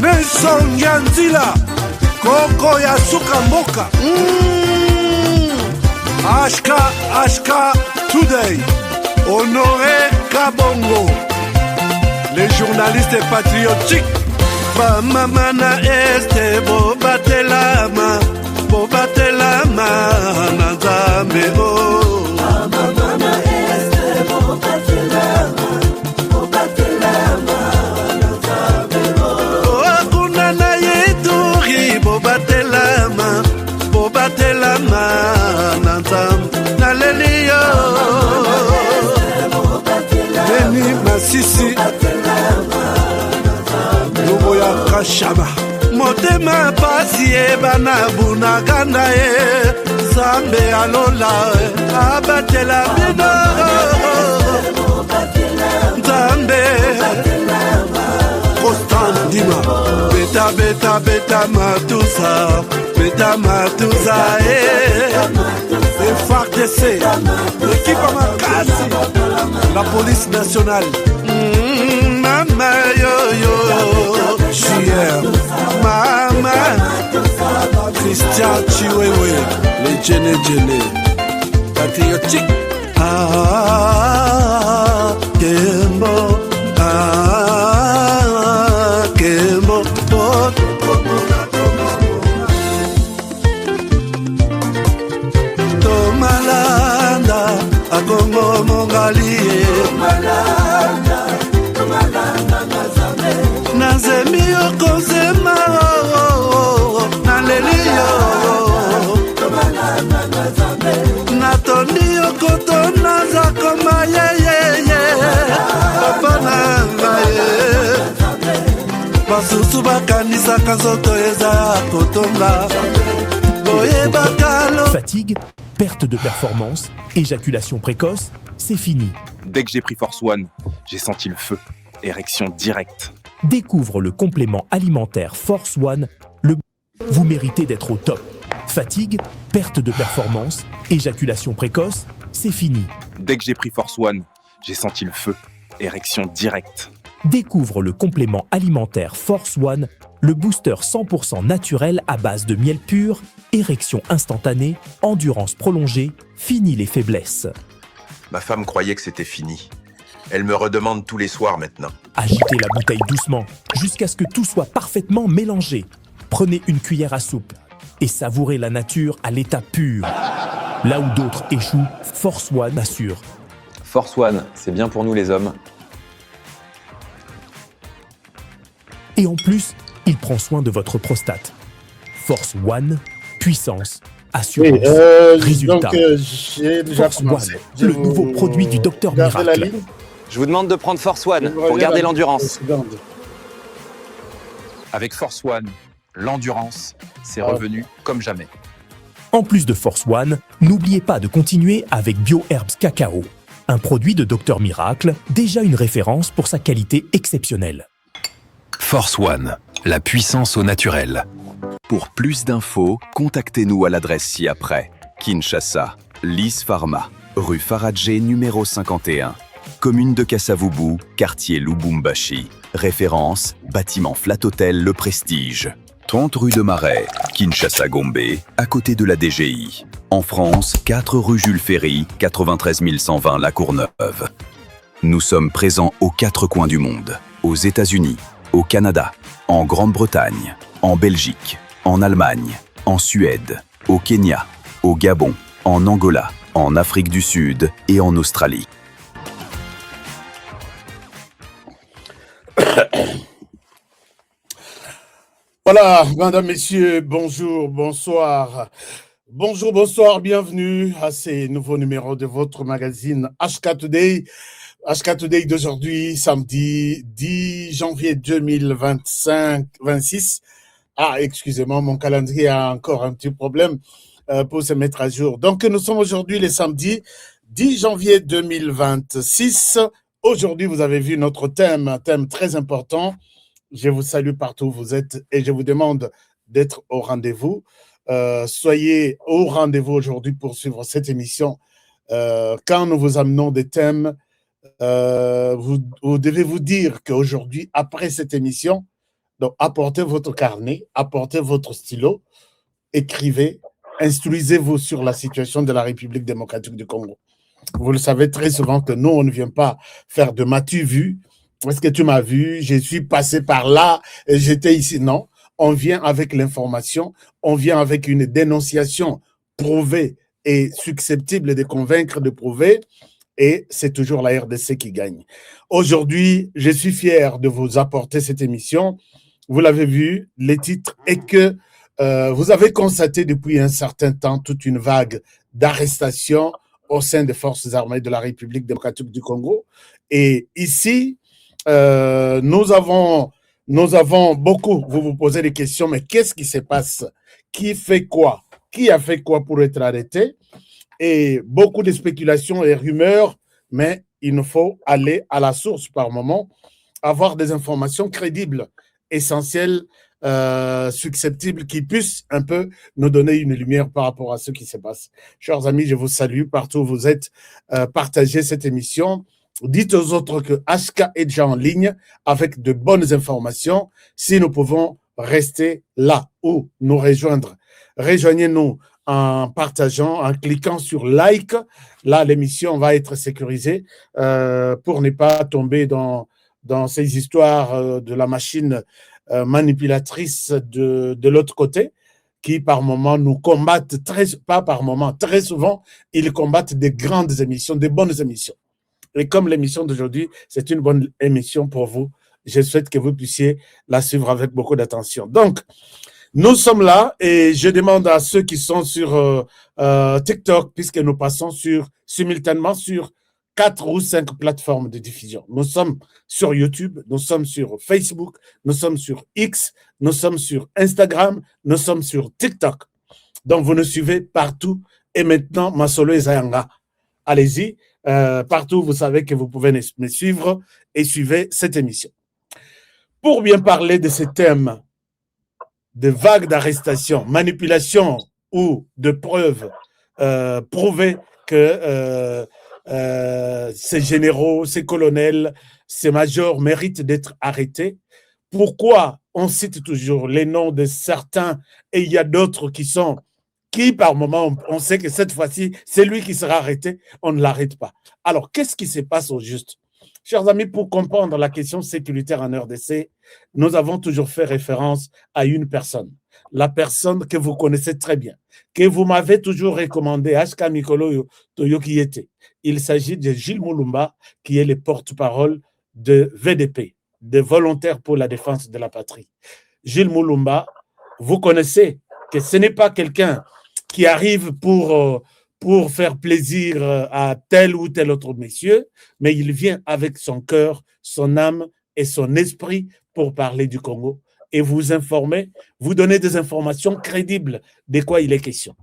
Nelson Yanzila Koko ya suka mboka Ashka Today Honoré Kabongo les journalistes patriotiques Bamamana este Bobatelama Nanzambe Bamamana este Bobatelama Nanzambe Kunana yeturi Bobatelama Nanzambe Naleliyo Beni Masisi Lubo ya Kashaba Motema pasi ebana bunaganda Zambe alola abatela bino Zambe Constant Dima Beta matusa FARDC L'équipe à Makasi La police nationale Mama yo JR Mama Christian Chiwewe Les Djene Patriotique Kembo Kembo Tomalanda Akongo Mongali Nazemi okozema Naleliyo Natoni okotona Zakoma yeyeye Papa nangaye Basusu bakanisa Kazoto eza kotonga Boye bakalo. Fatigue, perte de performance, éjaculation précoce, c'est fini. Dès que j'ai pris Force One, j'ai senti le feu. Érection directe. Découvre le complément alimentaire Force One. Vous méritez d'être au top. Fatigue, perte de performance, éjaculation précoce, c'est fini. Dès que j'ai pris Force One, j'ai senti le feu. Érection directe. Découvre le complément alimentaire Force One, le booster 100% naturel à base de miel pur, érection instantanée, endurance prolongée, fini les faiblesses. Ma femme croyait que c'était fini. Elle me redemande tous les soirs maintenant. Agitez la bouteille doucement, jusqu'à ce que tout soit parfaitement mélangé. Prenez une cuillère à soupe et savourez la nature à l'état pur. Là où d'autres échouent, Force One assure. Force One, c'est bien pour nous les hommes. Et en plus, il prend soin de votre prostate. Force One, puissance, assurance, résultat. J'ai déjà Force One, le nouveau produit du Docteur Miracle. Je vous demande de prendre Force One pour garder l'endurance. Avec Force One, l'endurance, c'est revenu comme jamais. En plus de Force One, n'oubliez pas de continuer avec BioHerbs Cacao, un produit de Docteur Miracle, déjà une référence pour sa qualité exceptionnelle. Force One, la puissance au naturel. Pour plus d'infos, contactez-nous à l'adresse ci-après. Kinshasa, Lys Pharma, rue Faradjé numéro 51. Commune de Kassavubu, quartier Lubumbashi. Référence, bâtiment Flat Hotel Le Prestige. 30 rue de Marais, Kinshasa Gombe, à côté de la DGI. En France, 4 rue Jules Ferry, 93 120 La Courneuve. Nous sommes présents aux 4 coins du monde. Aux États-Unis, au Canada, en Grande-Bretagne, en Belgique, en Allemagne, en Suède, au Kenya, au Gabon, en Angola, en Afrique du Sud et en Australie. Voilà, mesdames, messieurs, bonjour, bonsoir. Bonjour, bonsoir, bienvenue à ces nouveaux numéros de votre magazine HK Today. HK Today d'aujourd'hui, samedi 10 janvier 2025-26. Ah, excusez-moi, mon calendrier a encore un petit problème pour se mettre à jour. Donc, nous sommes aujourd'hui le samedi 10 janvier 2026. Aujourd'hui, vous avez vu notre thème, un thème très important. Je vous salue partout où vous êtes et je vous demande d'être au rendez-vous. Soyez au rendez-vous aujourd'hui pour suivre cette émission. Quand nous vous amenons des thèmes, vous devez vous dire qu'aujourd'hui, après cette émission, Donc, apportez votre carnet, apportez votre stylo, écrivez, instruisez-vous sur la situation de la République démocratique du Congo. Vous le savez très souvent que nous, on ne vient pas faire de m'as-tu vu? Est-ce que tu m'as vu? Je suis passé par là et j'étais ici. Non, on vient avec l'information, on vient avec une dénonciation prouvée et susceptible de convaincre, de prouver, et c'est toujours la RDC qui gagne. Aujourd'hui, je suis fier de vous apporter cette émission. Vous l'avez vu, le titre est que vous avez constaté depuis un certain temps toute une vague d'arrestations au sein des forces armées de la République démocratique du Congo. Et ici, nous avons beaucoup, vous vous posez des questions, mais qu'est-ce qui se passe? Qui fait quoi? Qui a fait quoi pour être arrêté? Et beaucoup de spéculations et rumeurs, mais il nous faut aller à la source par moment, avoir des informations crédibles, essentielles, susceptibles, qui puissent un peu nous donner une lumière par rapport à ce qui se passe. Chers amis, je vous salue partout où vous êtes. Partagez cette émission. Dites aux autres que HK est déjà en ligne avec de bonnes informations. Si nous pouvons rester là ou nous rejoindre, rejoignez-nous en partageant, en cliquant sur like. Là, l'émission va être sécurisée pour ne pas tomber dans ces histoires de la machine manipulatrice de l'autre côté, qui par moment nous combattent, pas par moment, très souvent, ils combattent des grandes émissions, des bonnes émissions. Et comme l'émission d'aujourd'hui, c'est une bonne émission pour vous, je souhaite que vous puissiez la suivre avec beaucoup d'attention. Donc, nous sommes là et je demande à ceux qui sont sur TikTok, puisque nous passons simultanément sur 4 ou 5 plateformes de diffusion. Nous sommes sur YouTube, nous sommes sur Facebook, nous sommes sur X, nous sommes sur Instagram, nous sommes sur TikTok. Donc, vous nous suivez partout. Et maintenant, Masolo et Zayanga, allez-y. Partout, vous savez que vous pouvez me suivre et suivez cette émission. Pour bien parler de ce thème de vagues d'arrestations, manipulations ou de preuves prouvées que ces généraux, ces colonels, ces majors méritent d'être arrêtés. Pourquoi on cite toujours les noms de certains et il y a d'autres qui par moment, on sait que cette fois-ci, c'est lui qui sera arrêté, on ne l'arrête pas. Alors, qu'est-ce qui se passe au juste? Chers amis, pour comprendre la question sécuritaire en RDC, nous avons toujours fait référence à une personne. La personne que vous connaissez très bien, que vous m'avez toujours recommandé, HK Mikolo Toyokiete. Il s'agit de Gilles Moulumba, qui est le porte-parole de VDP, des Volontaires pour la défense de la patrie. Gilles Moulumba, vous connaissez que ce n'est pas quelqu'un qui arrive pour faire plaisir à tel ou tel autre monsieur, mais il vient avec son cœur, son âme et son esprit pour parler du Congo et vous informer, vous donner des informations crédibles de quoi il est question.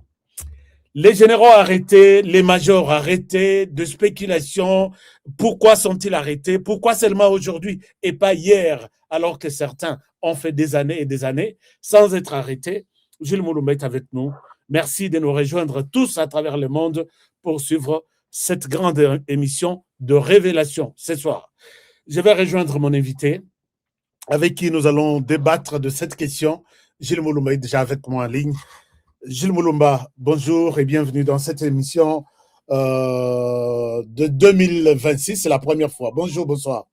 Les généraux arrêtés, les majors arrêtés, de spéculation, pourquoi sont-ils arrêtés? Pourquoi seulement aujourd'hui et pas hier, alors que certains ont fait des années et des années sans être arrêtés? Gilles Moulumba est avec nous. Merci de nous rejoindre tous à travers le monde pour suivre cette grande émission de révélation ce soir. Je vais rejoindre mon invité avec qui nous allons débattre de cette question. Gilles Moulumba est déjà avec moi en ligne. Gilles Moulumba, bonjour et bienvenue dans cette émission de 2026. C'est la première fois. Bonjour, bonsoir.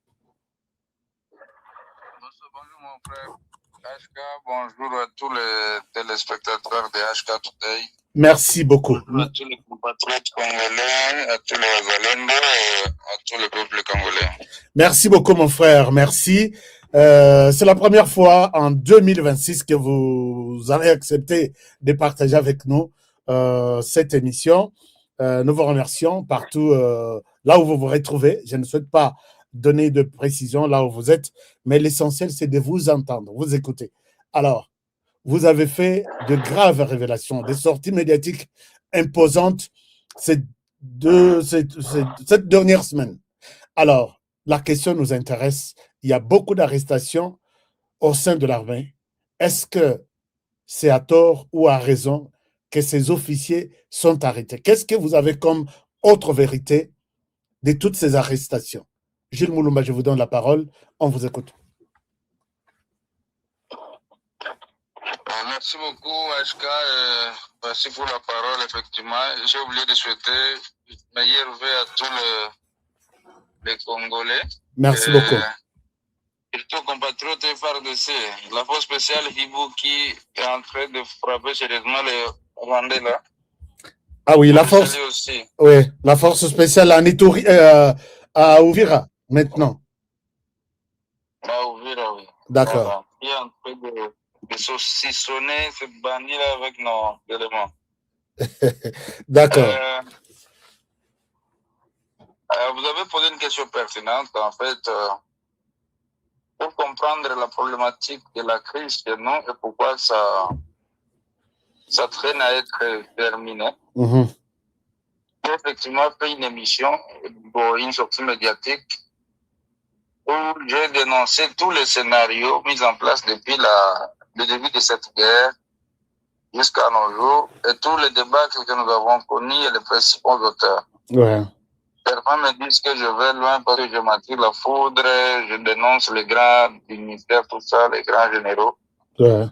Bonjour mon frère HK, bonjour à tous les téléspectateurs de HK Today. Merci beaucoup. Bonjour à tous les compatriotes congolais, à tous les Valendo et à tout le peuple congolais. Merci beaucoup mon frère, merci. C'est la première fois en 2026 que vous avez accepté de partager avec nous cette émission. Nous vous remercions partout là où vous vous retrouvez. Je ne souhaite pas donner de précision là où vous êtes, mais l'essentiel, c'est de vous entendre, vous écouter. Alors, vous avez fait de graves révélations, des sorties médiatiques imposantes cette dernière semaine. Alors, la question nous intéresse. Il y a beaucoup d'arrestations au sein de l'armée. Est-ce que c'est à tort ou à raison que ces officiers sont arrêtés? Qu'est-ce que vous avez comme autre vérité de toutes ces arrestations? Gilles Moulumba, je vous donne la parole. On vous écoute. Merci beaucoup, HK. Merci pour la parole, effectivement. J'ai oublié de souhaiter meilleure vœux à tous les Congolais. Merci beaucoup. Surtout compatriotes FARDC, la force spéciale Hibou qui est en train de frapper sérieusement les Rwandais là. Ah oui, la force. Aussi. Oui, la force spéciale en Ituri, à Ouvira, maintenant. À Ouvira, oui. D'accord. Voilà. Il est en train de saucissonner ce bandit-là avec nos éléments. D'accord. Vous avez posé une question pertinente. En fait, pour comprendre la problématique de la crise chez nous et pourquoi ça traîne à être terminé. J'ai effectivement fait une émission, une sortie médiatique, où j'ai dénoncé tous les scénarios mis en place depuis le début de cette guerre jusqu'à nos jours et tous les débats que nous avons connus et les principaux auteurs. Ouais. Certains me disent que je vais loin parce que je m'attire la foudre, je dénonce les grands dignitaires, tout ça, les grands généraux. Ouais.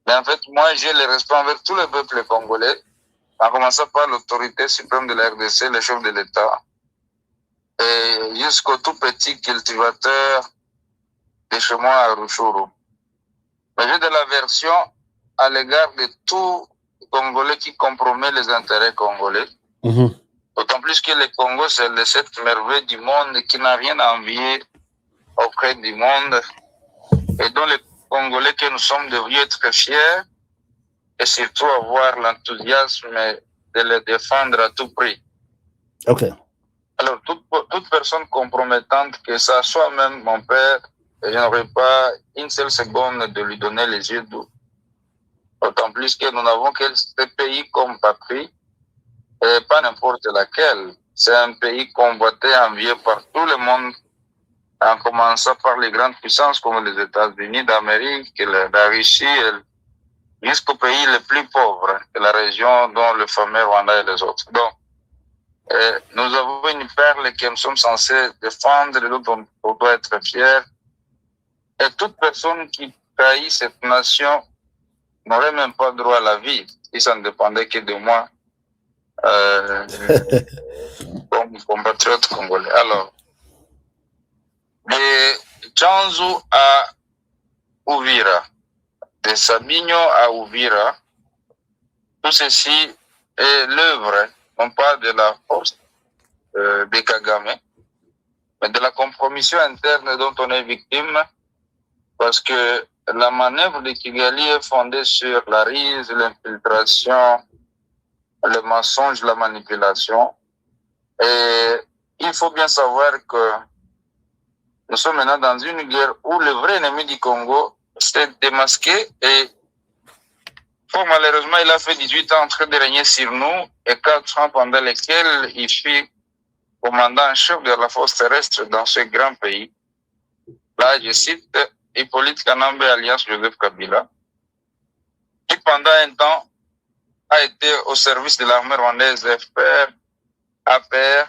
Mais en fait, moi, j'ai le respect envers tout le peuple congolais, en commençant par l'autorité suprême de la RDC, le chef de l'État, et jusqu'au tout petit cultivateur de chez moi à Ruchuru. Mais j'ai de l'aversion à l'égard de tout Congolais qui compromet les intérêts congolais. D'autant plus que le Congo, c'est cette merveille du monde qui n'a rien à envier auprès du monde et dont les Congolais que nous sommes devrions être fiers et surtout avoir l'enthousiasme de les défendre à tout prix. Ok. Alors, toute personne compromettante, que ça soit même mon père, je n'aurais pas une seule seconde de lui donner les yeux doux. D'autant plus que nous n'avons que ce pays comme patrie, et pas n'importe laquelle. C'est un pays convoité, envié par tout le monde, en commençant par les grandes puissances comme les États-Unis d'Amérique, la Russie, jusqu'aux pays les plus pauvres de la région, dont le fameux Rwanda et les autres. Donc, nous avons une perle que nous sommes censés défendre, et dont on doit être fiers. Et toute personne qui trahit cette nation n'aurait même pas droit à la vie, si ça ne dépendait que de moi, comme compatriote congolais. Alors, de Tchanzu à Uvira, de Sabinho à Uvira, tout ceci est l'œuvre, non pas de la force de Kagame, mais de la compromission interne dont on est victime, parce que la manœuvre de Kigali est fondée sur la ruse, l'infiltration, le mensonge, la manipulation. Et il faut bien savoir que nous sommes maintenant dans une guerre où le vrai ennemi du Congo s'est démasqué et fort malheureusement, il a fait 18 ans en train de régner sur nous et 4 ans pendant lesquels il fut commandant en chef de la force terrestre dans ce grand pays. Là, je cite Hippolyte Kanambe, alliance Joseph Kabila, qui pendant un temps a été au service de l'armée rwandaise FPR, APR,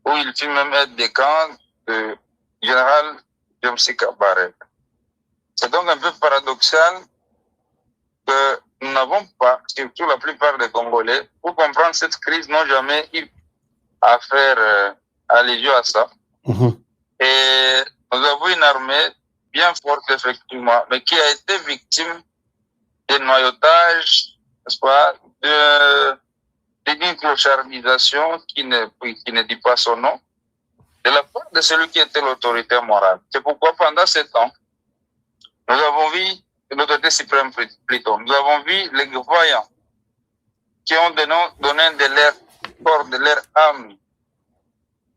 où il fut même aide de camp de général James Kabarebe. C'est donc un peu paradoxal que nous n'avons pas, surtout la plupart des Congolais, pour comprendre cette crise, n'ont jamais eu à faire allusion à ça. Et nous avons une armée bien forte, effectivement, mais qui a été victime de noyautage, n'est-ce pas, d'une clochardisation qui ne dit pas son nom, de la part de celui qui était l'autorité morale. C'est pourquoi pendant ce temps, nous avons vu l'autorité suprême plutôt, nous avons vu les voyants qui ont donné de leur corps, de leur âme,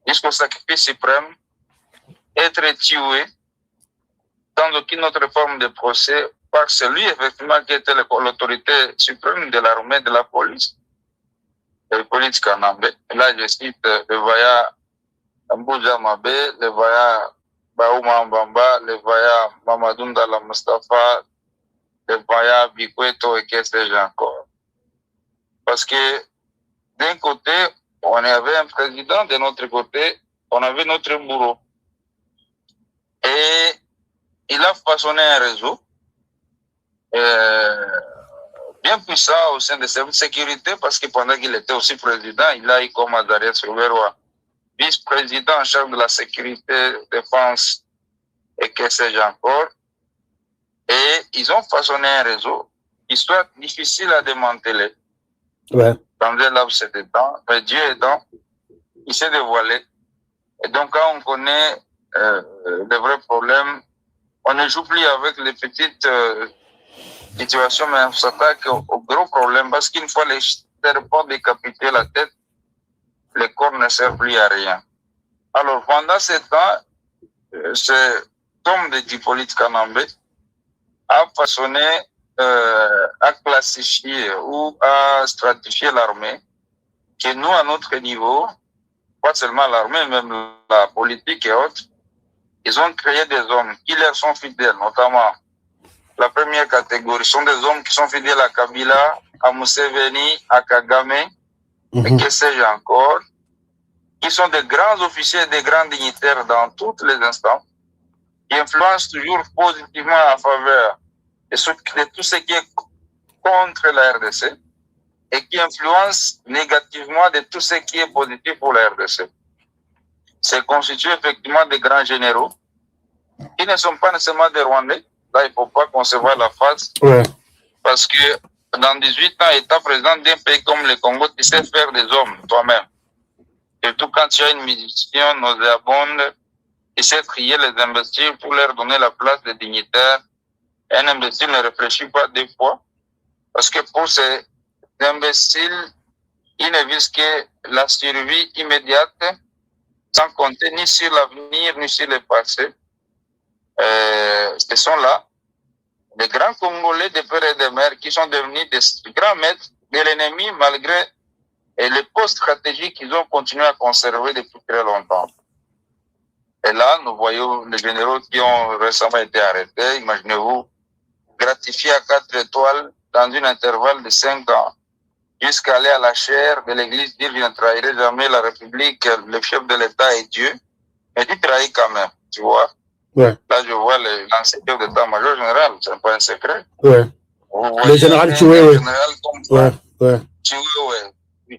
jusqu'au sacrifice suprême, être tués sans aucune autre forme de procès par celui, effectivement, qui était l'autorité suprême de l'armée, de la police Kanambe. Là, je cite le voyant Mbouja Mabe, le voyant Baouma Mbamba, le voyant Mamadou Ndala Mustafa, le voyant Bikweto et qu'est-ce que j'ai encore. Parce que d'un côté, on avait un président, de notre côté, on avait notre bourreau. Et il a façonné un réseau bien puissant au sein des services de sécurité parce que pendant qu'il était aussi président, il a eu comme Azarias Souveroa, vice-président en charge de la sécurité, défense et que sais-je encore. Et ils ont façonné un réseau qui soit difficile à démanteler. Ouais. Dans un laps de temps, mais Dieu aidant, il s'est dévoilé. Et donc, quand on connaît les vrais problèmes, on ne joue plus avec les petites situations, mais on s'attaque aux gros problèmes parce qu'une fois les serpents décapités la tête, les corps ne servent plus à rien. Alors, pendant ce temps, cet homme de Hippolyte Kanambé a façonné, à classifier ou à stratifier l'armée, que nous, à notre niveau, pas seulement l'armée, même la politique et autres, ils ont créé des hommes qui leur sont fidèles, notamment la première catégorie sont des hommes qui sont fidèles à Kabila, à Museveni, à Kagame, et que sais-je encore, qui sont des grands officiers et des grands dignitaires dans tous les instants, qui influencent toujours positivement en faveur de tout ce qui est contre la RDC et qui influencent négativement de tout ce qui est positif pour la RDC. C'est constitué effectivement des grands généraux qui ne sont pas nécessairement des Rwandais. Là, il ne faut pas concevoir la face. Ouais. Parce que dans 18 ans, état président d'un pays comme le Congo, tu sais faire des hommes toi-même. Surtout quand tu as une mission nauséabonde, tu sais trier les imbéciles pour leur donner la place des dignitaires. Un imbécile ne réfléchit pas deux fois. Parce que pour ces imbéciles, ils ne visent que la survie immédiate, sans compter ni sur l'avenir, ni sur le passé. Ce sont là des grands Congolais de père et de mère qui sont devenus des grands maîtres de l'ennemi malgré les postes stratégiques qu'ils ont continué à conserver depuis très longtemps. Et là, nous voyons les généraux qui ont récemment été arrêtés, imaginez-vous, gratifiés à 4 étoiles dans un intervalle de 5 ans, jusqu'à aller à la chaire de l'église, dire je ne trahirai jamais la République, le chef de l'État est Dieu, mais tu trahis quand même, tu vois. Ouais. Là, je vois l'ancien chef d'état-major général, c'est pas un secret. Ouais. Le général Chiwewe. Le général comme ça. Ouais.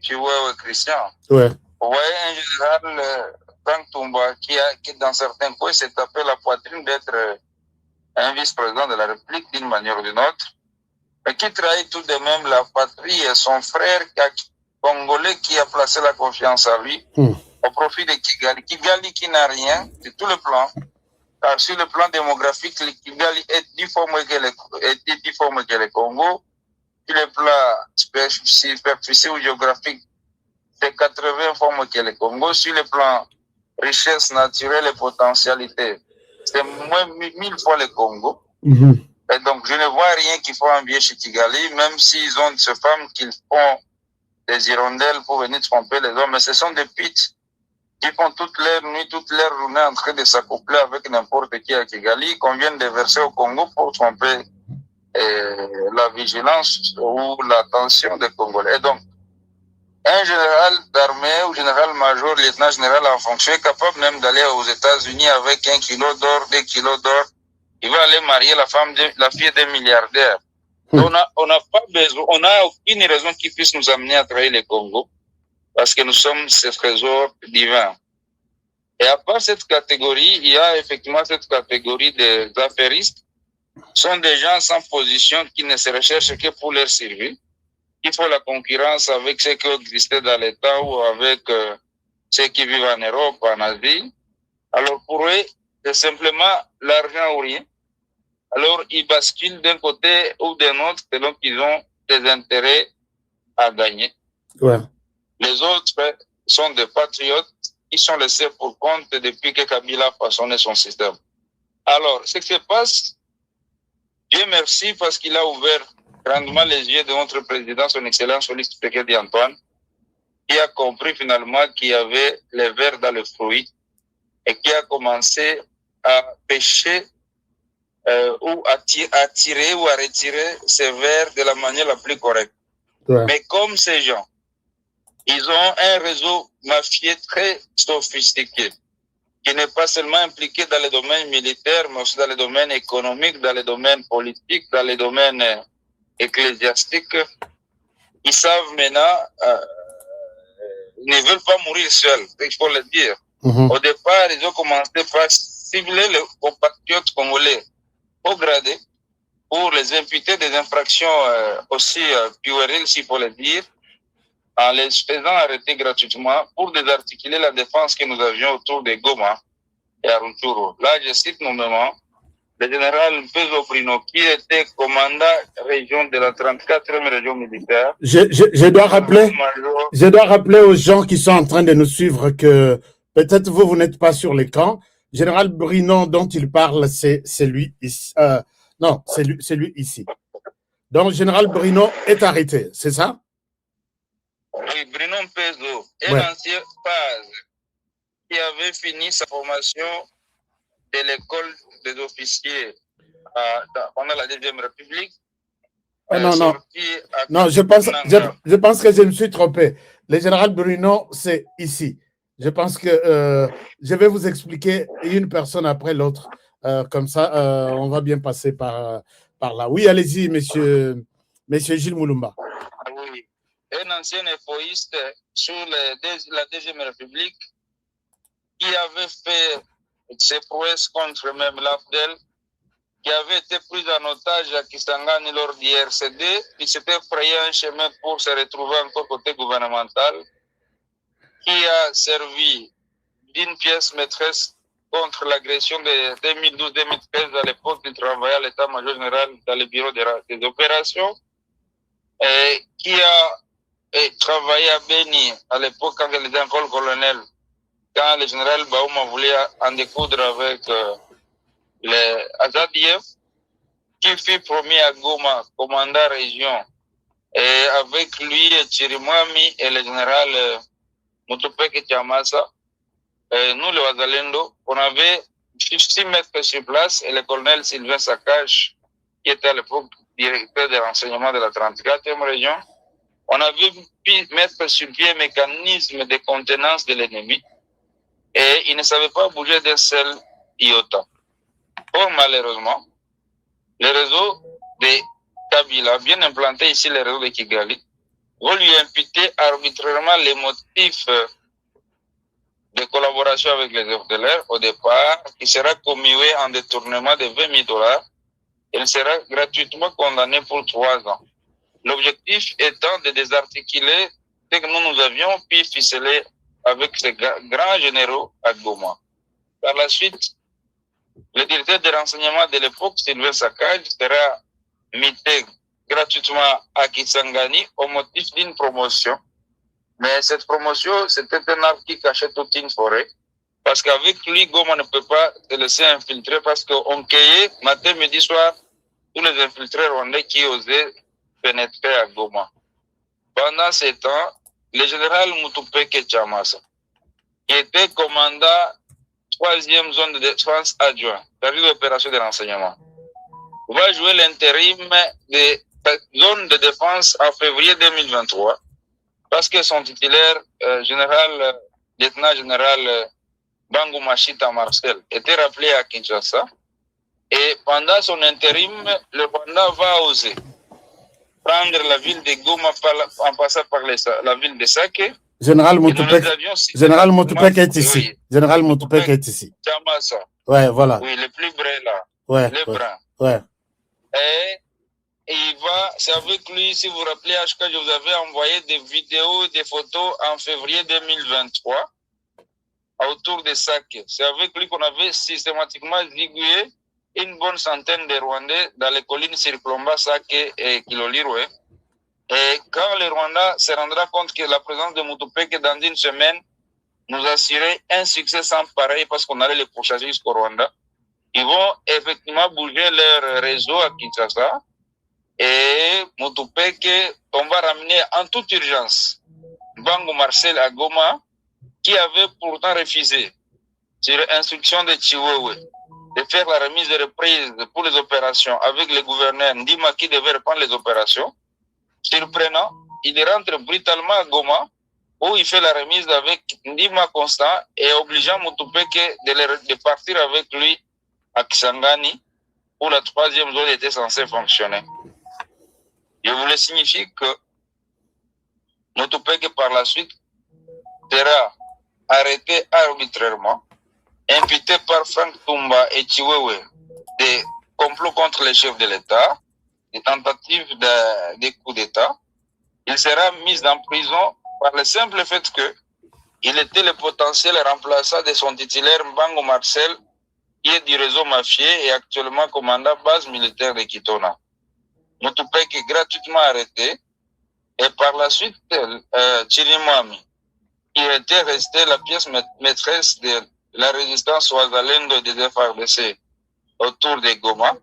Chiwewe Christian. Ouais. Vous voyez un général, Frank Tumba, qui dans certains coins s'est tapé la poitrine d'être un vice-président de la République d'une manière ou d'une autre, mais qui trahit tout de même la patrie et son frère congolais qui a placé la confiance en lui au profit de Kigali. Kigali qui n'a rien de tout le plan. Car sur le plan démographique, le Kigali est 10 fois moins que le Congo. Sur le plan superficiel ou géographique, c'est 80 fois moins que le Congo. Sur le plan richesse naturelle et potentialité, c'est moins 1000 fois le Congo. Et donc, je ne vois rien qu'il faut envier chez Kigali, même s'ils ont ces femmes qui font des hirondelles pour venir tromper les hommes. Mais ce sont des pits qui font toute leur nuit, toute leur journée en train de s'accoupler avec n'importe qui à Kigali, qu'on vient de verser au Congo pour tromper la vigilance ou l'attention des Congolais. Et donc, un général d'armée ou général-major, lieutenant-général en fonction est capable même d'aller aux États-Unis avec 1 kilo d'or, 2 kilos d'or. Il va aller marier la fille d'un milliardaire. On n'a pas besoin, on n'a aucune raison qui puisse nous amener à trahir le Congo, parce que nous sommes ce trésor divin. Et à part cette catégorie, il y a effectivement cette catégorie des affairistes. Ce sont des gens sans position qui ne se recherchent que pour leur survie, qui font la concurrence avec ceux qui existaient dans l'État ou avec ceux qui vivent en Europe, en Asie. Alors pour eux, c'est simplement l'argent ou rien. Alors ils basculent d'un côté ou d'un autre selon qu'ils ont des intérêts à gagner. Ouais. Les autres sont des patriotes qui sont laissés pour compte depuis que Kabila a façonné son système. Alors, ce qui se passe, Dieu merci parce qu'il a ouvert grandement les yeux de notre président, son Excellence Félix Tshisekedi Antoine, qui a compris finalement qu'il y avait les vers dans le fruit et qui a commencé à pêcher ou à tirer ou à retirer ces vers de la manière la plus correcte. Ouais. Mais comme ces gens, ils ont un réseau mafieux très sophistiqué. qui n'est pas seulement impliqué dans les domaines militaires, mais aussi dans les domaines économiques, dans les domaines politiques, dans les domaines ecclésiastiques. Ils savent maintenant, ils ne veulent pas mourir seuls, il faut le dire. Au départ, ils ont commencé par cibler les compatriotes congolais au gradé pour les imputer des infractions aussi puériles, s'il faut le dire, en les faisant arrêter gratuitement pour désarticuler la défense que nous avions autour de Goma et Aruturo. Là, je cite nommément le général Mpezo Brino, qui était commandant région de la 34e région militaire. Je dois rappeler aux gens qui sont en train de nous suivre que peut-être vous n'êtes pas sur l'écran. Général Brino dont il parle, c'est lui ici. Non, c'est lui ici. Donc, Général Brino est arrêté, c'est ça? Oui, Brino Mpezo, un ancien phase qui avait fini sa formation de l'école des officiers pendant la Deuxième République. Non, je pense que je me suis trompé. Le général Bruno, c'est ici. Je pense que je vais vous expliquer une personne après l'autre. Comme ça, on va bien passer par là. Oui, allez-y, monsieur Gilles Moulumba. Oui, un ancien infoïste sur la Deuxième République qui avait fait ses prouesses contre même l'AFDEL, qui avait été pris en otage à Kisangani lors du RCD, qui s'était frayé un chemin pour se retrouver encore côté gouvernemental, qui a servi d'une pièce maîtresse contre l'agression de 2012-2013 à l'époque il travaillait à l'état-major général dans le bureau des opérations, et qui a travaillé à Beni à l'époque quand il était encore colonel, quand le général Baouma voulait en découdre avec les Azadiev, qui fut promis à Goma, commandant région, et avec lui Chirimwami et le général Mutupeke Tiamasa, nous, le Wazalendo, on avait 6 mètres sur place et le colonel Sylvain Sakache, qui était à l'époque directeur des renseignements de la 34e région, on avait pu mettre sur pied un mécanisme de contenance de l'ennemi et il ne savait pas bouger d'un seul iota. Or, malheureusement, le réseau de Kabila, bien implanté ici, le réseau de Kigali, vont lui imputer arbitrairement les motifs de collaboration avec les FDLR au départ, qui sera commué en détournement de 20 000 $. Il sera gratuitement condamné pour 3 ans. L'objectif étant de désarticuler ce que nous avions pu ficeler avec ces grands généraux à Goma. Par la suite, le directeur de renseignement de l'époque, Sylvain Sakaj, sera mité gratuitement à Kisangani au motif d'une promotion. Mais cette promotion, c'était un arbre qui cachait toute une forêt. Parce qu'avec lui, Goma ne peut pas se laisser infiltrer parce qu'on cueillait matin, midi, soir tous les infiltrés rwandais qui osaient pénétrer à Goma. Pendant ce temps, le général Mutupeke Tiamasa, qui était commandant 3e zone de défense adjoint, service d'opération de renseignement, va jouer l'intérim de zone de défense en février 2023 parce que son titulaire, lieutenant général Bangu Machita Marcel, était rappelé à Kinshasa. Et pendant son intérim, le Rwanda va oser prendre la ville de Goma en passant par la ville de Sake. Général Mutupeke est ici. Oui. Général Mutupeke est ici. Chamasa. Ouais, voilà. Oui, le plus vrai là. Ouais. Le brun. Ouais. Et il va, c'est avec lui, si vous vous rappelez, HK, je vous avais envoyé des vidéos, des photos en février 2023 autour de Sake. C'est avec lui qu'on avait systématiquement zigué une bonne centaine de Rwandais dans les collines Sirklomba, Sake et Kilolirwe. Et quand le Rwanda se rendra compte que la présence de Mutupeke dans une semaine nous assurait un succès sans pareil parce qu'on allait les pourchasser jusqu'au Rwanda, ils vont effectivement bouger leur réseau à Kinshasa et Mutupeke, on va ramener en toute urgence Bangu Marcel à Goma, qui avait pourtant refusé, sur instruction de Chiwewe, de faire la remise de reprise pour les opérations avec le gouverneur Ndima qui devait reprendre les opérations. Surprenant, il rentre brutalement à Goma où il fait la remise avec Ndima Constant et obligeant Mutupeke de partir avec lui à Kisangani, où la troisième zone était censée fonctionner. Je voulais signifier que Mutupeke par la suite sera arrêté arbitrairement, imputé par Frank Tumba et Chiwewe des complots contre les chefs de l'État, des tentatives de coup d'État. Il sera mis en prison par le simple fait qu'il était le potentiel remplaçant de son titulaire Mbango Marcel, qui est du réseau mafieux et actuellement commandant base militaire de Kitona. Mutupeke est gratuitement arrêté et par la suite Chirimwami, qui était resté la pièce maîtresse de la résistance Ouazalendo des FARDC autour de Goma,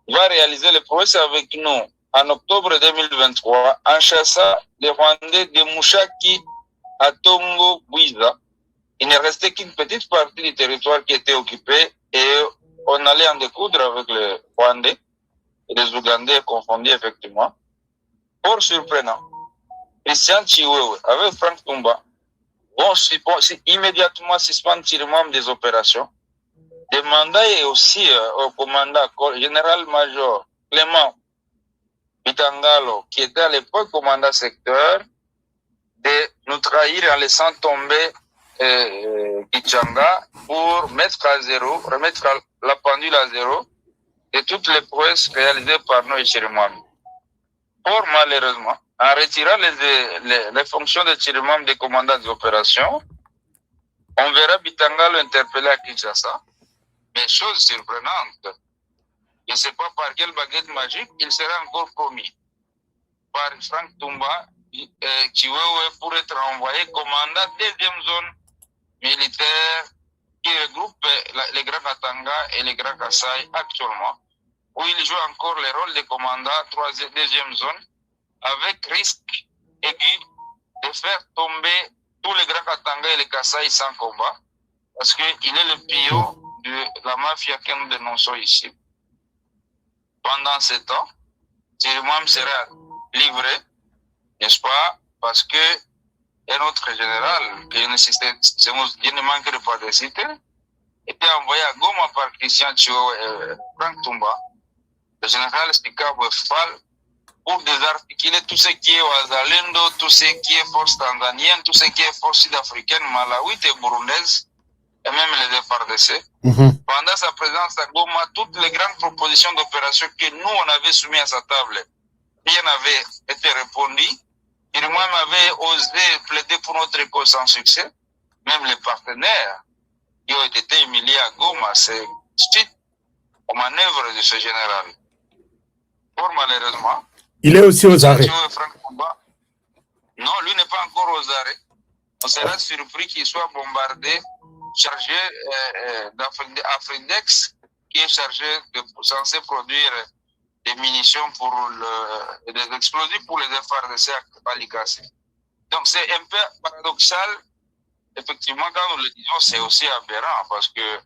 va réaliser le procès avec nous en octobre 2023 en chassant les Rwandais de Mouchaki à Tongo Bouiza. Il ne restait qu'une petite partie du territoire qui était occupée et on allait en découdre avec les Rwandais et les Ougandais confondus effectivement. Pour surprenant, Christian Chiwewe avec Frank Tumba vont immédiatement suspendre tirement des opérations. Demander aussi au commandant général-major Clément Bitangalo, qui était à l'époque commandant secteur, de nous trahir en laissant tomber Kichanga pour mettre à zéro, remettre la pendule à zéro de toutes les prouesses réalisées par nos Chirimwami. Or, malheureusement, en retirant les fonctions de Chirimwami des commandants des opérations, on verra Bitangalo interpellé à Kinshasa. Mais chose surprenante, je ne sais pas par quelle baguette magique, il sera encore promis par Frank Tumba Chiwewe pour être envoyé commandant deuxième zone militaire qui regroupe les Grands Katanga et les Grands Kasaï actuellement, où il joue encore le rôle de commandant deuxième zone, avec risque aigu de faire tomber tous les Grands Katanga et les Kasaï sans combat, parce qu'il est le pion de la mafia que nous dénonçons ici. Pendant ce temps, Chirimwami sera livré, n'est-ce pas, parce que un autre général, que je ne manquerai pas de citer, était envoyé à Goma par Christian Chiwewe et Frank Tumba, le général Sikabwe Fall, pour désarticuler tout ce qui est Ouazalendo, tout ce qui est force tanzanienne, tout ce qui est force sud-africaine, malawite et burundaise, et même les FARDC. Pendant sa présence à Goma, toutes les grandes propositions d'opération que nous, on avait soumises à sa table, rien n'avait été répondu. Chirimwami avait osé plaider pour notre cause sans succès. Même les partenaires qui ont été humiliés à Goma, c'est suite aux manœuvres de ce général. Or, malheureusement, il est aussi aux arrêts. Non, lui n'est pas encore aux arrêts. On sera surpris qu'il soit bombardé, chargé d'Afridex, qui est chargé censé produire des munitions et des explosifs pour les FARDC à Likasi. Donc c'est un peu paradoxal. Effectivement, quand nous le disons, c'est aussi aberrant parce que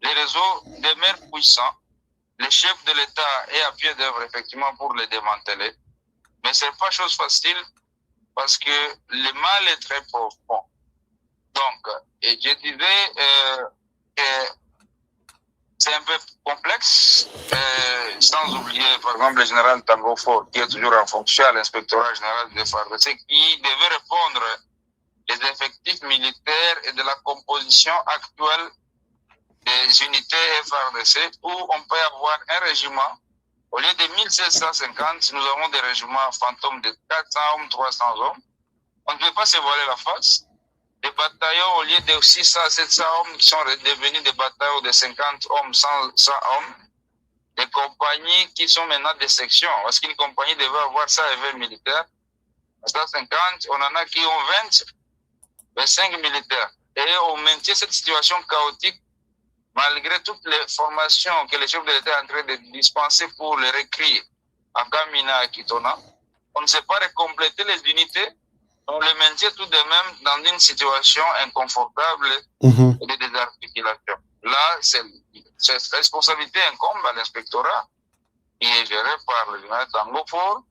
les réseaux demeurent puissants. Le chef de l'État est à pied d'œuvre, effectivement, pour les démanteler. Mais ce n'est pas chose facile parce que le mal est très profond. Donc, et je disais que c'est un peu complexe, sans oublier, par exemple, le général Tangofo, qui est toujours en fonction à l'inspectorat général des FARDC, qui devait répondre des effectifs militaires et de la composition actuelle des unités FARDC, où on peut avoir un régiment. Au lieu de 1750, nous avons des régiments fantômes de 400 hommes, 300 hommes. On ne peut pas se voiler la face. Des bataillons, au lieu de 600 à 700 hommes, qui sont devenus des bataillons de 50 hommes, 100 hommes. Des compagnies qui sont maintenant des sections. Parce qu'une compagnie devait avoir 120 militaires. À 150, on en a qui ont 25 militaires. Et on maintient cette situation chaotique malgré toutes les formations que les chefs de l'État sont en train de dispenser pour les recrues à Kamina et Kitona. On ne sait pas recompléter les unités. On les maintient tout de même dans une situation inconfortable et de désarticulation. Là, cette responsabilité incombe à l'inspectorat qui est géré par le général Tangofor.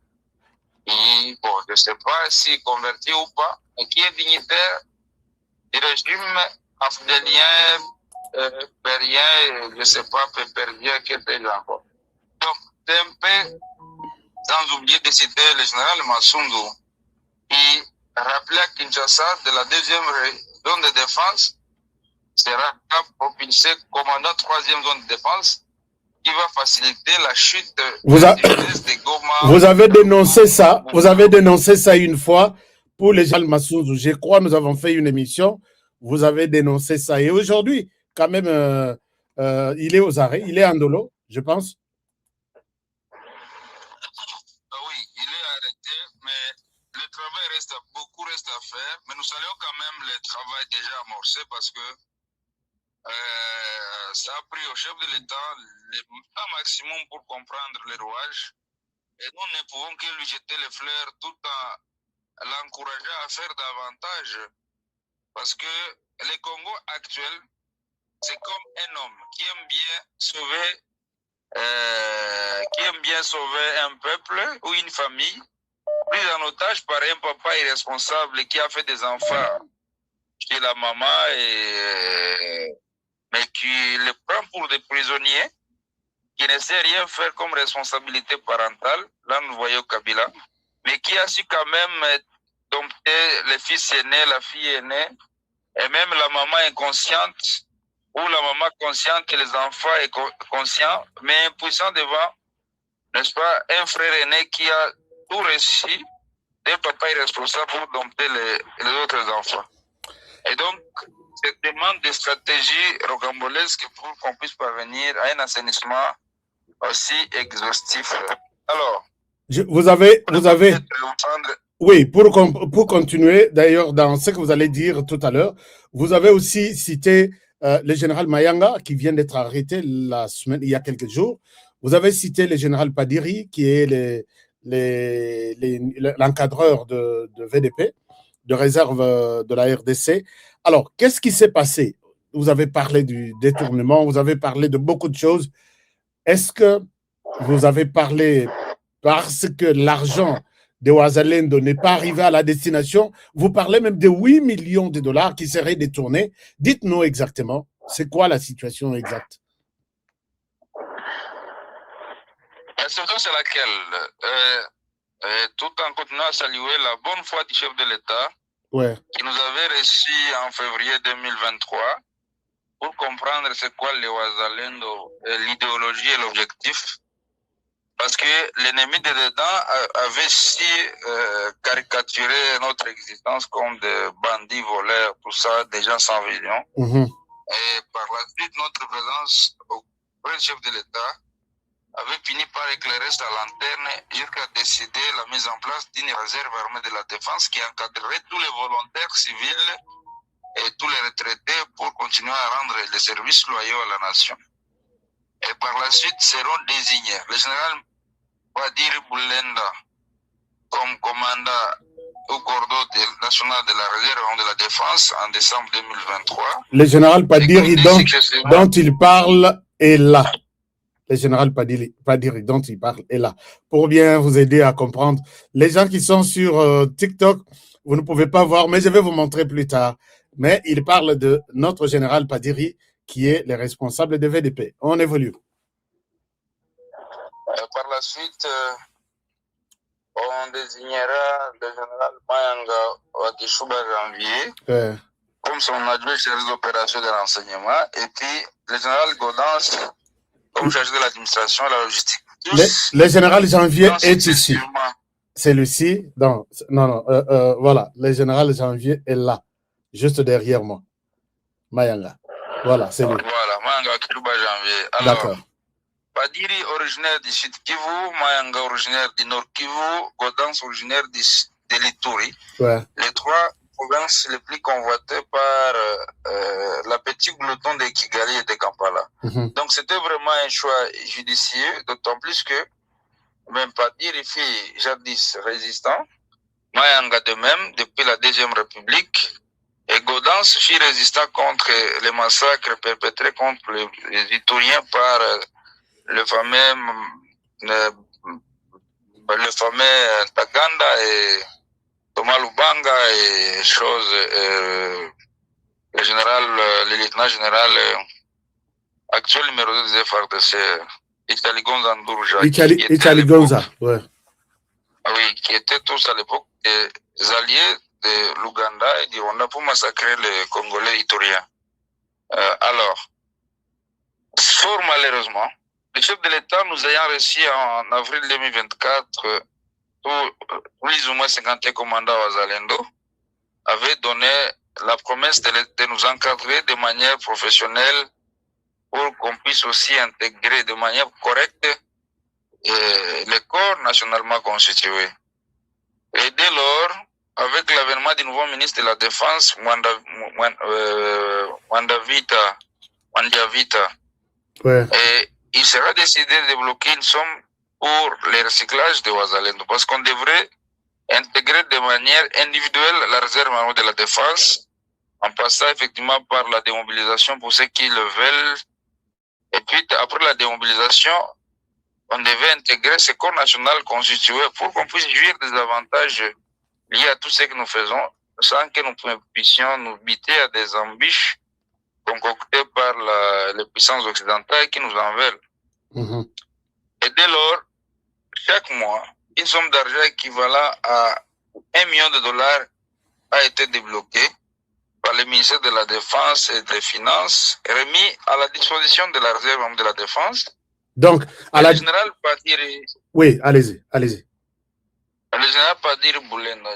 Et bon, je ne sais pas si converti ou pas, mais qui est dignitaire du régime afdélien, périen, je ne sais pas, pépérien, qu'est-ce que encore. Donc, c'est un peu, sans oublier de citer le général Massungu, qui rappelait à Kinshasa de la deuxième zone de défense sera propulsé commandant troisième zone de défense qui va faciliter la chute de Goma. Vous avez dénoncé ça une fois pour les gens Massungu. Je crois que nous avons fait une émission, vous avez dénoncé ça. Et aujourd'hui, quand même, il est aux arrêts, il est en dolo, je pense. Oui, il est arrêté, mais le travail beaucoup reste à faire. Mais nous saluons quand même le travail déjà amorcé parce que ça a pris au chef de l'État un maximum pour comprendre les rouages. Et nous ne pouvons que lui jeter les fleurs tout en l'encourageant à faire davantage. Parce que le Congo actuel, c'est comme un homme qui aime bien sauver un peuple ou une famille, pris en otage par un papa irresponsable qui a fait des enfants chez la maman, mais qui les prend pour des prisonniers, qui ne sait rien faire comme responsabilité parentale. Là, nous voyons Kabila, mais qui a su quand même dompter les fils aînés, la fille aînée, et même la maman inconsciente, ou la maman consciente que les enfants est conscient, mais impuissant devant, n'est-ce pas, un frère aîné qui a tout réussi, des papas irresponsables pour dompter les autres enfants. Et donc, cette demande de stratégie rocambolesque pour qu'on puisse parvenir à un assainissement aussi exhaustif. Alors, vous avez oui, pour continuer, d'ailleurs, dans ce que vous allez dire tout à l'heure, vous avez aussi cité le général Mayanga, qui vient d'être arrêté il y a quelques jours. Vous avez cité le général Padiri, qui est l'encadreur de VDP, de réserve de la RDC. Alors, qu'est-ce qui s'est passé? Vous avez parlé du détournement, vous avez parlé de beaucoup de choses. Est-ce que vous avez parlé parce que l'argent de Ouazalendo n'est pas arrivé à la destination? Vous parlez même de 8 millions de dollars qui seraient détournés. Dites-nous exactement, c'est quoi la situation exacte? La situation, c'est laquelle tout en continuant à saluer la bonne foi du chef de l'État, qui nous avait reçus en février 2023 pour comprendre c'est quoi le Ouazalendo, l'idéologie et l'objectif. Parce que l'ennemi de dedans avait si caricaturé notre existence comme des bandits voleurs, tout ça, des gens sans vision. Et par la suite, notre présence auprès du chef de l'État avait fini par éclairer sa lanterne jusqu'à décider la mise en place d'une réserve armée de la défense qui encadrerait tous les volontaires civils et tous les retraités pour continuer à rendre les services loyaux à la nation. Et par la suite seront désignés le général Padiri Boulenda comme commandant au cordeau national de la réserve de la défense en décembre 2023. Le général Padiri dont il parle est là. Le général Padiri dont il parle est là. Pour bien vous aider à comprendre. Les gens qui sont sur TikTok, vous ne pouvez pas voir, mais je vais vous montrer plus tard. Mais il parle de notre général Padiri, qui est le responsable de VDP. On évolue. Par la suite, on désignera le général Mayanga Wakishuba Janvier comme son adjoint chargé des opérations de renseignement, et puis le général Godance comme chargé de l'administration et la logistique. Le général Janvier est ici. Celui-ci, voilà, le général Janvier est là, juste derrière moi. Mayanga. Voilà, c'est lui. Voilà, Mayanga Wakishuba Janvier. D'accord. Padiri originaire du Sud Kivu, Mayanga originaire du Nord Kivu, Godance originaire de l'Ituri. Les trois provinces les plus convoitées par la petite glouton de Kigali et de Kampala. Donc c'était vraiment un choix judicieux, d'autant plus que même Padiri fut jadis résistant, Mayanga de même depuis la Deuxième République, et Godance fut résistant contre les massacres perpétrés contre les Ituriens par le fameux Taganda Thomas Lubanga et le général, le lieutenant général actuel numéro 2 des FARDC, Itali Gonza Ndurja. Itali Gonza, ouais. Oui, qui étaient tous à l'époque des alliés de l'Ouganda et du Rwanda pour massacrer les Congolais ituriens. Alors, fort malheureusement, le chef de l'État nous ayant reçu en avril 2024, plus ou moins 51 commandants à Zalendo, avait donné la promesse de nous encadrer de manière professionnelle pour qu'on puisse aussi intégrer de manière correcte les corps nationalement constitués. Et dès lors, avec l'avènement du nouveau ministre de la Défense, Wandiavita, ouais. et il sera décidé de débloquer une somme pour le recyclage de Ouazalendo, parce qu'on devrait intégrer de manière individuelle la réserve armée de la Défense, en passant effectivement par la démobilisation pour ceux qui le veulent. Et puis, après la démobilisation, on devait intégrer ce corps national constitué pour qu'on puisse jouir des avantages liés à tout ce que nous faisons, sans que nous puissions nous buter à des embûches concoctées par les puissances occidentales qui nous en veulent. Mm-hmm. Et dès lors, chaque mois, une somme d'argent équivalent à $1 million a été débloquée par le ministère de la Défense et des Finances, remis à la disposition de la réserve de la Défense. Donc, le général Padir... Oui, allez-y. Le général Padir Boulenda,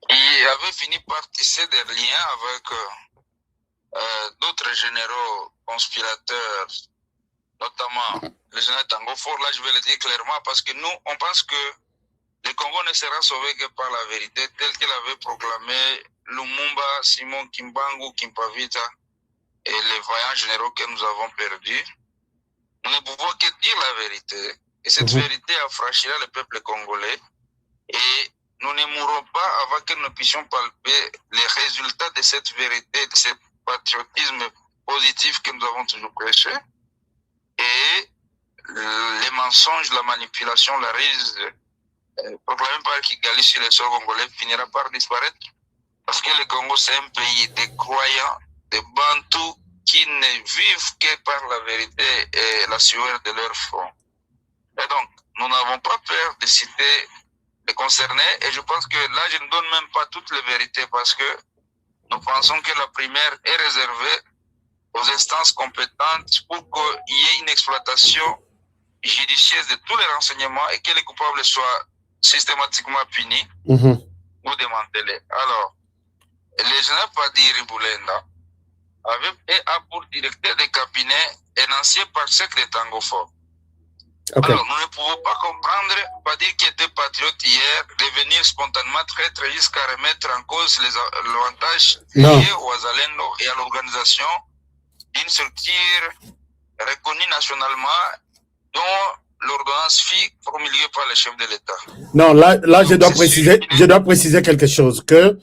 il avait fini par tisser des liens avec d'autres généraux conspirateurs, notamment le général Tango Fort. Là, je vais le dire clairement, parce que nous, on pense que le Congo ne sera sauvé que par la vérité, telle qu'elle avait proclamé Lumumba, Simon Kimbangu, Kimpavita et les vaillants généraux que nous avons perdus. Nous ne pouvons que dire la vérité. Et cette vérité affranchira le peuple congolais. Et nous ne mourrons pas avant que nous puissions palper les résultats de cette vérité, de ce patriotisme positif que nous avons toujours prêché. Et les mensonges, la manipulation, la ruse proclamée par Kigali sur les sols congolais finira par disparaître. Parce que le Congo, c'est un pays de croyants, de Bantous, qui ne vivent que par la vérité et la sueur de leur front. Et donc, nous n'avons pas peur de citer les concernés, et je pense que là, je ne donne même pas toutes les vérités, parce que nous pensons que la primaire est réservée aux instances compétentes pour qu'il y ait une exploitation judicieuse de tous les renseignements et que les coupables soient systématiquement punis ou démantelés. Alors, le général Padir Boulenda a pour directeur de cabinet un ancien parsec de Tango Fort. Okay. Alors, nous ne pouvons pas comprendre, Padir qui était patriote hier, devenir spontanément traître jusqu'à remettre en cause les avantages liés au Ouazalendo et à l'organisation d'une structure reconnue nationalement dont l'ordonnance fut promulguée par le chef de l'État. Non, là je dois préciser quelque chose, que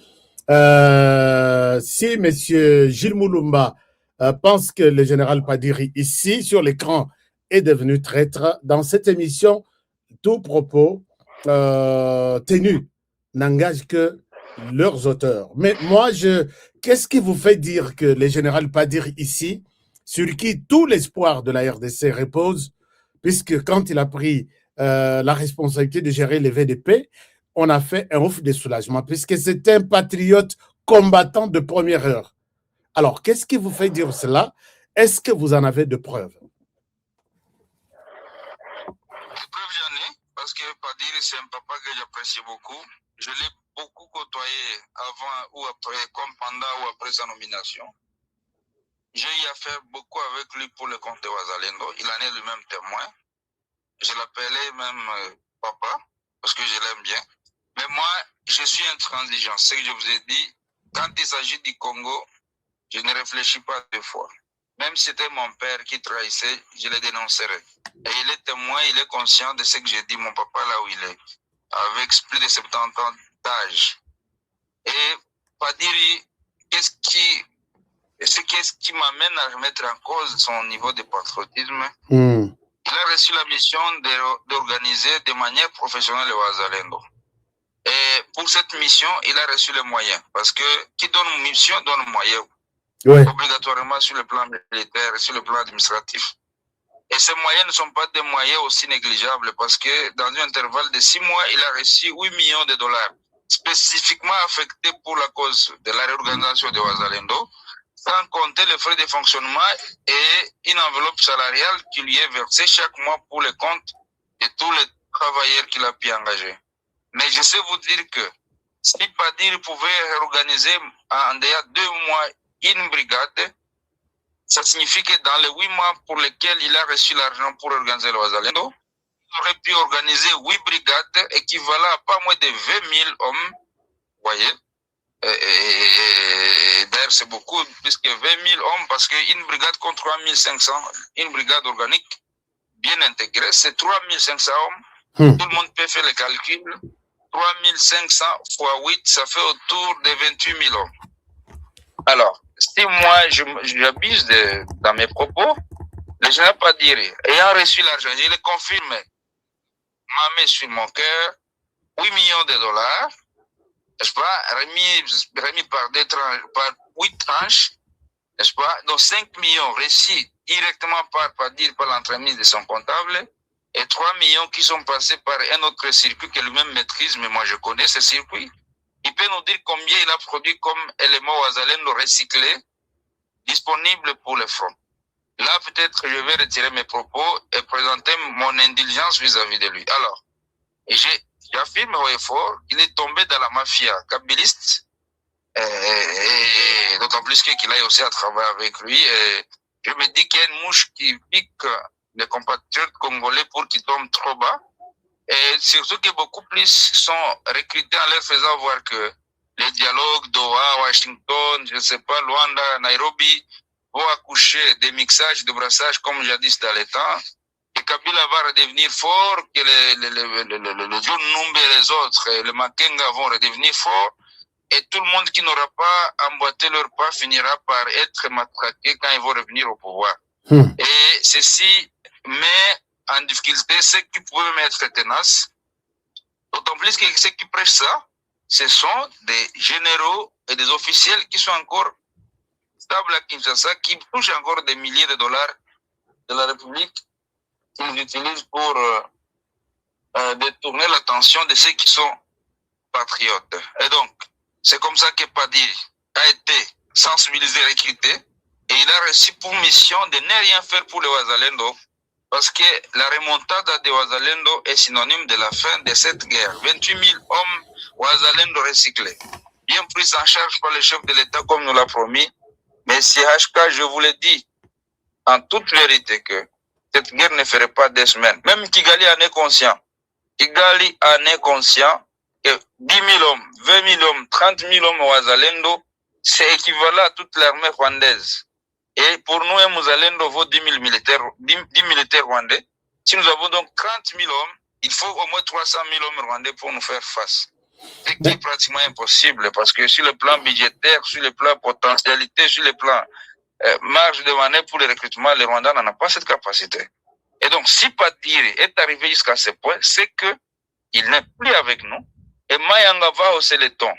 si M. Gilles Moulumba pense que le général Padiri, ici, sur l'écran, est devenu traître, dans cette émission, tout propos tenu n'engage que leurs auteurs. Mais moi, qu'est-ce qui vous fait dire que le général Padiri, ici, sur qui tout l'espoir de la RDC repose, puisque quand il a pris la responsabilité de gérer les VDP, on a fait un ouf de soulagement, puisque c'est un patriote combattant de première heure. Alors, qu'est-ce qui vous fait dire cela? Est-ce que vous en avez de preuves? Des preuves, j'en ai, parce que Padir, c'est un papa que j'apprécie beaucoup. Je l'ai beaucoup côtoyé avant ou après, comme pendant ou après sa nomination. J'ai eu affaire beaucoup avec lui pour le compte de Ouazalendo. Il en est lui-même témoin. Je l'appelais même papa, parce que je l'aime bien. Mais moi, je suis intransigeant. Ce que je vous ai dit, quand il s'agit du Congo, je ne réfléchis pas deux fois. Même si c'était mon père qui trahissait, je le dénoncerai. Et il est témoin, il est conscient de ce que j'ai dit, mon papa là où il est, avec plus de 70 ans d'âge. Et Padiri, qu'est-ce qui m'amène à remettre en cause son niveau de patriotisme? Il a reçu la mission d'organiser de manière professionnelle le Ouazalendo. Et Et pour cette mission, il a reçu les moyens. Parce que qui donne mission donne moyen. Ouais. Obligatoirement sur le plan militaire et sur le plan administratif. Et ces moyens ne sont pas des moyens aussi négligeables parce que dans un intervalle de 6 mois, il a reçu 8 millions de dollars spécifiquement affectés pour la cause de la réorganisation de Ouazalendo, sans compter les frais de fonctionnement et une enveloppe salariale qui lui est versée chaque mois pour le compte de tous les travailleurs qu'il a pu engager. Mais je sais vous dire que si Padir pouvait réorganiser en déjà 2 mois une brigade, ça signifie que dans les 8 mois pour lesquels il a reçu l'argent pour organiser le Ouazalendo, il aurait pu organiser 8 brigades équivalent à pas moins de 20 000 hommes. Vous voyez? Et d'ailleurs, c'est beaucoup, puisque 20 000 hommes, parce qu'une brigade contre 3 500, une brigade organique bien intégrée, c'est 3 500 hommes. Tout le monde peut faire le calcul. 3 500 fois 8, ça fait autour de 28 000 hommes. Alors, si moi, j'abuse dans mes propos, le général Padiri, ayant reçu l'argent, je le confirme, m'a mis sur mon cœur 8 millions de dollars, n'est-ce pas, remis par 8 tranches, n'est-ce pas, dont 5 millions reçus directement par l'entremise de son comptable, et 3 millions qui sont passés par un autre circuit que lui-même maîtrise, mais moi je connais ce circuit. Il peut nous dire combien il a produit comme élément Ouazalendo recyclé disponible pour le front. Là, peut-être, je vais retirer mes propos et présenter mon indulgence vis-à-vis de lui. Alors, j'affirme haut et fort qu'il est tombé dans la mafia kabyliste, et d'autant plus qu'il a aussi à travailler avec lui. Et je me dis qu'il y a une mouche qui pique les compatriotes congolais pour qu'ils tombent trop bas. Et surtout que beaucoup plus sont recrutés en leur faisant voir que les dialogues Doha, Washington, je ne sais pas, Luanda, Nairobi, vont accoucher des mixages, de brassages comme jadis dans les temps. Et Kabila va redevenir fort, que les John Numbe et les autres, et le Makenga vont redevenir forts. Et tout le monde qui n'aura pas emboîté leur pas finira par être matraqué quand ils vont revenir au pouvoir. Et ceci met en difficulté ceux qui pouvaient même être tenaces. D'autant plus que ceux qui prêchent ça, ce sont des généraux et des officiels qui sont encore stables à Kinshasa, qui touchent encore des milliers de dollars de la République, qu'ils utilisent pour détourner l'attention de ceux qui sont patriotes. Et donc, c'est comme ça que Padiri a été sensibilisé, recruté, et il a reçu pour mission de ne rien faire pour le Ouazalendo, parce que la remontada de Ouazalendo est synonyme de la fin de cette guerre. 28 000 hommes Ouazalendo recyclés, bien pris en charge par le chef de l'État comme nous l'a promis. Mais si HK, je vous l'ai dit, en toute vérité, que cette guerre ne ferait pas 2 semaines. Même Kigali en est conscient. Kigali en est conscient que 10 000 hommes, 20 000 hommes, 30 000 hommes Ouazalendo, c'est équivalent à toute l'armée rwandaise. Et pour nous, un Ouazalendo vaut 10 000 militaires rwandais. Si nous avons donc 30 000 hommes, il faut au moins 300 000 hommes rwandais pour nous faire face. Ce qui est pratiquement impossible parce que sur le plan budgétaire, sur le plan potentialité, sur le plan marge de manœuvre pour le recrutement, les Rwandais n'en ont pas cette capacité. Et donc, si Padiri est arrivé jusqu'à ce point, c'est qu'il n'est plus avec nous. Et Mayanga va hausser les tons.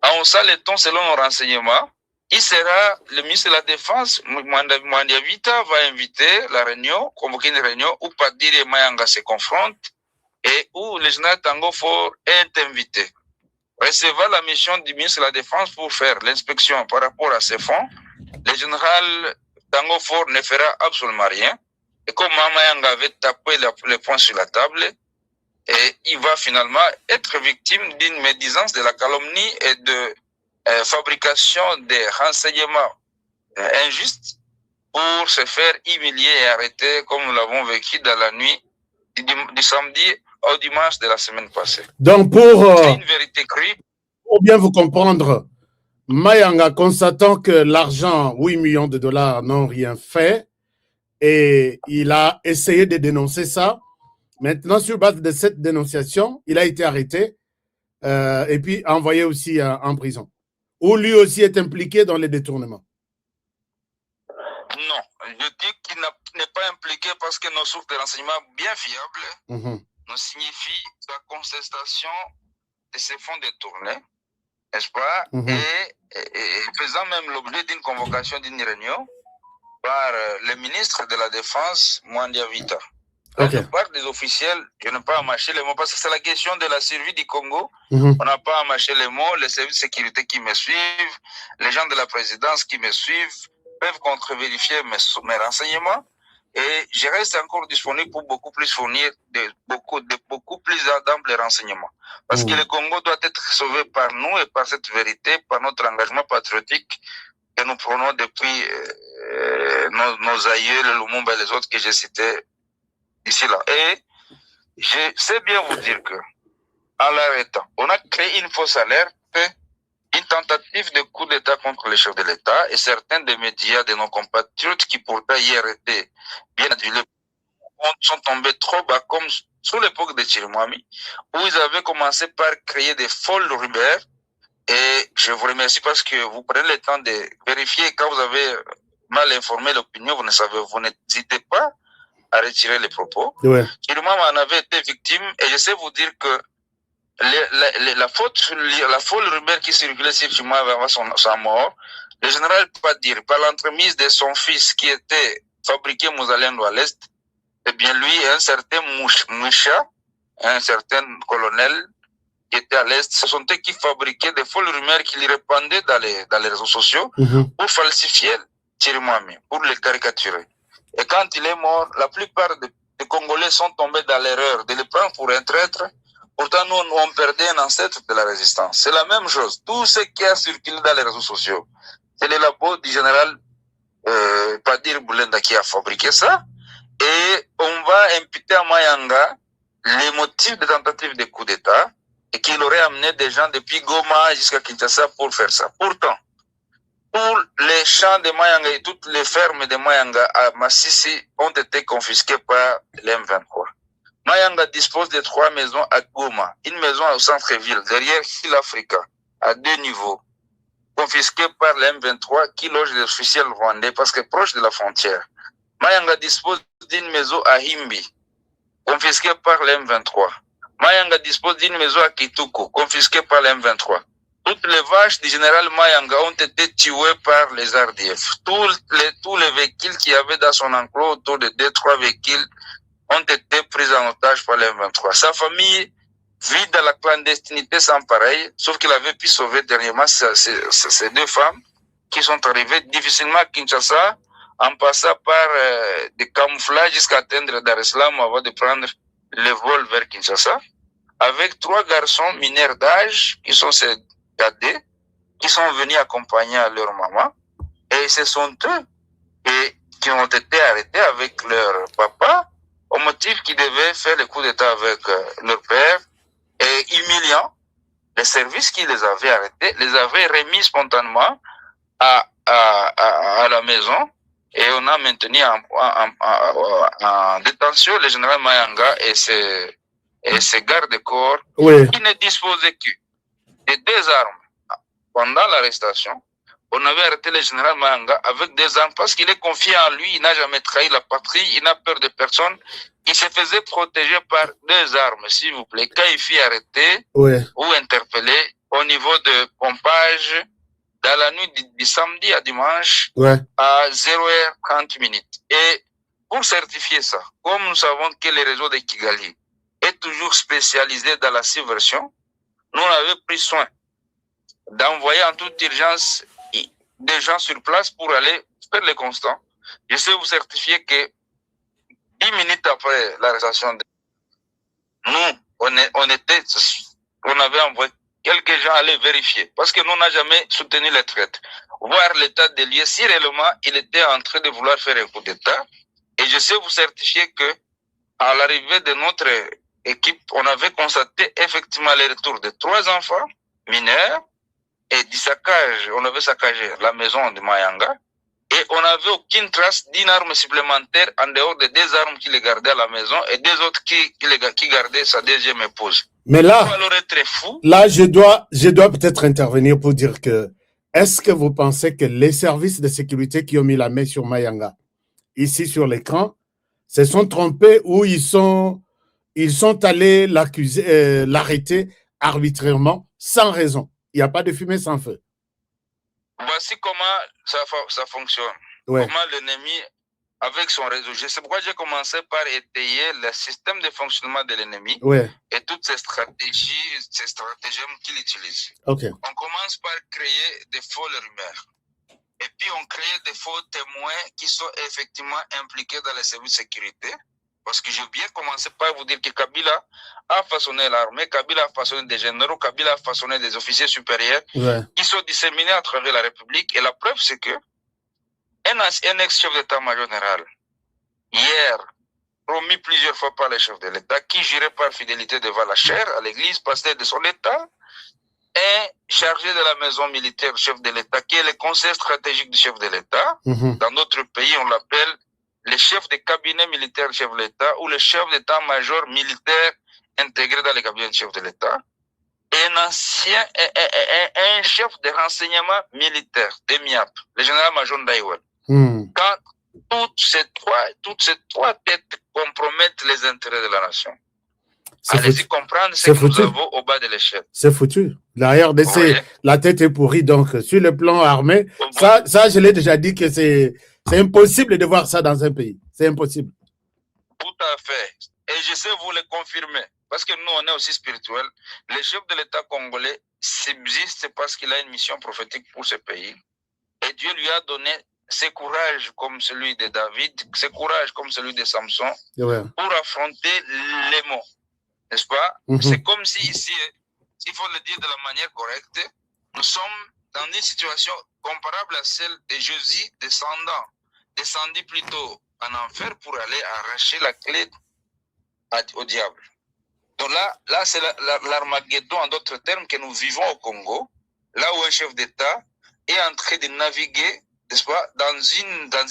En haussant les tons, selon nos renseignements, il sera le ministre de la Défense, Mandiavita, va inviter la réunion, convoquer une réunion où Padiri et Mayanga se confrontent et où le général Tango Fort est invité. Recevant la mission du ministre de la Défense pour faire l'inspection par rapport à ces fonds, le général Tango Fort ne fera absolument rien. Et comme Mayanga avait tapé le poing sur la table, et il va finalement être victime d'une médisance, de la calomnie et de fabrication des renseignements injustes pour se faire humilier et arrêter comme nous l'avons vécu dans la nuit du samedi au dimanche de la semaine passée. Donc c'est une vérité crue. Pour bien vous comprendre, Mayanga, constatant que l'argent, 8 millions de dollars, n'ont rien fait, et il a essayé de dénoncer ça. Maintenant, sur base de cette dénonciation, il a été arrêté et puis envoyé aussi en prison. Ou lui aussi est impliqué dans les détournements. Non, je dis qu'il n'est pas impliqué parce que nos sources de renseignements bien fiables nous signifient sa contestation se font détourner, n'est-ce pas, et faisant même l'objet d'une convocation d'une réunion par le ministre de la Défense, Mwandia Vita. De part des officiels, je n'ai pas à mâcher les mots parce que c'est la question de la survie du Congo. On n'a pas à mâcher les mots. Les services de sécurité qui me suivent, les gens de la présidence qui me suivent peuvent contre-vérifier mes renseignements. Et je reste encore disponible pour beaucoup plus fournir de beaucoup plus d'amples renseignements. Parce que le Congo doit être sauvé par nous et par cette vérité, par notre engagement patriotique que nous prenons depuis nos aïeux, le Lumumba et les autres que j'ai cités ici là. Et je sais bien vous dire que, en l'arrêtant, on a créé une fausse alerte, une tentative de coup d'État contre les chefs de l'État et certains des médias de nos compatriotes qui pourtant hier étaient bien adulés sont tombés trop bas comme sous l'époque de Chirimwami où ils avaient commencé par créer des folles rumeurs. Et je vous remercie parce que vous prenez le temps de vérifier quand vous avez mal informé l'opinion, vous n'hésitez pas à retirer les propos. Chirimwami en avait été victime et je sais vous dire que la folle rumeur qui circulait sur Chirimwami avant sa mort, le général peut pas dire, par l'entremise de son fils qui était fabriqué Mouzalendo à l'Est, eh bien lui, un certain Moucha, un certain colonel qui était à l'Est, ce sont eux qui fabriquaient des folles rumeurs qui lui répandaient dans les réseaux sociaux pour falsifier Chirimwami, pour le caricaturer. Et quand il est mort, la plupart des Congolais sont tombés dans l'erreur de le prendre pour un traître. Pourtant, nous, on perdait un ancêtre de la résistance. C'est la même chose. Tout ce qui a circulé dans les réseaux sociaux, c'est le labo du général Padir Boulenda qui a fabriqué ça. Et on va imputer à Mayanga les motifs de tentative de coup d'État et qu'il aurait amené des gens depuis Goma jusqu'à Kinshasa pour faire ça. Pourtant, tous les champs de Mayanga et toutes les fermes de Mayanga à Massissi ont été confisquées par l'M23. Mayanga dispose de 3 maisons à Goma, une maison au centre-ville, derrière Hill Africa, à 2 niveaux, confisquée par l'M23 qui loge les officiels rwandais parce que proche de la frontière. Mayanga dispose d'une maison à Himbi, confisquée par l'M23. Mayanga dispose d'une maison à Kituku, confisquée par l'M23. Toutes les vaches du général Mayanga ont été tuées par les RDF. Tous les véhicules qu'il y avait dans son enclos, autour de 2-3 véhicules, ont été pris en otage par l'M23. Sa famille vit dans la clandestinité sans pareil, sauf qu'il avait pu sauver dernièrement ces 2 femmes qui sont arrivées difficilement à Kinshasa en passant par des camouflages jusqu'à atteindre Dar es Salaam avant de prendre le vol vers Kinshasa, avec 3 garçons mineurs d'âge qui sont ces cadets, qui sont venus accompagner leur maman, et ce sont eux qui ont été arrêtés avec leur papa au motif qu'ils devaient faire le coup d'État avec leur père, et humiliant, les services qui les avaient arrêtés les avaient remis spontanément à la maison, et on a maintenu en détention le général Mayanga et ses gardes-corps qui ne disposaient que de 2 armes. Pendant l'arrestation, on avait arrêté le général Mayanga avec 2 armes parce qu'il est confiant en lui, il n'a jamais trahi la patrie, il n'a peur de personne. Il se faisait protéger par 2 armes, s'il vous plaît. Quand il fut arrêté ou interpellé au niveau de pompage, dans la nuit du samedi à dimanche, à 0h30. Et pour certifier ça, comme nous savons que le réseau de Kigali est toujours spécialisé dans la subversion, nous avons pris soin d'envoyer en toute urgence des gens sur place pour aller faire le constat. Je sais vous certifier que 10 minutes après l'arrestation, nous, on avait envoyé quelques gens aller vérifier, parce que nous n'avons jamais soutenu les traites. Voir l'état des lieux, si réellement il était en train de vouloir faire un coup d'État. Et je sais vous certifier que, à l'arrivée de notre équipe, on avait constaté effectivement le retour de 3 enfants mineurs et du saccage. On avait saccagé la maison de Mayanga et on n'avait aucune trace d'une arme supplémentaire en dehors des 2 armes qu'il gardait à la maison et 2 autres qui gardaient sa 2e épouse. Mais là, je dois peut-être intervenir pour dire que, est-ce que vous pensez que les services de sécurité qui ont mis la main sur Mayanga, ici sur l'écran, se sont trompés ou ils sont allés l'arrêter arbitrairement, sans raison. Il n'y a pas de fumée sans feu. Voici comment ça fonctionne. Ouais. Comment l'ennemi, avec son réseau. C'est pourquoi j'ai commencé par étayer le système de fonctionnement de l'ennemi Ouais. et toutes ces stratagèmes qu'il utilise. Ok. On commence par créer des fausses rumeurs. Et puis on crée des faux témoins qui sont effectivement impliqués dans les services de sécurité. Parce que j'ai bien commencé par vous dire que Kabila a façonné l'armée, Kabila a façonné des généraux, Kabila a façonné des officiers supérieurs qui sont disséminés à travers la République. Et la preuve, c'est que un ex-chef d'état-major général, hier, promis plusieurs fois par les chefs de l'État, qui jurait par fidélité devant la chair à l'église, pasteur de son État, est chargé de la maison militaire chef de l'État, qui est le conseil stratégique du chef de l'État. Dans notre pays, on l'appelle le chef de cabinet militaire chef de l'État ou le chef d'état-major militaire intégré dans le cabinet du chef de l'État. Et un chef de renseignement militaire, de MIAP, le général-major Ndaïwel. Quand toutes ces trois têtes compromettent les intérêts de la nation. Allez-y comprendre ce que nous avons au bas de l'échelle. C'est foutu. La RDC, la tête est pourrie. Donc, sur le plan armé, ça, je l'ai déjà dit que c'est impossible de voir ça dans un pays. C'est impossible. Tout à fait. Et je sais vous le confirmer. Parce que nous, on est aussi spirituels. Le chef de l'État congolais subsiste parce qu'il a une mission prophétique pour ce pays. Et Dieu lui a donné ce courage comme celui de David, ce courage comme celui de Samson, pour affronter les mots. N'est-ce pas? C'est comme si ici, s'il faut le dire de la manière correcte, nous sommes dans une situation comparable à celle de Jésus descendit plutôt en enfer pour aller arracher la clé au diable. Donc là c'est l'Armageddon, en d'autres termes, que nous vivons au Congo, là où un chef d'État est en train de naviguer, n'est-ce pas, dans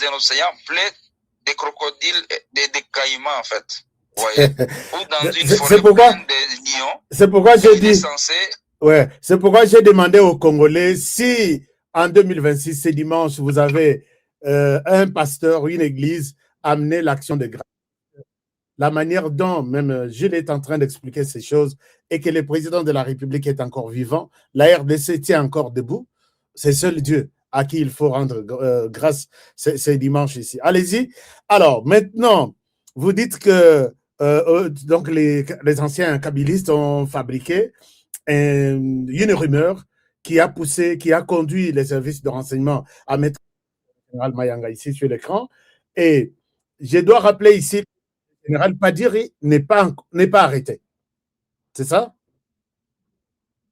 un océan plein de crocodiles et de caïmans, en fait. Ou dans une forêt pleine de lions. C'est pourquoi j'ai dit. C'est pourquoi j'ai demandé aux Congolais si en 2026, ce dimanche, vous avez un pasteur, une église, amener l'action de grâce. La manière dont même Gilles est en train d'expliquer ces choses et que le président de la République est encore vivant, la RDC tient encore debout, c'est seul Dieu à qui il faut rendre grâce ce dimanche ici. Allez-y. Alors, maintenant, vous dites que donc les anciens kabylistes ont fabriqué une rumeur qui a conduit les services de renseignement à mettre le général Mayanga ici sur l'écran. Et je dois rappeler ici, le général Padiri n'est pas arrêté. C'est ça?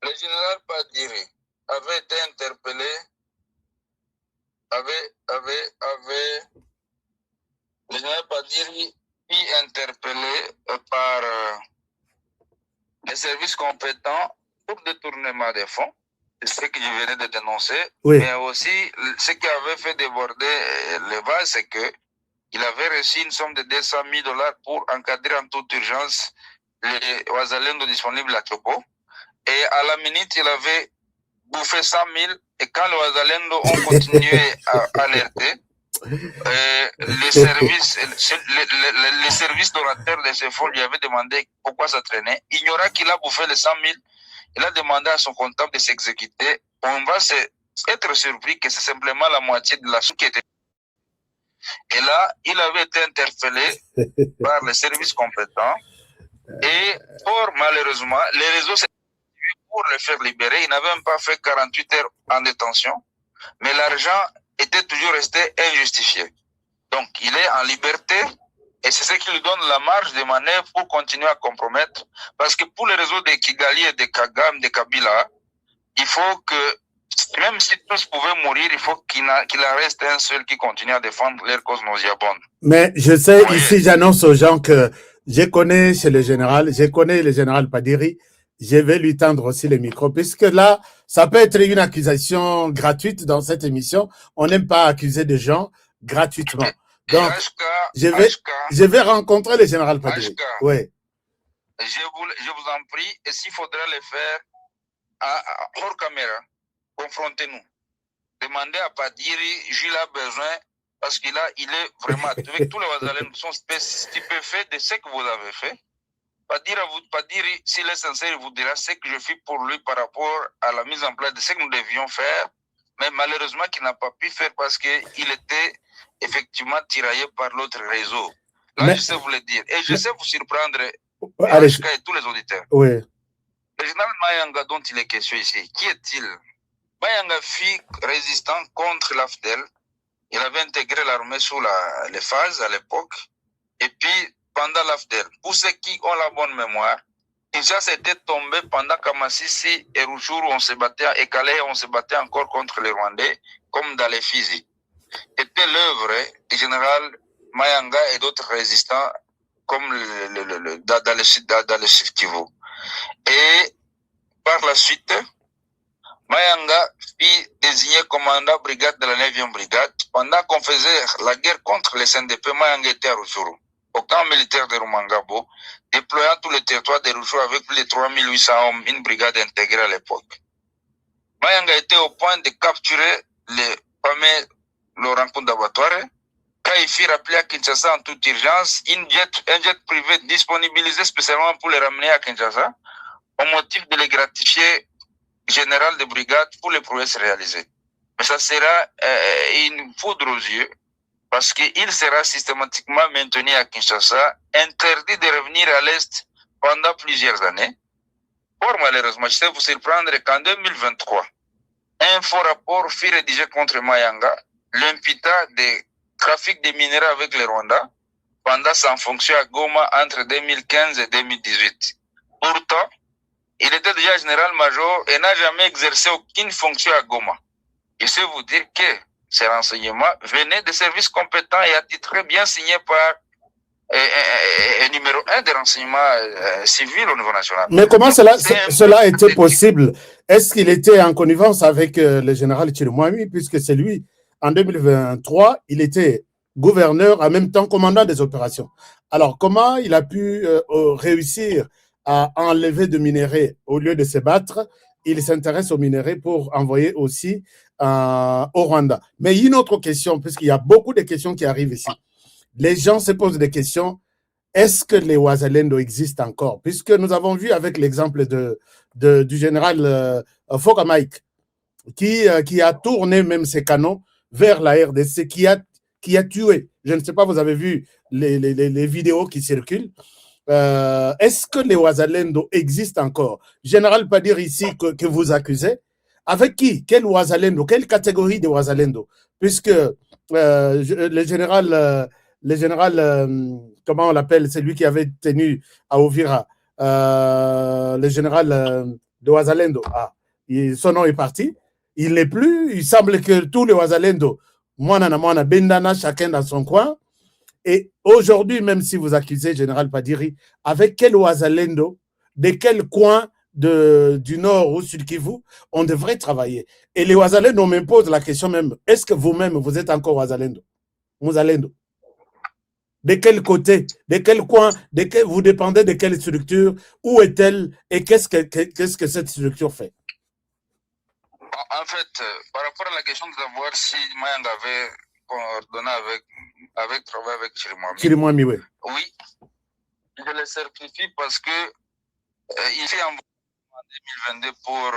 Le général Padiri avait été interpellé, le général Padiri est interpellé par les services compétents pour détournement des fonds, c'est ce que je venais de dénoncer, mais aussi ce qui avait fait déborder les vases, c'est qu'il avait reçu une somme de $200,000 pour encadrer en toute urgence les Wazalendo disponibles à Chopo. Et à la minute, il avait bouffé 100,000. Et quand les Wazalendo ont continué à alerter, les services donateurs de ces fonds lui avaient demandé pourquoi ça traînait. Ignorant qu'il a bouffé les 100,000, il a demandé à son comptable de s'exécuter. On va être surpris que c'est simplement la moitié de la somme qui était. Et là, il avait été interpellé par les services compétents. Et fort malheureusement, les réseaux s'étaient pour le faire libérer. Il n'avait même pas fait 48 heures en détention. Mais l'argent était toujours resté injustifié. Donc, il est en liberté. Et c'est ce qui lui donne la marge de manœuvre pour continuer à compromettre. Parce que pour les réseaux de Kigali et de Kagame, de Kabila, il faut que, même si tous pouvaient mourir, il faut qu'il en reste un seul qui continue à défendre leur cause nauséabonde. Mais je sais, ici, j'annonce aux gens que je connais le général Padiri. Je vais lui tendre aussi le micro, puisque là, ça peut être une accusation gratuite dans cette émission. On n'aime pas accuser des gens gratuitement. Donc, je vais rencontrer le général Padiri. Oui. Je vous en prie, et s'il faudra le faire hors caméra, confrontez-nous. Demandez à Padiri, Jules a besoin, parce qu'il est vraiment, avec tous les Wazalènes sont stupéfaits de ce que vous avez fait. Padiri, s'il est sincère, il vous dira ce que je fais pour lui par rapport à la mise en place de ce que nous devions faire, mais malheureusement qu'il n'a pas pu faire parce qu'il était effectivement tiraillé par l'autre réseau. Là, je sais vous le dire. Et je sais vous surprendre, et tous les auditeurs. Oui. Le général Mayanga dont il est question ici, qui est-il? Mayanga fut résistant contre l'AFDEL. Il avait intégré l'armée sous les phases à l'époque. Et puis, pendant l'AFDEL, pour ceux qui ont la bonne mémoire, Kinshasa était tombé pendant Kamasisi et Rutshuru, on se battait, et Calais, on se battait encore contre les Rwandais, comme dans les Fizi. C'était l'œuvre du général Mayanga et d'autres résistants, comme dans le Sud Kivu. Et par la suite, Mayanga fut désigné commandant brigade de la 9e brigade. Pendant qu'on faisait la guerre contre les CNDP, Mayanga était à Rutshuru, au camp militaire de Rumangabo, déployant tout le territoire de Rutshuru avec plus de 3800 hommes, une brigade intégrée à l'époque. Mayanga était au point de capturer le fameux Laurent Nkunda Batware. Quand il fut rappelé à Kinshasa en toute urgence, un jet privé disponibilisé spécialement pour les ramener à Kinshasa, au motif de les gratifier général de brigade pour les prouesses réalisées. Mais ça sera une foudre aux yeux, parce qu'il sera systématiquement maintenu à Kinshasa, interdit de revenir à l'Est pendant plusieurs années. Or, malheureusement, je sais vous surprendre qu'en 2023, un faux rapport fut rédigé contre Mayanga, l'imputant des trafics de minéraux avec les Rwandais pendant sa fonction à Goma entre 2015 et 2018. Pourtant, il était déjà général-major et n'a jamais exercé aucune fonction à Goma. Je sais vous dire que ces renseignements venaient de services compétents et attitrés bien signés par numéro 1 des renseignements civils au niveau national. Mais comment cela était possible? Est-ce qu'il était en connivence avec le général Chirumwami, puisque c'est lui, en 2023, il était gouverneur, en même temps commandant des opérations. Alors, comment il a pu réussir à enlever de minerais au lieu de se battre? Il s'intéresse aux minerais pour envoyer aussi au Rwanda. Mais une autre question, puisqu'il y a beaucoup de questions qui arrivent ici. Les gens se posent des questions. Est-ce que les Wazalendo existent encore? Puisque nous avons vu avec l'exemple du général Foka Mike, qui a tourné même ses canons vers la RDC, qui a tué. Je ne sais pas, vous avez vu les vidéos qui circulent. Est-ce que les Wazalendo existent encore? Général, pas dire ici que vous accusez. Avec qui? Quel Wazalendo? Quelle catégorie de Wazalendo? Puisque le général, comment on l'appelle, c'est lui qui avait tenu à Uvira, le général de Wazalendo. Son nom est parti. Il n'est plus. Il semble que tous les Wazalendo, moana bendana, chacun dans son coin. Et aujourd'hui, même si vous accusez Général Padiri, avec quel Wazalendo, de quel coin du nord ou sud Kivu, on devrait travailler? Et les Wazalendo m'imposent la question même, est-ce que vous-même, vous êtes encore Wazalendo? De quel côté, de quel coin, vous dépendez de quelle structure? Où est-elle? Et qu'est-ce que cette structure fait? En fait, par rapport à la question de savoir si Mayanga avait coordonné avec travail avec Chirumwami, oui. Oui, je le certifie parce que il fait en 2022 pour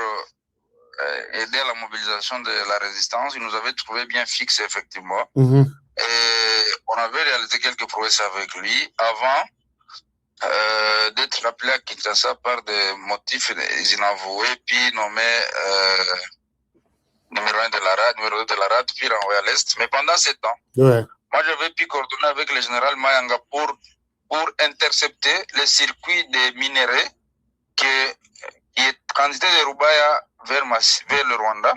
aider à la mobilisation de la résistance. Il nous avait trouvé bien fixe, effectivement. Et on avait réalisé quelques prouesses avec lui avant d'être appelé à Kinshasa par des motifs inavoués, puis nommé numéro 1 de la RAD, numéro 2 de la RAD, puis renvoyé à l'Est. Mais pendant ce temps, moi j'avais pu coordonner avec le général Mayanga pour intercepter le circuit des minéraux qui est candidat de Rubaya vers le Rwanda.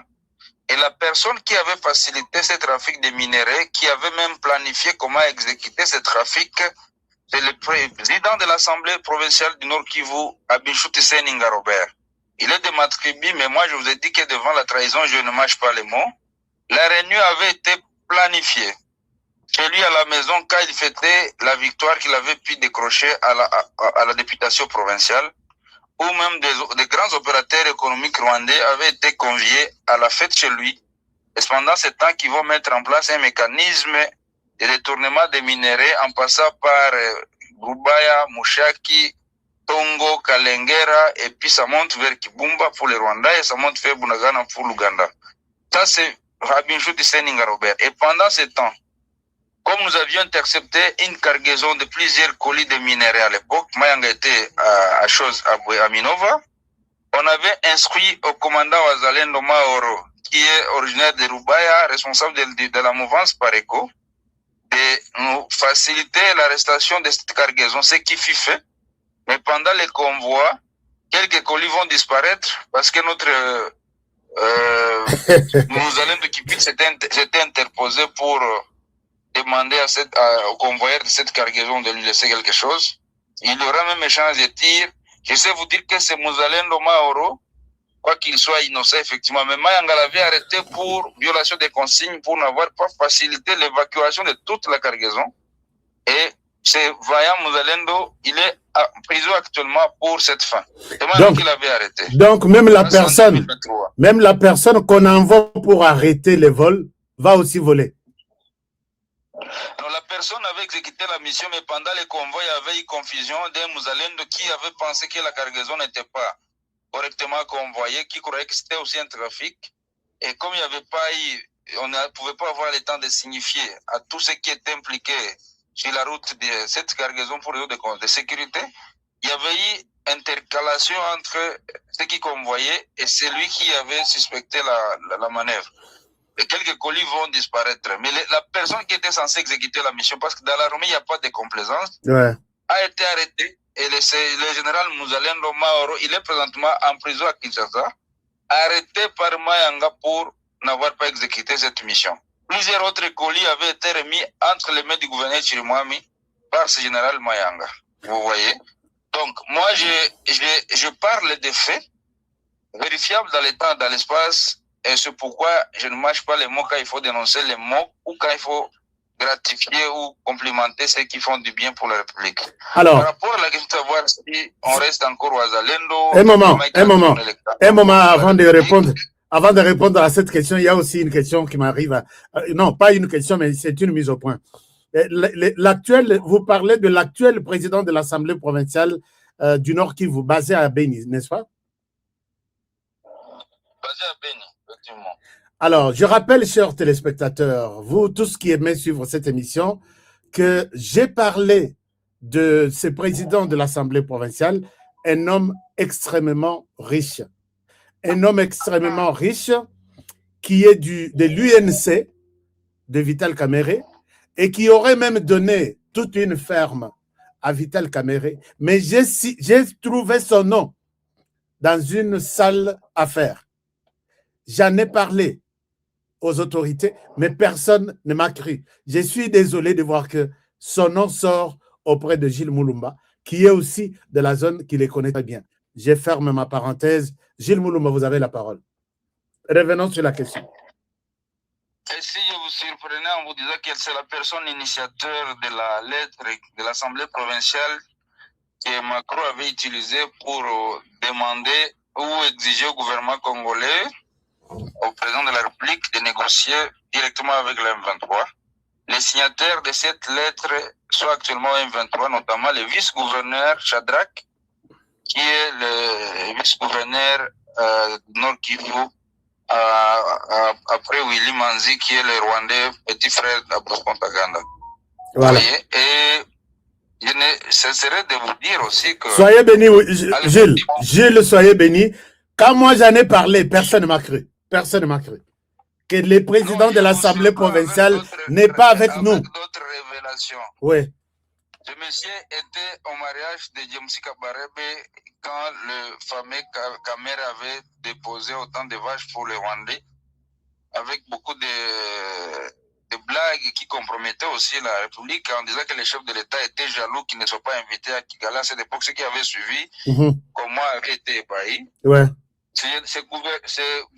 Et la personne qui avait facilité ce trafic de minéraux, qui avait même planifié comment exécuter ce trafic, c'est le président de l'Assemblée provinciale du Nord Kivu, Abinshuti Seninga Robert. Il est de ma tribu, mais moi je vous ai dit que devant la trahison, je ne mâche pas les mots. La réunion avait été planifiée chez lui à la maison quand il fêtait la victoire qu'il avait pu décrocher à la députation provinciale, où même des grands opérateurs économiques rwandais avaient été conviés à la fête chez lui. Et pendant ce temps qu'ils vont mettre en place un mécanisme de détournement des minéraux en passant par Rubaya, Mushaki, Tongo, Kalengera, et puis ça monte vers Kibumba pour les Rwandais et ça monte vers Bunagana pour l'Ouganda. Ça, c'est Rabinjou Seninga Robert. Et pendant ce temps, comme nous avions intercepté une cargaison de plusieurs colis de minerais à l'époque, Mayanga était à Minova, on avait instruit au commandant Wazalendo Maoro, qui est originaire de Rubaya, responsable de la mouvance Pareco, de nous faciliter l'arrestation de cette cargaison, ce qui fut fait. Mais pendant les convois, quelques colis vont disparaître parce que notre Mouzalendo Kipik s'était interposé pour demander au convoyeur de cette cargaison de lui laisser quelque chose. Il y aura même échange de tirs. Je sais vous dire que c'est Mouzalendo Maoro, quoi qu'il soit innocent, effectivement. Mais Mayanga l'avait arrêté pour violation des consignes, pour n'avoir pas facilité l'évacuation de toute la cargaison. Et c'est Vaillant Mouzalendo, il est en prison actuellement pour cette fin. C'est Mayanga qui l'avait arrêté. Donc, même la personne qu'on envoie pour arrêter les vols va aussi voler. Alors, la personne avait exécuté la mission, mais pendant les convois, il y avait eu confusion d'un Mouzalendo qui avait pensé que la cargaison n'était pas correctement convoyée, qui croyait que c'était aussi un trafic. Et comme il n'y avait pas eu, on ne pouvait pas avoir le temps de signifier à tous ceux qui étaient impliqués sur la route de cette cargaison pour les de sécurité, il y avait eu intercalation entre ceux qui convoyaient et celui qui avait suspecté la manœuvre. Et quelques colis vont disparaître. Mais la personne qui était censée exécuter la mission, parce que dans l'armée, il n'y a pas de complaisance, a été arrêtée. Et le général Mouzalendo Maoro, il est présentement en prison à Kinshasa, arrêté par Mayanga pour n'avoir pas exécuté cette mission. Plusieurs autres colis avaient été remis entre les mains du gouverneur Chirimwami par ce général Mayanga. Vous voyez? Donc, moi, je parle des faits vérifiables dans le temps, dans l'espace. Et c'est pourquoi je ne mâche pas les mots quand il faut dénoncer les mots ou quand il faut gratifier ou complimenter ceux qui font du bien pour la République. Alors, par rapport à la question de savoir si on reste encore au Azalendo... Un moment avant de répondre à cette question, il y a aussi une question qui m'arrive. Non, pas une question, mais c'est une mise au point. Vous parlez de l'actuel président de l'Assemblée provinciale du Nord Kivu, basé à Beni, n'est-ce pas? Basé à Beni. Alors, je rappelle, chers téléspectateurs, vous tous qui aimez suivre cette émission, que j'ai parlé de ce président de l'Assemblée provinciale, un homme extrêmement riche. Un homme extrêmement riche qui est de l'UNC, de Vital Kamerhe, et qui aurait même donné toute une ferme à Vital Kamerhe. Mais j'ai trouvé son nom dans une salle affaire. J'en ai parlé aux autorités, mais personne ne m'a cru. Je suis désolé de voir que son nom sort auprès de Gilles Moulumba, qui est aussi de la zone qui les connaît très bien. Je ferme ma parenthèse. Gilles Moulumba, vous avez la parole. Revenons sur la question. Et si je vous surprenais en vous disant que c'est la personne initiateur de la lettre de l'Assemblée provinciale que Macron avait utilisée pour demander ou exiger au gouvernement congolais, au président de la République, de négocier directement avec le M23. Les signataires de cette lettre sont actuellement au M23, notamment le vice-gouverneur Shadrach, qui est le vice-gouverneur Nord Kivu, après Willy Manzi, qui est le Rwandais, petit frère d'Abbas Kontaganda. Voilà. Et je ne cesserai de vous dire aussi que... Soyez bénis, Gilles, soyez bénis. Quand moi j'en ai parlé, personne ne m'a cru. Personne ne m'a cru. Que le président de l'Assemblée provinciale n'est pas avec nous. D'autres révélations. Oui. Ce monsieur était au mariage de James Kabarebe quand le fameux Kamer avait déposé autant de vaches pour les Rwandais, avec beaucoup de blagues qui compromettaient aussi la République en disant que les chefs de l'État étaient jaloux qu'ils ne soient pas invités à Kigali. À cette époque, ceux qui avaient suivi, comment avaient été ébahis. Ouais. Ce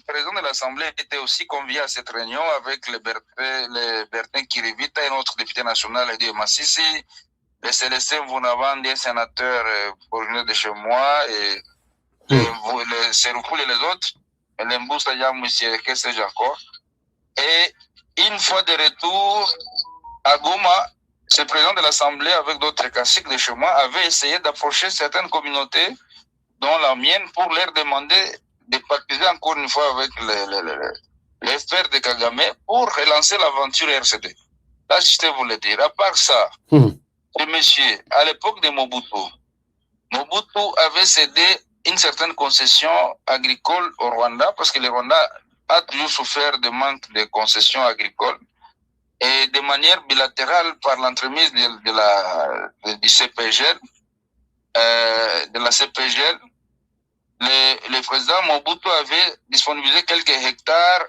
président de l'Assemblée était aussi convié à cette réunion avec le Bertin Kirivita, un autre député national de Massissi, le Célestin Vounavandi, un sénateur originaire de chez moi, et le Seroukul et les autres, et l'Emboussa Yamoussier, que sais-je encore. Et une fois de retour à Goma, ce président de l'Assemblée, avec d'autres classiques de chez moi, avait essayé d'approcher certaines communautés, dont la mienne, pour leur demander de participer encore une fois avec les frères de Kagame pour relancer l'aventure RCD. Là, je vous le dire. À part ça, ce monsieur, à l'époque de Mobutu avait cédé une certaine concession agricole au Rwanda, parce que le Rwanda a toujours souffert de manque de concessions agricoles, et de manière bilatérale par l'entremise du CPGL, de la CPGL, le président Mobutu avait disponibilisé quelques hectares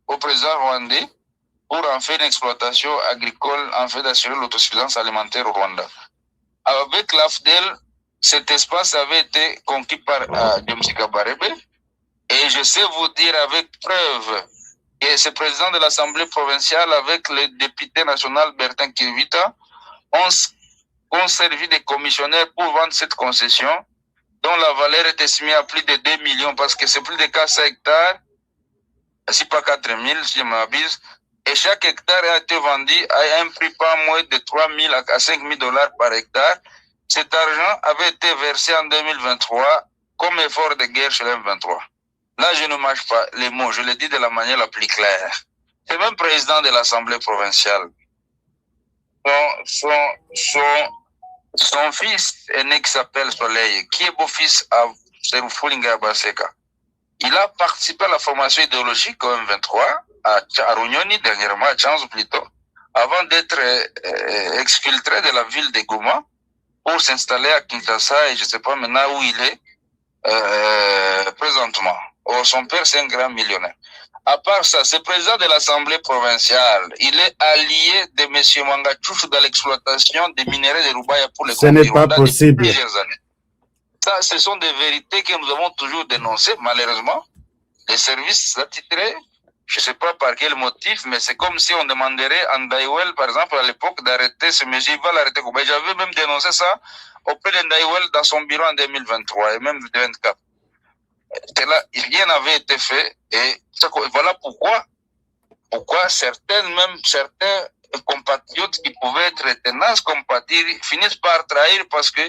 au président rwandais pour en faire une exploitation agricole, en fait d'assurer l'autosuffisance alimentaire au Rwanda. Avec l'AFDEL, cet espace avait été conquis par James Kabarebe, et je sais vous dire avec preuve que ce président de l'Assemblée provinciale avec le député national Bertin Kivita ont servi de commissionnaires pour vendre cette concession, dont la valeur est estimée à plus de 2 millions, parce que c'est plus de 400 hectares, si pas 4 000, si je m'abuse, et chaque hectare a été vendu à un prix pas moins de 3 000 à 5 000 dollars par hectare. Cet argent avait été versé en 2023 comme effort de guerre chez l'M23. Là, je ne mâche pas les mots, je le dis de la manière la plus claire. C'est même président de l'Assemblée provinciale. Son fils aîné qui s'appelle Soleil, qui est beau-fils à Serufulinga Baseka, il a participé à la formation idéologique au M23, à Runyoni, dernièrement à Chanzo plutôt, avant d'être exfiltré de la ville de Goma pour s'installer à Kinshasa, et je ne sais pas maintenant où il est présentement. Oh, son père, c'est un grand millionnaire. À part ça, ce président de l'Assemblée provinciale, il est allié de M. Mangachouchou dans l'exploitation des minéraux de Rubaya pour les Ce n'est pas possible. Plusieurs années. Ça, ce sont des vérités que nous avons toujours dénoncées, malheureusement. Les services attitrés, je ne sais pas par quel motif, mais c'est comme si on demanderait à Ndaïwel, par exemple, à l'époque, d'arrêter ce monsieur, il va l'arrêter. J'avais même dénoncé ça auprès de Ndaïwel dans son bureau en 2023 et même 2024. Là, rien n'avait été fait, et voilà pourquoi certains compatriotes qui pouvaient être tenaces, compatir, finissent par trahir parce que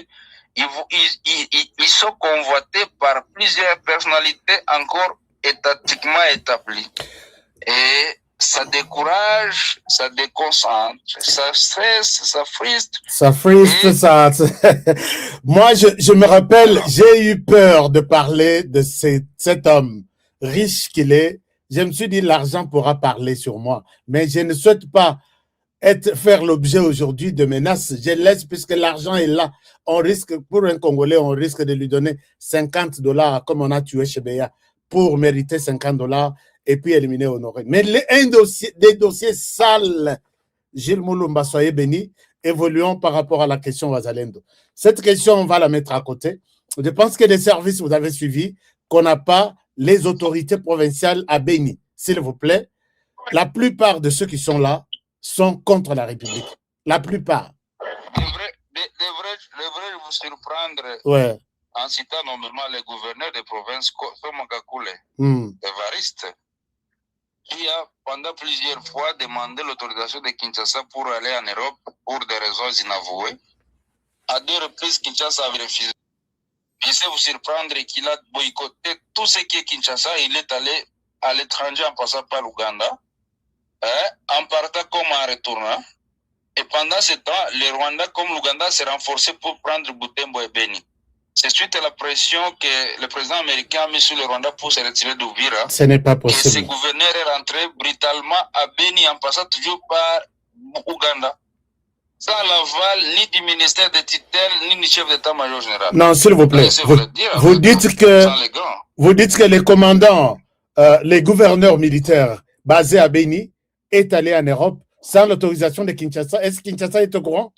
ils sont convoités par plusieurs personnalités encore étatiquement établies. Et ça décourage, ça déconcentre, ça stresse, ça frustre. Ça frustre, ça. Moi, je me rappelle, j'ai eu peur de parler de cet homme riche qu'il est. Je me suis dit, l'argent pourra parler sur moi. Mais je ne souhaite pas faire l'objet aujourd'hui de menaces. Je laisse puisque l'argent est là. On risque, pour un Congolais, on risque de lui donner 50 $ comme on a tué Chebeya pour mériter 50 $ et puis éliminer Honoré. Mais des dossiers sales, Gilles Moulumba, soyez béni. Évoluons par rapport à la question Wazalendo. Cette question, on va la mettre à côté. Je pense que les services, vous avez suivi, qu'on n'a pas les autorités provinciales à Béni. S'il vous plaît, la plupart de ceux qui sont là sont contre la République. La plupart. Devrais vous surprendre en citant normalement les gouverneurs des provinces comme Kakule, Evariste, qui a pendant plusieurs fois demandé l'autorisation de Kinshasa pour aller en Europe pour des raisons inavouées. À 2 reprises, Kinshasa avait refusé. Je sais vous surprendre qu'il a boycotté tout ce qui est Kinshasa. Il est allé à l'étranger en passant par l'Ouganda, en partant comme en retournant. Et pendant ce temps, le Rwanda comme l'Ouganda s'est renforcé pour prendre Butembo et Beni. C'est suite à la pression que le président américain a mis sur le Rwanda pour se retirer d'Ouvira. Ce n'est pas possible. Et ce gouverneur est rentré brutalement à Beni en passant toujours par Ouganda. Sans l'aval ni du ministère des tutelles, ni du chef d'état-major général. Non, s'il vous plaît. Vous dites que les commandants, les gouverneurs militaires basés à Beni est allé en Europe sans l'autorisation de Kinshasa. Est-ce que Kinshasa est au courant?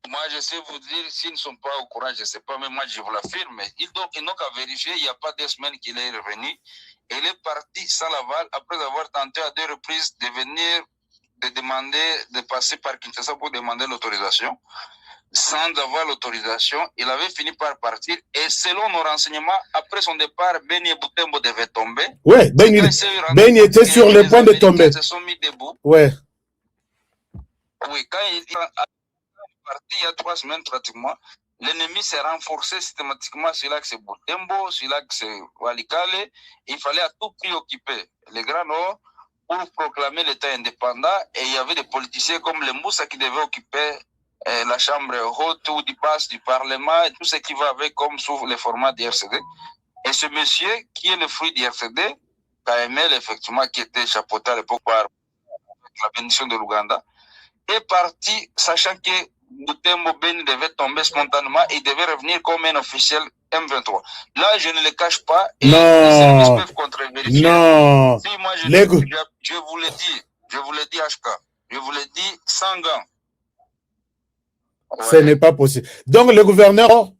Moi, je sais vous dire, s'ils ne sont pas au courant, je ne sais pas, mais moi, je vous l'affirme. Ils n'ont qu'à vérifier, il n'y a pas 2 semaines qu'il est revenu. Il est parti sans l'aval, après avoir tenté à 2 reprises de venir, de demander, de passer par Kinshasa pour demander l'autorisation. Sans avoir l'autorisation, il avait fini par partir. Et selon nos renseignements, après son départ, Beni et Butembo devaient tomber. Oui, Beni était sur le point de tomber. Ils se sont mis debout. Ouais. Oui, quand il est parti il y a 3 semaines pratiquement, l'ennemi s'est renforcé systématiquement. Celui-là que c'est Boutembo, celui-là que c'est Walikale. Il fallait à tout prix occuper les Grands Nord pour proclamer l'État indépendant. Et il y avait des politiciens comme les Moussa qui devaient occuper la chambre haute ou du passe du Parlement et tout ce qui va avec comme sous les formats d'IRCD. Et ce monsieur, qui est le fruit d'IRCD, KML, effectivement, qui était chapeauté à l'époque par la bénédiction de l'Ouganda, est parti sachant que Boutembo Beni devait tomber spontanément et devait revenir comme un officiel M23. Là, je ne le cache pas. Et Non. les services peuvent contre-vérifier. Non. Si moi, je vous le dis, HK, je vous le dis sans gants. Ouais. Ce n'est pas possible. Donc, le gouverneur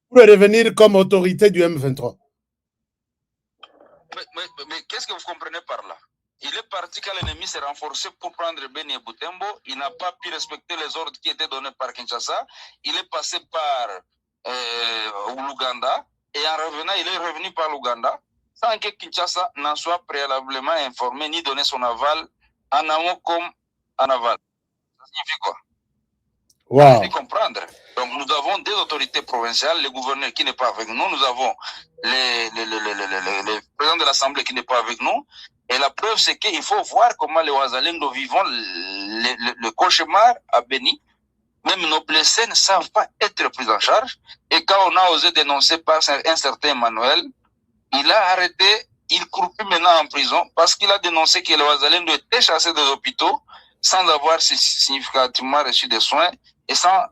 pourrait revenir comme autorité du M23. Mais qu'est-ce que vous comprenez par là? Il est parti quand l'ennemi s'est renforcé pour prendre Beni et Boutembo. Il n'a pas pu respecter les ordres qui étaient donnés par Kinshasa. Il est passé par l'Ouganda. Et en revenant, il est revenu par l'Ouganda sans que Kinshasa n'en soit préalablement informé ni donné son aval en amont comme en aval. Ça signifie quoi? Wow. Vous devez comprendre. Donc nous avons des autorités provinciales, le gouverneur qui n'est pas avec nous, nous avons le président de l'Assemblée qui n'est pas avec nous. Et la preuve, c'est qu'il faut voir comment les Ouazalendo vivons le cauchemar à Beni. Même nos blessés ne savent pas être pris en charge. Et quand on a osé dénoncer par un certain Emmanuel, il a arrêté, il croupit maintenant en prison parce qu'il a dénoncé que les Ouazalendo étaient chassés des hôpitaux sans avoir significativement reçu des soins et sans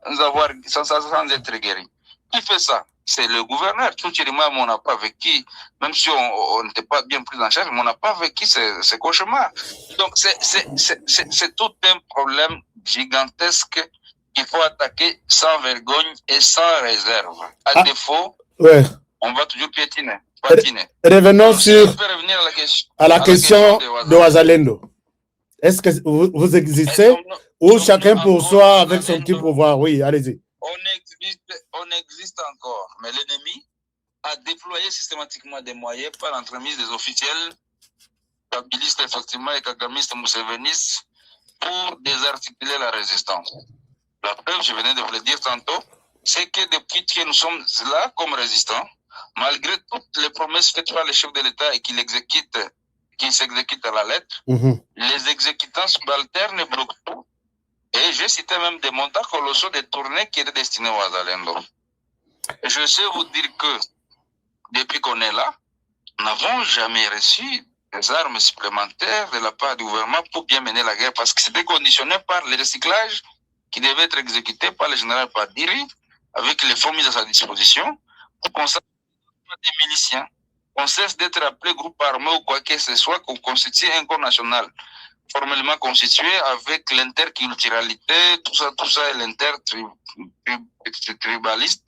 être guéris. Qui fait ça? C'est le gouverneur. Tout on n'a pas vécu, même si on n'était pas bien pris en charge, mais on n'a pas vécu ce cauchemar. Donc, c'est tout un problème gigantesque qu'il faut attaquer sans vergogne et sans réserve. À défaut, ouais, on va toujours piétiner. Patiner. Revenons donc, sur à la question de Ouazalendo. Est-ce que vous existez ou chacun pour soi avec son petit pouvoir? Oui, allez-y. On existe encore, mais l'ennemi a déployé systématiquement des moyens par l'entremise des officiels kabilistes effectivement et kagamistes moussevenistes pour désarticuler la résistance. La preuve, je venais de vous le dire tantôt, c'est que depuis que nous sommes là comme résistants, malgré toutes les promesses faites par les chefs de l'État et qui s'exécutent à la lettre, les exécutants subalternes bloquent tout. Et j'ai cité même des montants colossaux détournés qui étaient destinés aux Ouazalendo. Je sais vous dire que depuis qu'on est là, nous n'avons jamais reçu des armes supplémentaires de la part du gouvernement pour bien mener la guerre parce que c'était conditionné par le recyclage qui devait être exécuté par le général Padiri avec les fonds mis à sa disposition pour qu'on sache des miliciens. On cesse d'être appelé groupe armé ou quoi que ce soit, qu'on constitue un corps national formellement constitué avec l'interculturalité, tout ça, l'intertribaliste,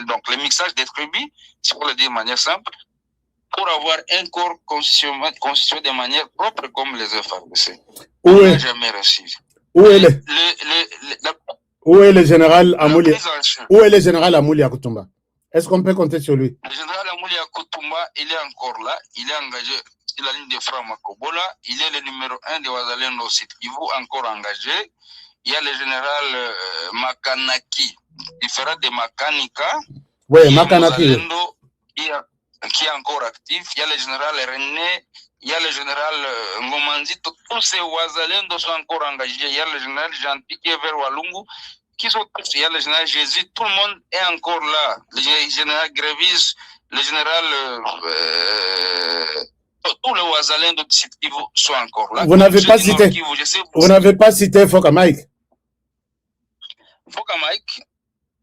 donc le mixage des tribus, si pour le dire de manière simple, pour avoir un corps constitué de manière propre comme les FARDC. On n'a jamais reçu. Où est le général Amouli? Où est le général Amouli Akutumba? Est-ce qu'on peut compter sur lui? Le général Amouli Akutumba, il est encore là, il est engagé sur la ligne de Fra Makobola, il est le numéro 1 de Ouazalendo Sud Kivu, encore engagé. Il y a le général Makanaki, différent de Makanika, oui, Makanaki, qui est encore actif. Il y a le général René, il y a le général Ngomanzi, tous ces Ouazalendo sont encore engagés. Il y a le général Gentil qui est vers Walungu, qui sont tous, il y a le général Jésus, tout le monde est encore là. Le général Grévis, le général tous les Ouazalendo sont encore là. Vous n'avez pas cité Foka Mike. Foka Mike,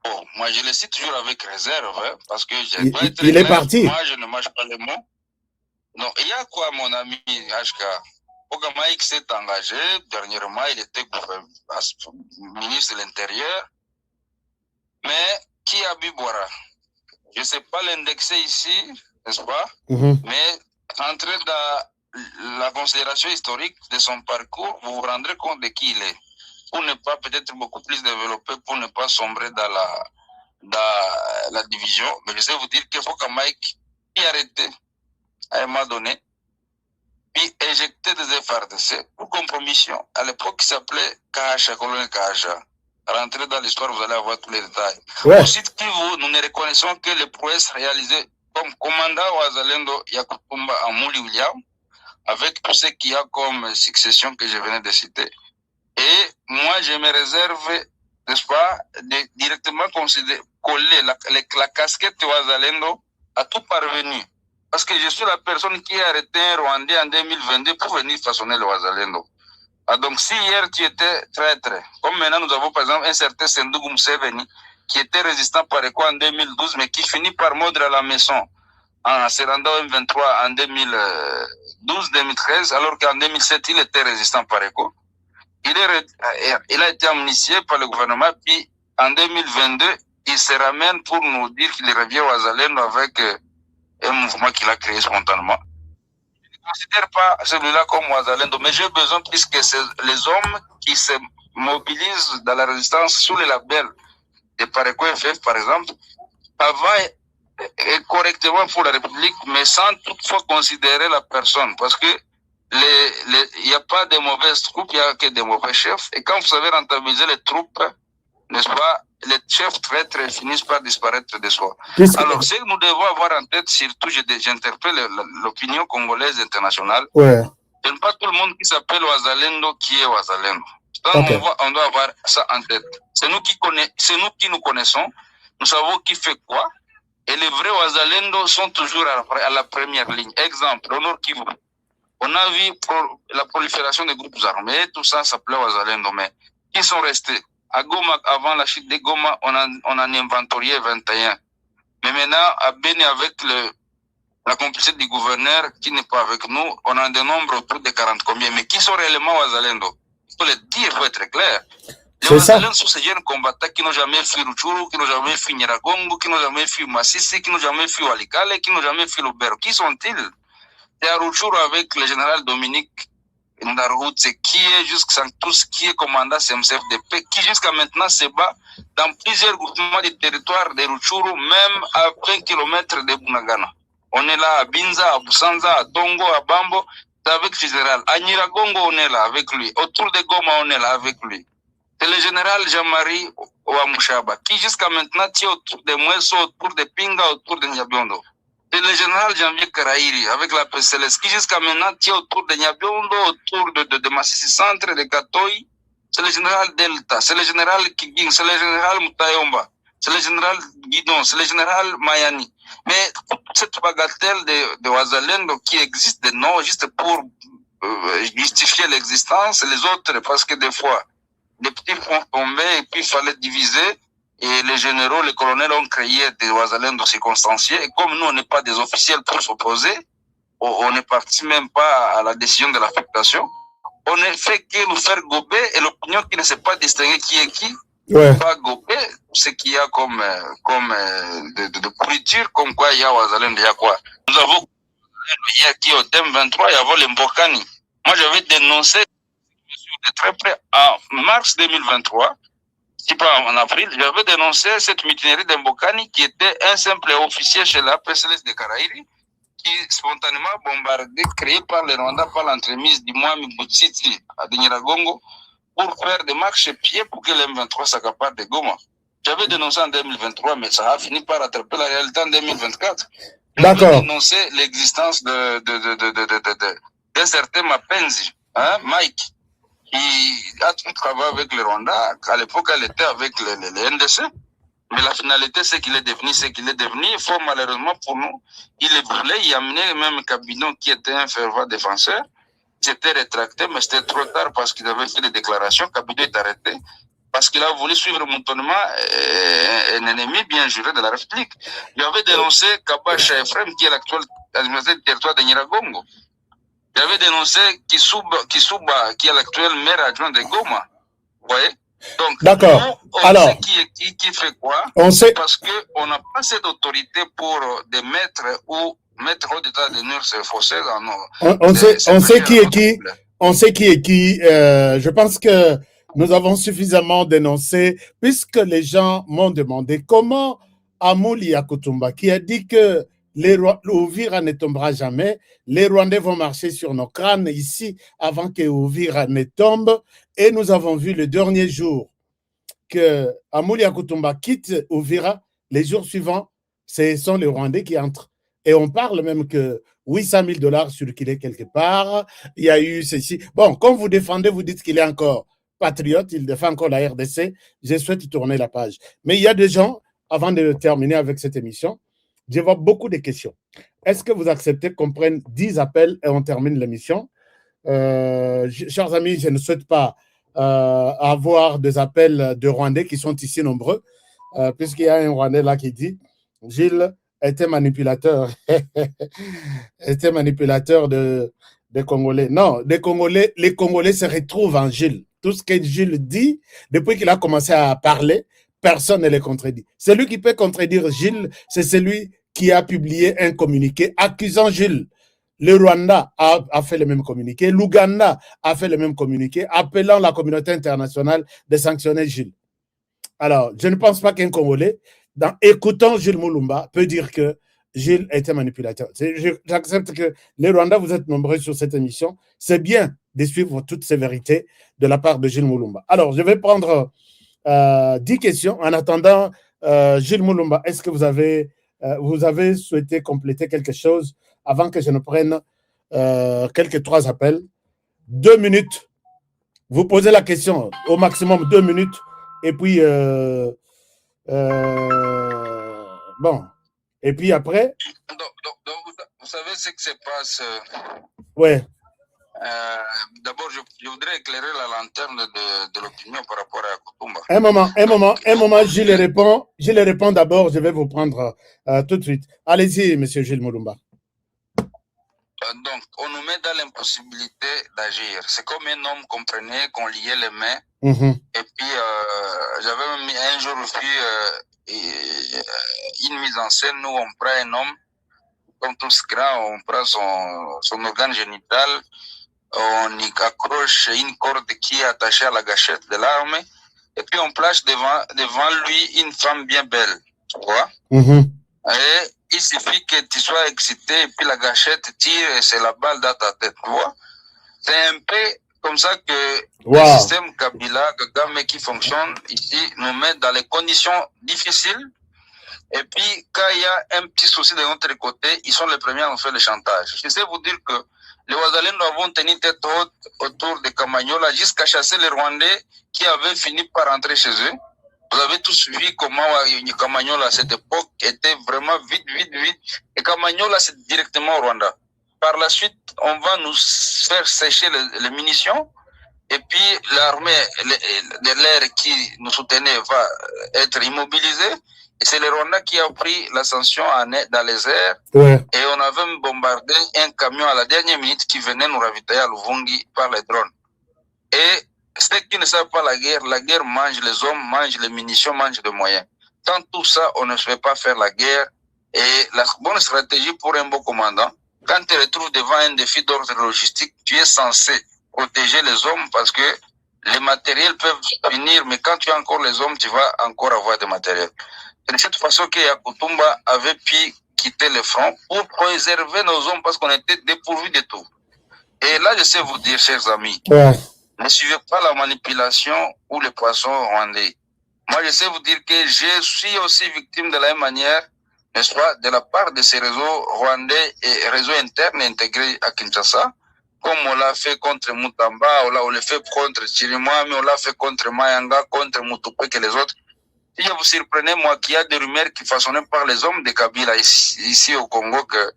bon, moi je le cite toujours avec réserve, hein, parce que il est parti. Moi je ne mâche pas les mots. Non, il y a quoi mon ami HK? Foka Mike s'est engagé, dernièrement il était ministre de l'Intérieur, mais qui a bu boira? Je ne sais pas l'indexer ici, n'est-ce pas? Mais entrer dans la considération historique de son parcours, vous vous rendrez compte de qui il est. Pour ne pas peut-être beaucoup plus développer, pour ne pas sombrer dans la division. Mais je sais vous dire qu'il faut que Mike est arrêté à un moment donné. puis éjecté des FRDC pour compromission. À l'époque, qui s'appelait Kacha, colonel Kacha. Rentrez dans l'histoire, vous allez avoir tous les détails. Ouais. Au site Kivu, nous ne reconnaissons que les prouesses réalisées comme commandant Ouazalendo Yakutumba Amouli William, avec tout ce qu'il y a comme succession que je venais de citer. Et moi, je me réserve, n'est-ce pas, de directement coller la casquette Ouazalendo à tout parvenu. Parce que je suis la personne qui a arrêté un Rwandais en 2022 pour venir façonner le Ouazalendo. Ah, donc, si hier tu étais traître, comme maintenant nous avons par exemple un certain Sendougou Mseveni qui était résistant par ECO en 2012, mais qui finit par mordre à la maison en se rendant au M23 en 2012-2013, alors qu'en 2007 il était résistant par ECO. Il a été amnistié par le gouvernement, puis en 2022, il se ramène pour nous dire qu'il revient au Ouazalendo avec un mouvement qu'il a créé spontanément. Je ne considère pas celui-là comme Ouazalendo, mais j'ai besoin, puisque c'est les hommes qui se mobilisent dans la résistance sous le label de Pareco FF, par exemple, travaillent correctement pour la République, mais sans toutefois considérer la personne, parce que il n'y a pas de mauvaises troupes, il n'y a que des mauvais chefs, et quand vous savez rentabiliser les troupes, n'est-ce pas, les chefs traîtres finissent par disparaître de soi. Alors, ce que nous devons avoir en tête, surtout, j'interpelle l'opinion congolaise internationale. Ouais. Ce n'est pas tout le monde qui s'appelle Ouazalendo qui est Ouazalendo. Okay. On doit avoir ça en tête. C'est nous qui nous connaissons, nous savons qui fait quoi, et les vrais Ouazalendo sont toujours à la première ligne. Exemple, au Nord Kivu. On a vu la prolifération des groupes armés, tout ça s'appelait Ouazalendo, mais qui sont restés? À Goma, avant la chute de Goma, on en inventorié 21. Mais maintenant, à Béni, avec la complicité du gouverneur qui n'est pas avec nous, on a des nombres autour de 40 combien. Mais qui sont réellement Ouazalendo? Il faut le dire, il faut être clair. Les Ouazalendo sont ces jeunes combattants qui n'ont jamais fui Rutshuru, qui n'ont jamais fui Nyiragongo, qui n'ont jamais fui Masisi, qui n'ont jamais fui Walikale, qui n'ont jamais fui Lubero. Qui sont-ils? C'est à Rutshuru avec le général Dominique Ndaroutse, qui est jusqu'à tous, qui est commandant CMCFDP, qui jusqu'à maintenant se bat dans plusieurs groupements du territoire de Rutshuru, même à 20 km de Bunagana. On est là à Binza, à Busanza, à Tongo, à Bambo, c'est avec le général. À Nyiragongo, on est là avec lui. Autour de Goma, on est là avec lui. C'est le général Jean-Marie Ouamouchaba, qui jusqu'à maintenant tient autour de Mweso, autour de Pinga, autour de Nyabiondo. C'est le général Janvier Karairi, avec la PCLS, qui jusqu'à maintenant tient autour de Nyabiondo, autour de Massissi Centre, de Katoï. C'est le général Delta, c'est le général Kiging, c'est le général Moutayomba, c'est le général Guidon, c'est le général Mayani. Mais toute cette bagatelle de Ouazalendo qui existe de nom, juste pour justifier l'existence, les autres, parce que des fois, les petits font tomber et puis il fallait diviser. Et les généraux, les colonels ont créé des Ouazalendo circonstanciés. Et comme nous, on n'est pas des officiels pour s'opposer, on n'est parti même pas à la décision de l'affectation. On ne fait que nous faire gober et l'opinion qui ne sait pas distinguer qui est qui, va gober ce qu'il y a comme de pourriture, comme quoi il y a Ouazalendo, il y a quoi. Nous avons il y a qui au thème 23, il y avait l'Embokani. Moi, j'avais dénoncé de très près en mars 2023. Si pas en avril, j'avais dénoncé cette mutinerie d'Embokani qui était un simple officier chez la PCLS de Karairi qui spontanément bombardé, créé par les Rwandais par l'entremise du Mwami Butsiti à Nyiragongo pour faire des marches pieds pour que l'M23 s'accapare de Goma. J'avais dénoncé en 2023, mais ça a fini par attraper la réalité en 2024. J'avais dénoncé l'existence d'un certain Mapenzi, hein, Mike, qui a travaillé avec le Rwanda. À l'époque, elle était avec les NDC. Mais la finalité, c'est qu'il est devenu ce qu'il est devenu. Il faut malheureusement pour nous, il est brûlé. Il a amené même Kabino, qui était un fervent défenseur. Il s'était rétracté, mais c'était trop tard parce qu'il avait fait des déclarations. Kabino est arrêté parce qu'il a voulu suivre moutonnement un ennemi bien juré de la République. Il avait dénoncé Kabacha Ephraim, qui est l'actuel administrateur du territoire de Nyiragongo. Il avait dénoncé Kisuba, qui est l'actuel maire adjoint de Goma. Vous voyez? Donc, on sait qui fait quoi, parce qu'on n'a pas cette autorité pour des maîtres ou mettre au d'état de nuire ces fossés. On sait qui est qui. On sait qui est qui. Je pense que nous avons suffisamment dénoncé, puisque les gens m'ont demandé comment Amouli Yakutumba, qui a dit que Uvira ne tombera jamais. Les Rwandais vont marcher sur nos crânes ici avant que Uvira ne tombe. Et nous avons vu le dernier jour que Amoulia Kutumba quitte Uvira. Les jours suivants, ce sont les Rwandais qui entrent. Et on parle même que 800 000 $ circulaient quelque part. Il y a eu ceci. Bon, comme vous défendez, vous dites qu'il est encore patriote, il défend encore la RDC. Je souhaite tourner la page. Mais il y a des gens, avant de terminer avec cette émission, je vois beaucoup de questions. Est-ce que vous acceptez qu'on prenne 10 appels et on termine l'émission? Chers amis, je ne souhaite pas avoir des appels de Rwandais qui sont ici nombreux, puisqu'il y a un Rwandais là qui dit « Gilles était manipulateur, était manipulateur des Congolais. » Non, les Congolais se retrouvent en Gilles. Tout ce que Gilles dit, depuis qu'il a commencé à parler, personne ne le contredit. Celui qui peut contredire Gilles, c'est celui qui a publié un communiqué accusant Gilles. Le Rwanda a fait le même communiqué, l'Ouganda a fait le même communiqué, appelant la communauté internationale de sanctionner Gilles. Alors, je ne pense pas qu'un Congolais, écoutant Gilles Mulumba, peut dire que Gilles était manipulateur. J'accepte que les Rwandais, vous êtes nombreux sur cette émission. C'est bien de suivre toutes ces vérités de la part de Gilles Mulumba. Alors, je vais prendre 10 questions. En attendant, Gilles Mulumba, est-ce que vous avez souhaité compléter quelque chose avant que je ne prenne quelques 3 appels? 2 minutes. Vous posez la question au maximum 2 minutes. Et puis, bon. Et puis après. Donc, vous savez ce qui se passe. Ouais. D'abord, je voudrais éclairer la lanterne de l'opinion par rapport à Kutumba. Un moment, je les réponds d'abord, je vais vous prendre tout de suite. Allez-y, monsieur Gilles Mulumba. Donc, on nous met dans l'impossibilité d'agir. C'est comme un homme, comprenait, qu'on liait les mains. Et puis, j'avais mis un jour vu une mise en scène où on prend un homme, comme tous grands, on prend son organe génital, on y accroche une corde qui est attachée à la gâchette de l'arme, et puis on place devant lui une femme bien belle, tu vois. Et il suffit que tu sois excité, et puis la gâchette tire, et c'est la balle dans ta tête, tu vois. C'est un peu comme ça que le système Kabila, Kagame qui fonctionne ici, nous met dans les conditions difficiles. Et puis, quand il y a un petit souci de notre côté, ils sont les premiers à nous faire le chantage. Je sais vous dire que les Ouazalendo avons tenu tête haute autour de Kamanyola jusqu'à chasser les Rwandais qui avaient fini par rentrer chez eux. Vous avez tous vu comment Kamanyola à cette époque était vraiment vite. Et Kamanyola, c'est directement au Rwanda. Par la suite, on va nous faire sécher les munitions. Et puis, l'armée de l'air qui nous soutenait va être immobilisée. Et c'est le Rwanda qui a pris l'ascension dans les airs. Ouais. Et on avait même bombardé un camion à la dernière minute qui venait nous ravitailler à Luvungi par les drones. Et ceux qui ne savent pas la guerre mange les hommes, mange les munitions, mange les moyens. Sans tout ça, on ne se fait pas faire la guerre. Et la bonne stratégie pour un beau commandant, quand tu te retrouves devant un défi d'ordre logistique, tu es censé protéger les hommes parce que les matériels peuvent finir, mais quand tu as encore les hommes, tu vas encore avoir des matériels. C'est de cette façon que Yakutumba avait pu quitter le front pour préserver nos hommes parce qu'on était dépourvus de tout. Et là, je sais vous dire, chers amis, ne suivez pas la manipulation ou le poisson rwandais. Moi, je sais vous dire que je suis aussi victime de la même manière, n'est-ce pas, de la part de ces réseaux rwandais et réseaux internes intégrés à Kinshasa, comme on l'a fait contre Mutamba, on l'a fait contre Chirimwami, on l'a fait contre Mayanga, contre Mutupé et les autres. Si vous surprenez, moi, qu'il y a des rumeurs qui façonnées par les hommes de Kabila ici au Congo, que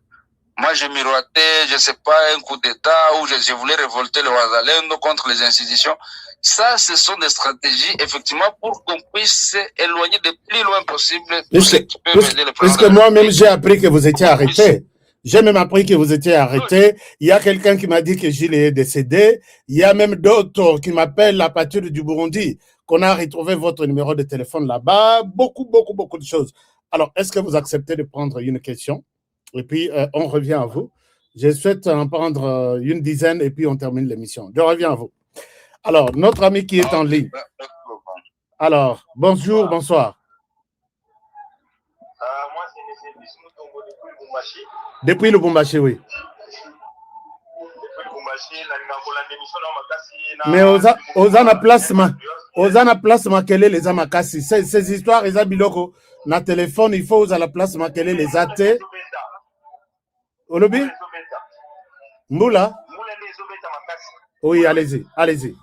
moi, je miroitais, je sais pas, un coup d'État où je voulais révolter le Ouazalendo contre les institutions. Ça, ce sont des stratégies, effectivement, pour qu'on puisse s'éloigner le plus loin possible de ce qui peut aider le président. Parce que moi-même, j'ai appris que vous étiez arrêté. J'ai même appris que vous étiez arrêté. Il y a quelqu'un qui m'a dit que Gilles est décédé. Il y a même d'autres qui m'appellent à partir du Burundi, qu'on a retrouvé votre numéro de téléphone là-bas. Beaucoup de choses. Alors, est-ce que vous acceptez de prendre une question? Et puis, on revient à vous. Je souhaite en prendre une dizaine et puis on termine l'émission. Je reviens à vous. Alors, notre ami qui est en ligne. Alors, bonjour, bonsoir. Moi, c'est M. Bismutombo depuis Depuis Lubumbashi, oui. Mais Ozana plasma, quelle est les amakasi? Ces histoires, ils ont biloko. Na téléphone, il faut à la plasma, quelle est les athées. Olobi? Moula? Oui, allez-y, allez-y.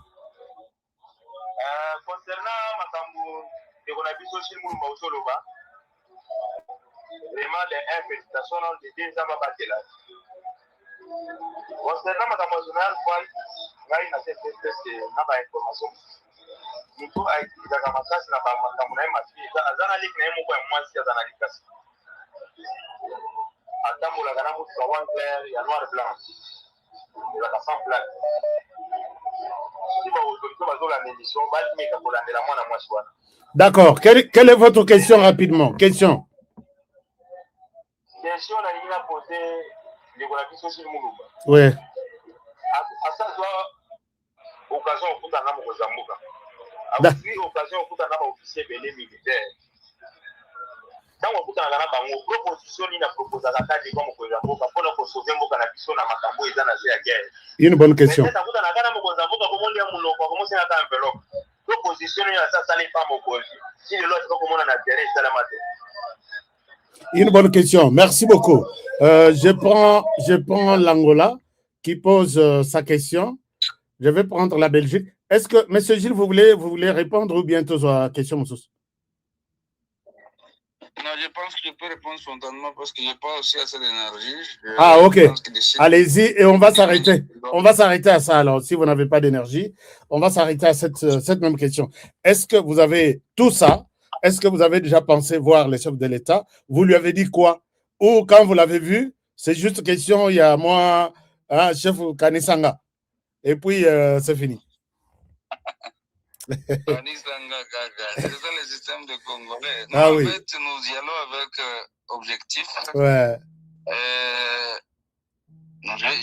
Vraiment, les félicitations des deux ans à concernant Madame National, il y a une espèce d'information. Nous avons utilisé la masse na ma fille. Azana lik na yemo kwa mwasi azana likasi. Atambo la gana mutu wa clair ya noir blanc. La sans blague. Si vous avez la émission, va le mettre pour la mwana mwasi wana. D'accord. Quelle est votre question rapidement? Question. Question on a posé les relations sur le monde. Oui. À ça doit occasion au coup d'un homme aux Zamboka. À occasion au coup d'un homme officier belé militaire. Dans le coup d'un homme, proposition il a proposé à la table comme aux Zamboka pour nous sauver Mboka na biso na makambo et dans la guerre. Une bonne question. Mais ça coup d'un homme aux Zamboka comment on dit à mon nom comment c'est un enveloppe. Proposition il a ça ça les femmes au col. Si le lot comment on a intérêt ça la matin. Une bonne question. Merci beaucoup. Je prends l'Angola qui pose sa question. Je vais prendre la Belgique. Est-ce que, M. Gilles, vous voulez répondre ou bientôt à la question, Moussous? Non, je pense que je peux répondre spontanément parce que je n'ai pas aussi assez d'énergie. Ah, ok. Allez-y et on va s'arrêter. On va s'arrêter à ça alors. Si vous n'avez pas d'énergie, on va s'arrêter à cette même question. Est-ce que vous avez tout ça? Est-ce que vous avez déjà pensé voir le chef de l'État? Vous lui avez dit quoi? Ou quand vous l'avez vu, c'est juste question, il y a moi, chef Kanisanga. Et puis, c'est fini. Kanisanga, c'est ça le système de Congolais. Ah, en oui. fait, nous y allons avec objectif. Ouais.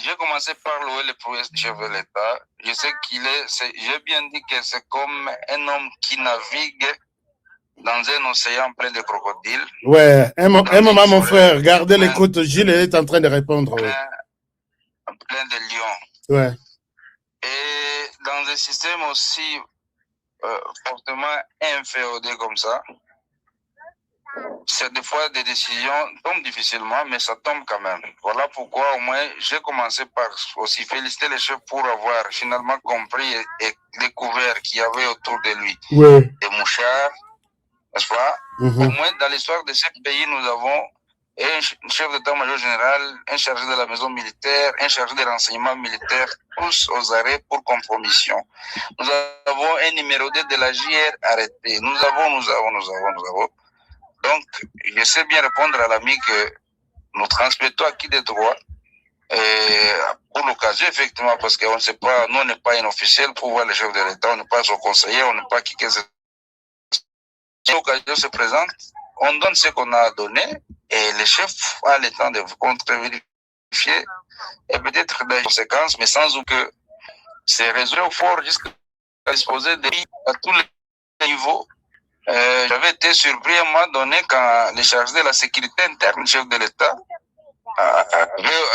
J'ai commencé par louer le premier chef de l'État. Je sais j'ai bien dit que c'est comme un homme qui navigue dans un océan plein de crocodiles. Ouais, un moment, mon frère, gardez l'écoute. Gilles est en train de répondre. Plein de lions. Ouais. Et dans un système aussi fortement inféodé comme ça, c'est des fois des décisions tombent difficilement, mais ça tombe quand même. Voilà pourquoi au moins j'ai commencé par aussi féliciter les chefs pour avoir finalement compris et découvert qu'il y avait autour de lui des mouchards. N'est-ce pas? Au moins, dans l'histoire de ce pays, nous avons un chef d'état-major général, un chargé de la maison militaire, un chargé de renseignement militaire, tous aux arrêts pour compromission. Nous avons un numéro 2 de la JR arrêté. Nous avons. Donc, je sais bien répondre à l'ami que nous transmettons à qui des droits. Et pour l'occasion, effectivement, parce qu'on ne sait pas, nous, on n'est pas un officiel pour voir le chef de l'État, on n'est pas son conseiller, on n'est pas qui que c'est. Si l'occasion se présente, on donne ce qu'on a donné et le chef a le temps de contre-vérifier et peut-être des conséquences, mais sans doute que ces réseaux forts jusqu'à disposer de à tous les niveaux. J'avais été surpris à un moment donné quand les chargés de la sécurité interne, le chef de l'État,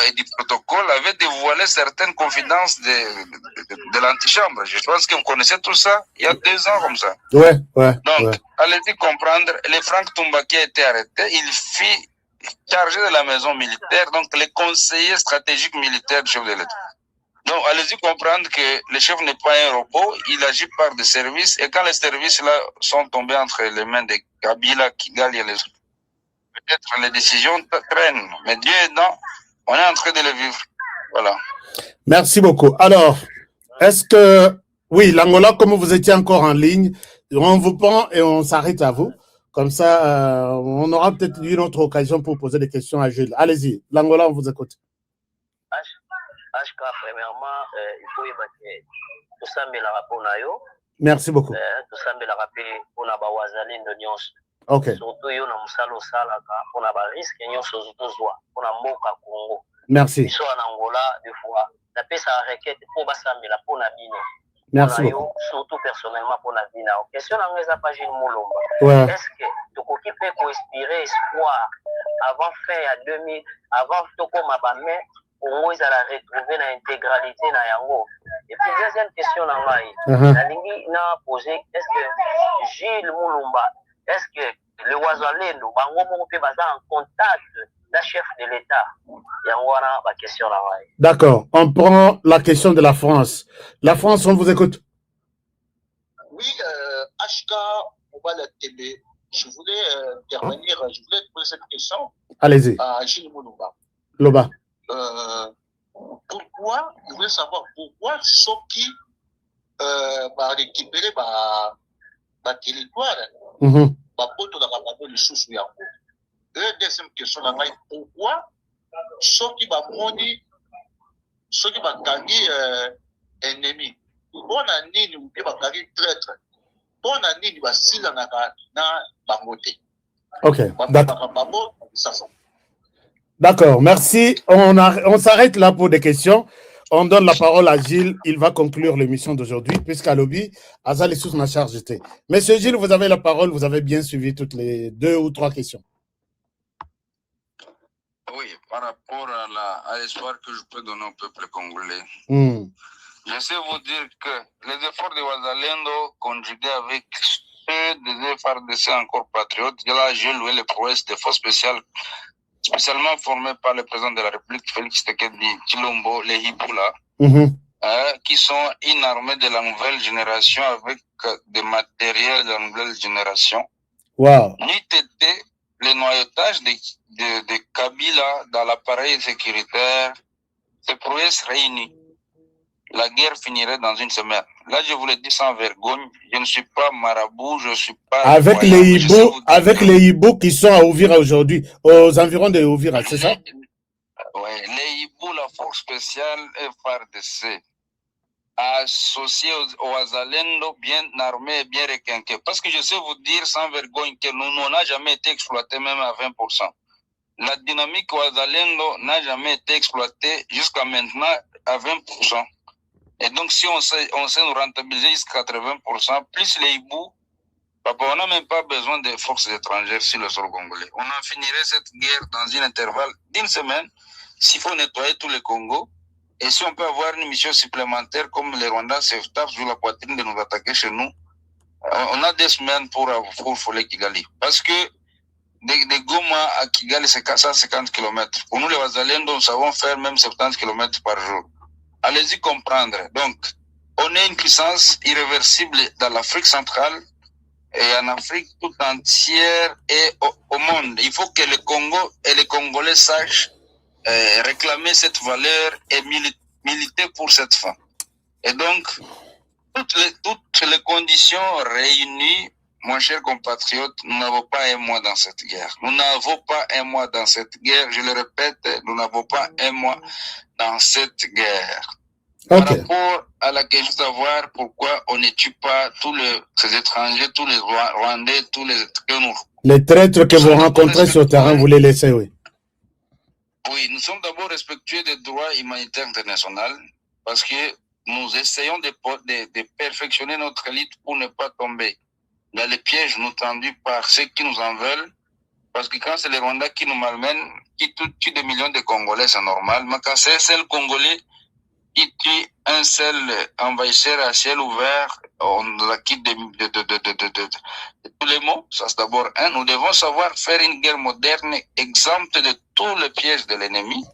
et du protocole avait dévoilé certaines confidences de l'antichambre. Je pense que vous connaissez tout ça il y a 2 ans comme ça. Ouais. Donc, allez-y comprendre, le Franck Toumba qui a été arrêté, il fit chargé de la maison militaire, donc les conseillers stratégiques militaires du chef de l'État. Donc, allez-y comprendre que le chef n'est pas un robot, il agit par des services, et quand les services-là sont tombés entre les mains de Kabila, Kigali et les autres, peut-être les décisions traînent, mais Dieu aidant, on est en train de les vivre. Voilà. Merci beaucoup. Alors, est-ce que, oui, l'Angola, comme vous étiez encore en ligne, on vous prend et on s'arrête à vous. Comme ça, on aura peut-être une autre occasion pour poser des questions à Jules. Allez-y, l'Angola, on vous écoute. HK, premièrement, il faut évacuer tout ça, mais la rapport nayo. Merci beaucoup. Tout ça, mais la rapport on a bawazali de nyonso. Ok. Surtout yo na musalo salaka, on a ba risque nyonso zozwa, on a moka Congo. Merci. Ils sont en Angola des fois. La paix ça requête pour basamela pour na bino. Merci beaucoup. Surtout personnellement pour na bino. Question na ngeza pas Gilles Mulumba. Ouais. Est-ce que tu peux inspirer espoir avant fin à 2000, avant Toko Mabame, Congo, ils allaient retrouver l'intégralité na yango. Et puis, deuxième question, la lingi n'a posé, est-ce que Gilles Moulumba, est-ce que le Ouazalendo, Bango Moupe Baza en contact d'un chef de l'État? Yango na ba question là. D'accord, on prend la question de la France. La France, on vous écoute. Oui, HK, on va la télé. Je voulais intervenir, je voulais poser cette question. Allez-y. À Gilles Moulumba. Loba. Pourquoi, je voulais savoir pourquoi Soki va récupérer ma territoire, ma poto dans la bande de sous Yango. Deuxième question, pourquoi Soki va moni, Soki va gagner ennemi. Bon année, ou bien va gagner traître. Bon année, va s'il en a na bangote. Ok, d'accord, merci. On s'arrête là pour des questions. On donne la parole à Gilles. Il va conclure l'émission d'aujourd'hui, puisqu'à Lobby, Azal est sous ma charge. Monsieur Gilles, vous avez la parole. Vous avez bien suivi toutes les 2 ou 3 questions. Oui, par rapport à l'espoir que je peux donner au peuple congolais. Je sais vous dire que les efforts de Ouazalendo, conjugués avec ceux des FRDC encore patriotes, là, j'ai loué les prouesses des forces spéciales, spécialement formées par le président de la République, Félix Tshisekedi Tshilombo, les Hiboula, qui sont une armée de la nouvelle génération avec des matériels de la nouvelle génération. Wow. N'eût été le noyautage de Kabila dans l'appareil sécuritaire, ces prouesses réunies, la guerre finirait dans une semaine. Là, je vous le dis sans vergogne, je ne suis pas marabout, je ne suis pas... Avec les hiboux qui sont à Ouvira aujourd'hui, aux environs de Ouvira, c'est ça? Oui, les hiboux, la force spéciale FRDC, associés aux Azalendo, bien armés et bien requinqués. Parce que je sais vous dire sans vergogne que nous n'avons jamais été exploités même à 20%. La dynamique aux Azalendo n'a jamais été exploitée jusqu'à maintenant à 20%. Et donc, si on sait nous rentabiliser jusqu'à 80%, plus les hiboux, on n'a même pas besoin de forces étrangères sur le sol congolais. On en finirait cette guerre dans un intervalle d'une semaine, s'il faut nettoyer tout le Congo. Et si on peut avoir une mission supplémentaire, comme les Rwandais se tapent sur la poitrine de nous attaquer chez nous, on a 2 semaines pour fouler Kigali. Parce que de Goma à Kigali, c'est 450 km. Pour nous, les Wazalendo, nous savons faire même 70 km par jour. Allez-y comprendre. Donc, on est une puissance irréversible dans l'Afrique centrale et en Afrique tout entière et au monde. Il faut que le Congo et les Congolais sachent réclamer cette valeur et militer pour cette fin. Et donc, toutes les conditions réunies, mon cher compatriote, nous n'avons pas un mois dans cette guerre. Nous n'avons pas un mois dans cette guerre. Je le répète, nous n'avons pas un mois dans cette guerre. Par rapport à la question de savoir pourquoi on ne tue pas tous ces étrangers, tous les Rwandais, tous les traîtres que vous rencontrez sur le terrain, vous les laissez, oui. Oui, nous sommes d'abord respectueux des droits humanitaires internationaux parce que nous essayons de perfectionner notre élite pour ne pas tomber dans les pièges nous tendus par ceux qui nous en veulent. Parce que quand c'est les Rwandais qui nous malmènent, qui tuent des millions de Congolais, c'est normal. Mais quand c'est un seul Congolais qui tue un seul envahisseur à ciel ouvert, on la quitte de tous les mots. Ça, c'est d'abord un. Nous devons savoir faire une guerre moderne exempte de tous les pièges de l'ennemi.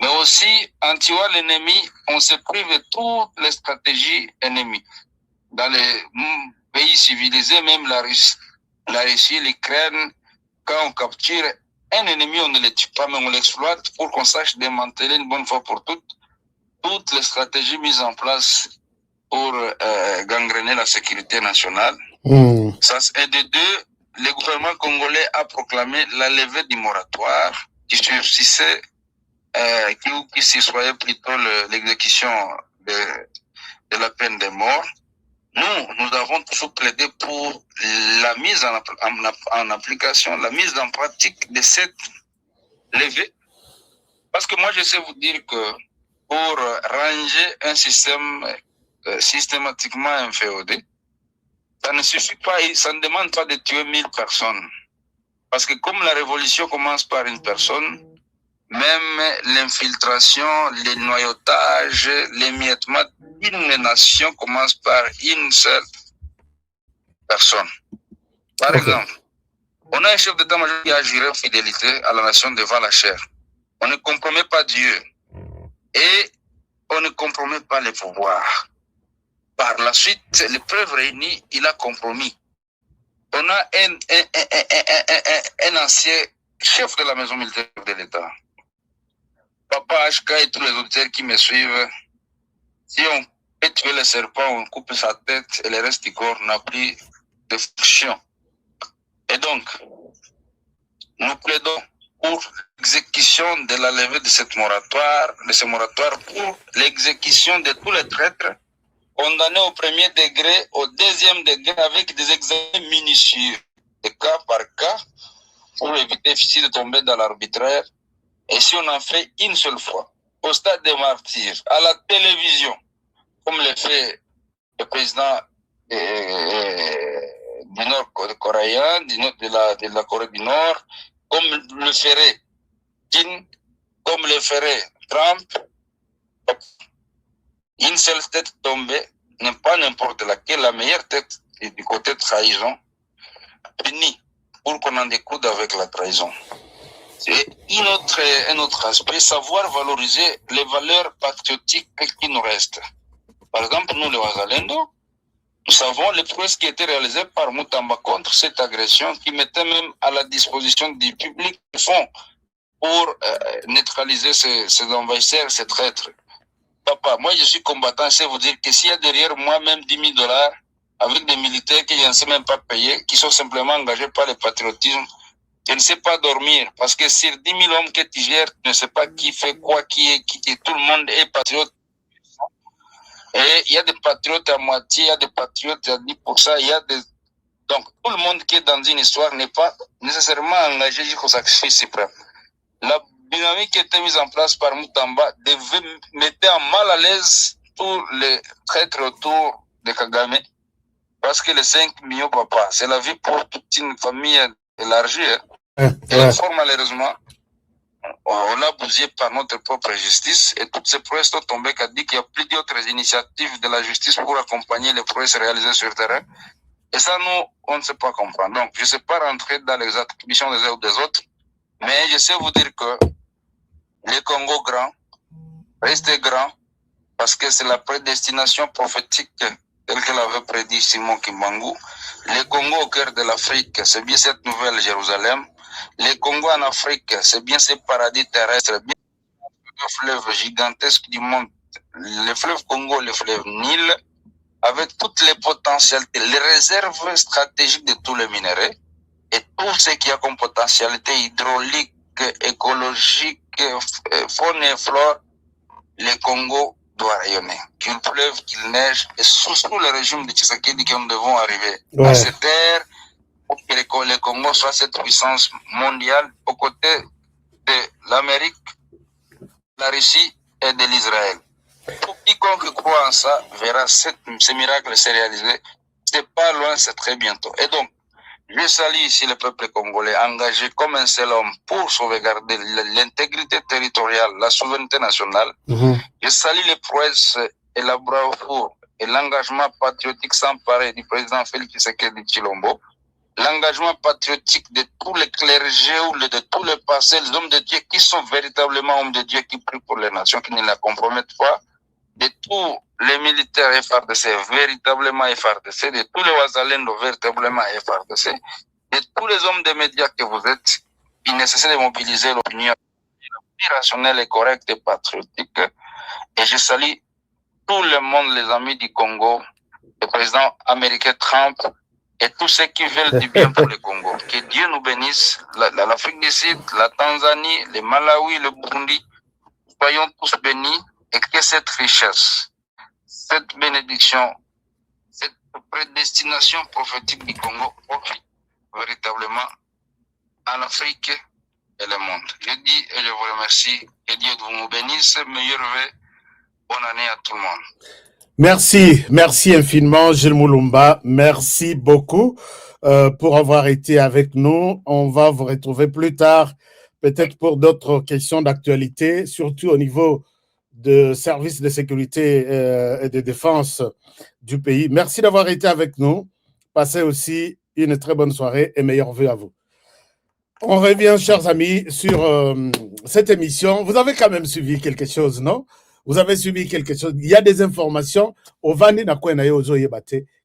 Mais aussi, en tuant l'ennemi, on se prive de toutes les stratégies ennemies. Dans les pays civilisés, même la Russie, l'Ukraine, quand on capture un ennemi, on ne le tue pas, mais on l'exploite pour qu'on sache démanteler une bonne fois pour toutes les stratégies mises en place pour gangréner la sécurité nationale. Ça, et de 2, le gouvernement congolais a proclamé la levée du moratoire qui subsistait, qui s'y plutôt l'exécution de la peine de mort. Nous avons toujours plaidé pour la mise en application, la mise en pratique de cette levée. Parce que moi, je sais vous dire que pour ranger un système systématiquement inféodé, ça ne suffit pas, ça ne demande pas de tuer 1000 personnes. Parce que comme la révolution commence par une personne, même l'infiltration, les noyautages, l'émiettement d'une nation commence par une seule personne. Par exemple, on a un chef d'état-major qui a juré fidélité à la nation devant la chair. On ne compromet pas Dieu et on ne compromet pas les pouvoirs. Par la suite, les preuves réunies, il a compromis. On a un ancien chef de la maison militaire de l'État. Papa HK et tous les auditeurs qui me suivent, si on peut tuer le serpent, on coupe sa tête et le reste du corps n'a plus de fonction. Et donc, nous plaidons pour l'exécution de la levée de ce moratoire pour l'exécution de tous les traîtres condamnés au premier degré, au deuxième degré, avec des examens minutieux, de cas par cas, pour éviter de tomber dans l'arbitraire. Et si on en fait une seule fois, au stade des martyrs, à la télévision, comme le fait le président du Nord-Coréen, de la Corée du Nord, comme le ferait Kim, comme le ferait Trump, une seule tête tombée, n'est pas n'importe laquelle, la meilleure tête est du côté de trahison, unie pour qu'on en découde avec la trahison. C'est un autre aspect, savoir valoriser les valeurs patriotiques qui nous restent. Par exemple, nous les Wazalendo, nous savons les prouesses qui étaient réalisées par Mutamba contre cette agression qui mettait même à la disposition du public des fonds pour neutraliser ces envahisseurs, ces traîtres. Papa, moi je suis combattant, je sais vous dire que s'il y a derrière moi même $10 000 avec des militaires que je ne sais même pas payer, qui sont simplement engagés par le patriotisme, je ne sais pas dormir. Parce que sur 10 000 hommes que tu gères, tu ne sais pas qui fait quoi, qui est, tout le monde est patriote. Et il y a des patriotes à moitié, il y a des patriotes à 10%, il y a des... Donc, tout le monde qui est dans une histoire n'est pas nécessairement engagé jusqu'au sacrifice suprême. La dynamique qui était mise en place par Mutamba devait mettre en mal à l'aise tous les traîtres autour de Kagame. Parce que les 5 millions, papa, c'est la vie pour toute une famille élargie. Et fort malheureusement, on a bousillé par notre propre justice et toutes ces prouesses sont tombées qu'a dit qu'il y a plus d'autres initiatives de la justice pour accompagner les prouesses réalisées sur le terrain. Et ça, nous, on ne sait pas comprendre. Donc, je ne sais pas rentrer dans les attributions des uns ou des autres, mais je sais vous dire que les Congo grands restent grands parce que c'est la prédestination prophétique telle que l'avait prédit Simon Kimbangu. Les Congo au cœur de l'Afrique, c'est bien cette nouvelle Jérusalem. Les Congo en Afrique, c'est bien ces paradis terrestres, bien le fleuve gigantesque du monde, le fleuve Congo, le fleuve Nil, avec toutes les potentialités, les réserves stratégiques de tous les minéraux et tout ce qu'il y a comme potentialité hydraulique, écologique, faune et flore, le Congo doit rayonner. Qu'il pleuve, qu'il neige, et sous le régime de Tshisekedi que nous devons arriver à cette ère pour que le Congo soit cette puissance mondiale aux côtés de l'Amérique, la Russie et de l'Israël. Pour quiconque croit en ça, verra ce miracle se réaliser. C'est pas loin, c'est très bientôt. Et donc, je salue ici le peuple congolais engagé comme un seul homme pour sauvegarder l'intégrité territoriale, la souveraineté nationale. Je salue les prouesses et la bravoure et l'engagement patriotique sans pareil du président Félix Tshisekedi Tshilombo. L'engagement patriotique de tous les clergés ou de tous les passés, les hommes de Dieu qui sont véritablement hommes de Dieu qui prient pour les nations, qui ne la compromettent pas, de tous les militaires FRDC, véritablement FRDC, de tous les Wazalendo, véritablement FRDC, de tous les hommes des médias que vous êtes, il nécessaire de mobiliser l'opinion rationnelle et correcte et patriotique. Et je salue tout le monde, les amis du Congo, le président américain Trump, et tous ceux qui veulent du bien pour le Congo. Que Dieu nous bénisse, l'Afrique du Sud, la Tanzanie, le Malawi, le Burundi, soyons tous bénis et que cette richesse, cette bénédiction, cette prédestination prophétique du Congo profite véritablement à l'Afrique et le monde. Je dis et je vous remercie. Que Dieu vous bénisse. Meilleur vœu. Bonne année à tout le monde. Merci infiniment, Gilles Moulumba. Merci beaucoup. pour avoir été avec nous. On va vous retrouver plus tard, peut-être pour d'autres questions d'actualité, surtout au niveau de services de sécurité et de défense du pays. Merci d'avoir été avec nous. Passez aussi une très bonne soirée et meilleurs vœux à vous. On revient, chers amis, sur cette émission. Vous avez quand même suivi quelque chose, non? Vous avez suivi quelque chose. Il y a des informations.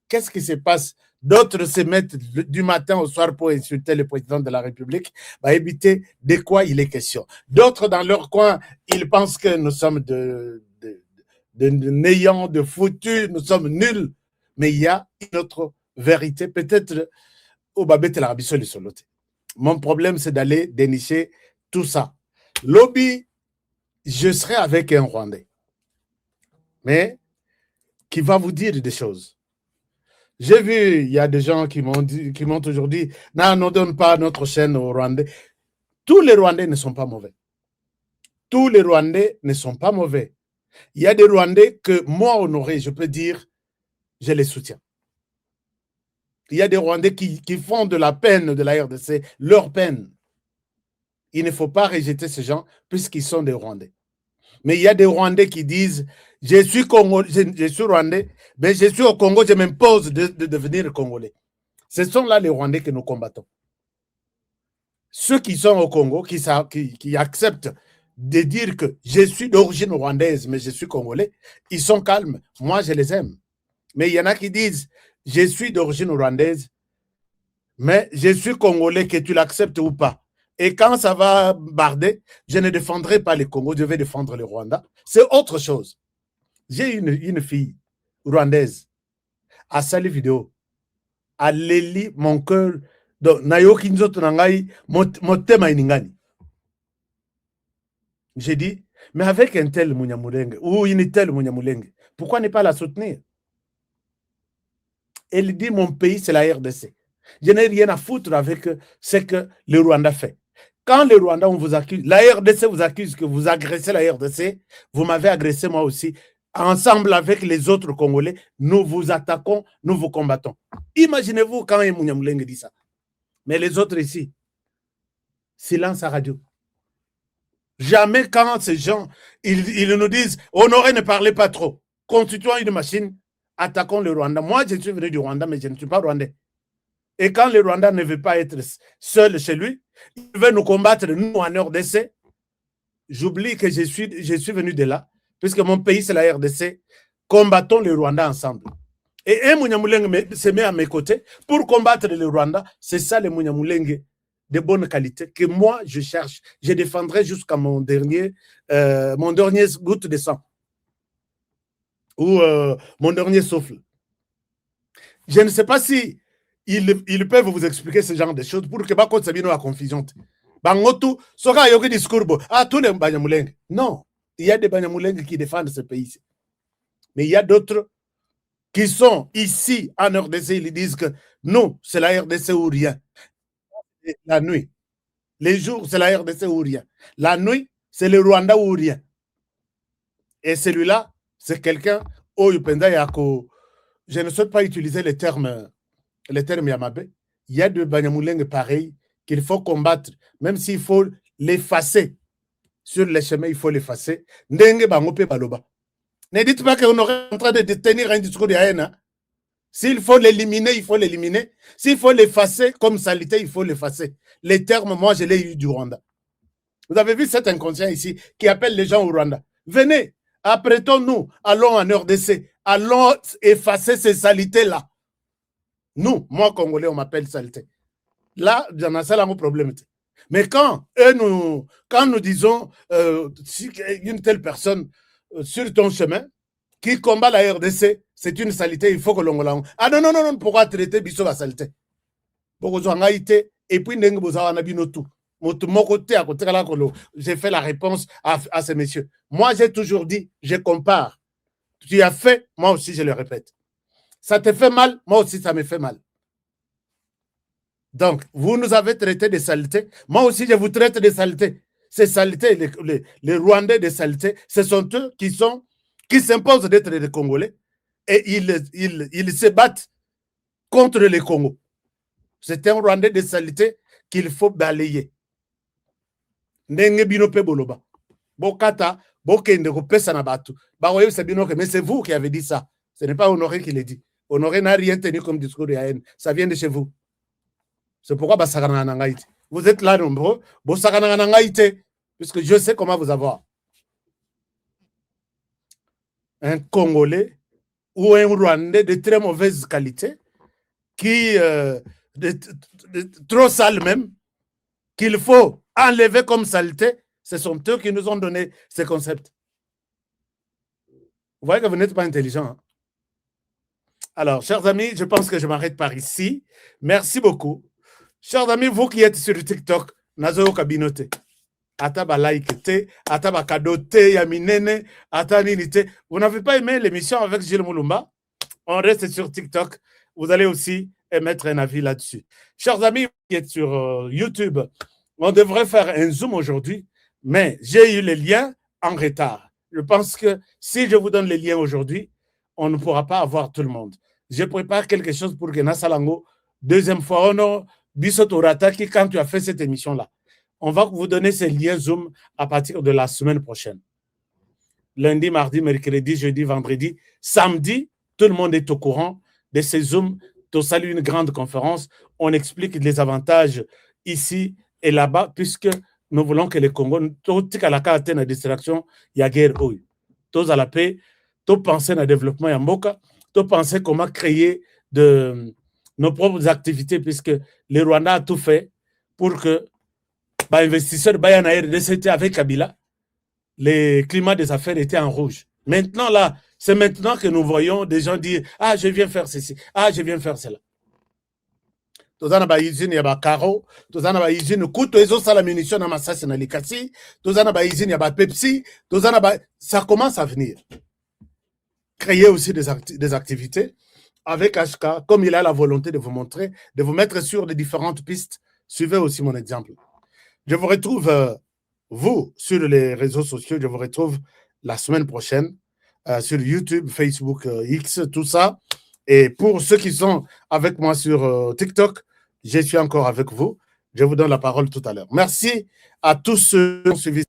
Qu'est-ce qui se passe? D'autres se mettent du matin au soir pour insulter le président de la République. Éviter de quoi il est question. D'autres, dans leur coin, ils pensent que nous sommes de néants, de foutus, nous sommes nuls. Mais il y a une autre vérité. Peut-être au Babette la Rabissol et Solote. Mon problème, c'est d'aller dénicher tout ça. Lobby, je serai avec un Rwandais. Mais qui va vous dire des choses. J'ai vu, il y a des gens qui m'ont toujours dit, non, ne donne pas notre chaîne aux Rwandais. Tous les Rwandais ne sont pas mauvais. Tous les Rwandais ne sont pas mauvais. Il y a des Rwandais que moi, Honoré, je peux dire, je les soutiens. Il y a des Rwandais qui font de la peine de la RDC, leur peine. Il ne faut pas rejeter ces gens puisqu'ils sont des Rwandais. Mais il y a des Rwandais qui disent, je suis Rwandais, mais je suis au Congo, je m'impose de devenir Congolais. Ce sont là les Rwandais que nous combattons. Ceux qui sont au Congo, qui acceptent de dire que je suis d'origine rwandaise, mais je suis Congolais, ils sont calmes. Moi, je les aime. Mais il y en a qui disent, je suis d'origine rwandaise, mais je suis Congolais, que tu l'acceptes ou pas. Et quand ça va barder, je ne défendrai pas le Congo, je vais défendre le Rwanda. C'est autre chose. J'ai une fille rwandaise à Sali Vidéo, à Leli, mon cœur, Nayoki Nzoto Nangai, Motema Iningani. J'ai dit, mais avec un tel Munyamulenge, ou une telle Munyamulenge, pourquoi ne pas la soutenir? Elle dit, mon pays, c'est la RDC. Je n'ai rien à foutre avec ce que le Rwanda fait. Quand le Rwanda, on vous accuse, la RDC vous accuse que vous agressez la RDC, vous m'avez agressé moi aussi. Ensemble avec les autres Congolais, nous vous attaquons, nous vous combattons. Imaginez-vous quand Munyamulenge dit ça. Mais les autres ici, silence à radio. Jamais quand ces gens, ils nous disent, Honoré, ne parlez pas trop. Constituons une machine, attaquons le Rwanda. Moi, je suis venu du Rwanda, mais je ne suis pas rwandais. Et quand le Rwanda ne veut pas être seul chez lui, il veut nous combattre, nous, en RDC. J'oublie que je suis venu de là, puisque mon pays, c'est la RDC. Combattons le Rwanda ensemble. Et un Munyamulenge se met à mes côtés pour combattre le Rwanda. C'est ça, le Munyamulenge de bonne qualité que moi, je cherche. Je défendrai jusqu'à mon dernier goutte de sang. Ou mon dernier souffle. Je ne sais pas si ils peuvent vous expliquer ce genre de choses pour que Bako Sabino a confusion. Bangotu, Soka Yogi discours, tous les Banyamulenge. Non, il y a des Banyamulenge qui défendent ce pays. Mais il y a d'autres qui sont ici en RDC, ils disent que non, c'est la RDC ou rien. La nuit. Les jours, c'est la RDC ou rien. La nuit, c'est le Rwanda ou rien. Et celui-là, c'est quelqu'un, je ne souhaite pas utiliser les termes Yamabé. Il y a de Banyamulenge pareils qu'il faut combattre, même s'il faut l'effacer. Sur les chemins, il faut l'effacer. Ndenge Bangope Baloba. Ne dites pas qu'on est en train de tenir un discours de haine. S'il faut l'éliminer, il faut l'éliminer. S'il faut l'effacer comme saleté, il faut l'effacer. Les termes, moi, je l'ai eu du Rwanda. Vous avez vu cet inconscient ici qui appelle les gens au Rwanda. Venez, apprêtons-nous, allons en RDC, allons effacer ces saletés-là. Nous, moi, Congolais, on m'appelle saleté. Là, j'en ai ça un problème. Mais quand nous disons si une telle personne sur ton chemin qui combat la RDC, c'est une saleté, il faut que l'on la... Ah non, non, non, pourquoi traiter Bisso la saleté? Et puis, j'ai fait la réponse à ces messieurs. Moi, j'ai toujours dit, je compare. Tu as fait, moi aussi, je le répète. Ça te fait mal, moi aussi, ça me fait mal. Donc, vous nous avez traité de saleté. Moi aussi, je vous traite de saleté. Ces saletés, les Rwandais de saleté, ce sont eux qui s'imposent d'être des Congolais et ils se battent contre les Congos. C'est un Rwandais de saleté qu'il faut balayer. Ndenge bino pe boloba. Bokata, bokende kopesa na batu. Baroye sabino que mais c'est vous qui avez dit ça. Ce n'est pas Honoré qui l'a dit. Honoré n'a rien tenu comme discours de haine. Ça vient de chez vous. C'est pourquoi basakana na ngaite. Vous êtes là nombreux, bosakana na ngaite puisque je sais comment vous avoir. Un Congolais ou un Rwandais de très mauvaise qualité qui trop sale même, qu'il faut enlever comme saleté, ce sont eux qui nous ont donné ces concepts. Vous voyez que vous n'êtes pas intelligent. Hein? Alors, chers amis, je pense que je m'arrête par ici. Merci beaucoup. Chers amis, vous qui êtes sur TikTok, nazo kabinote. Ata ba like te, ata ba cadeau te, yaminene, ata nini te. Vous n'avez pas aimé l'émission avec Gilles Moulumba? On reste sur TikTok. Vous allez aussi émettre un avis là-dessus. Chers amis qui êtes sur YouTube, on devrait faire un Zoom aujourd'hui, mais j'ai eu les liens en retard. Je pense que si je vous donne les liens aujourd'hui, on ne pourra pas avoir tout le monde. Je prépare quelque chose pour que Nasalango, deuxième fois, on Bisotorata, quand tu as fait cette émission-là, on va vous donner ces liens Zoom à partir de la semaine prochaine. Lundi, mardi, mercredi, jeudi, vendredi, samedi, tout le monde est au courant de ces Zooms. Tu salues une grande conférence. On explique les avantages ici et là-bas, puisque nous voulons que les Congolais, tout à la carte de distraction, il y a guerre. Tous à la paix, tout penser au développement Yamboka, tout penser comment créer nos propres activités, puisque les Rwandais a tout fait pour que les investisseurs de avec Kabila, le climat des affaires était en rouge. Maintenant, là, c'est maintenant que nous voyons des gens dire « Ah, je viens faire ceci. Ah, je viens faire cela. » Tozana ba usine ya ba Caro, tozana ba usine kuto ezo sala munition na masasi na likasi, tozana ba usine ya ba Pepsi, tozana ba ça commence à venir. Créer aussi des activités avec HK, comme il a la volonté de vous montrer, de vous mettre sur les différentes pistes. Suivez aussi mon exemple. Je vous retrouve, vous, sur les réseaux sociaux, je vous retrouve la semaine prochaine sur YouTube, Facebook, X, tout ça. Et pour ceux qui sont avec moi sur TikTok, je suis encore avec vous. Je vous donne la parole tout à l'heure. Merci à tous ceux qui ont suivi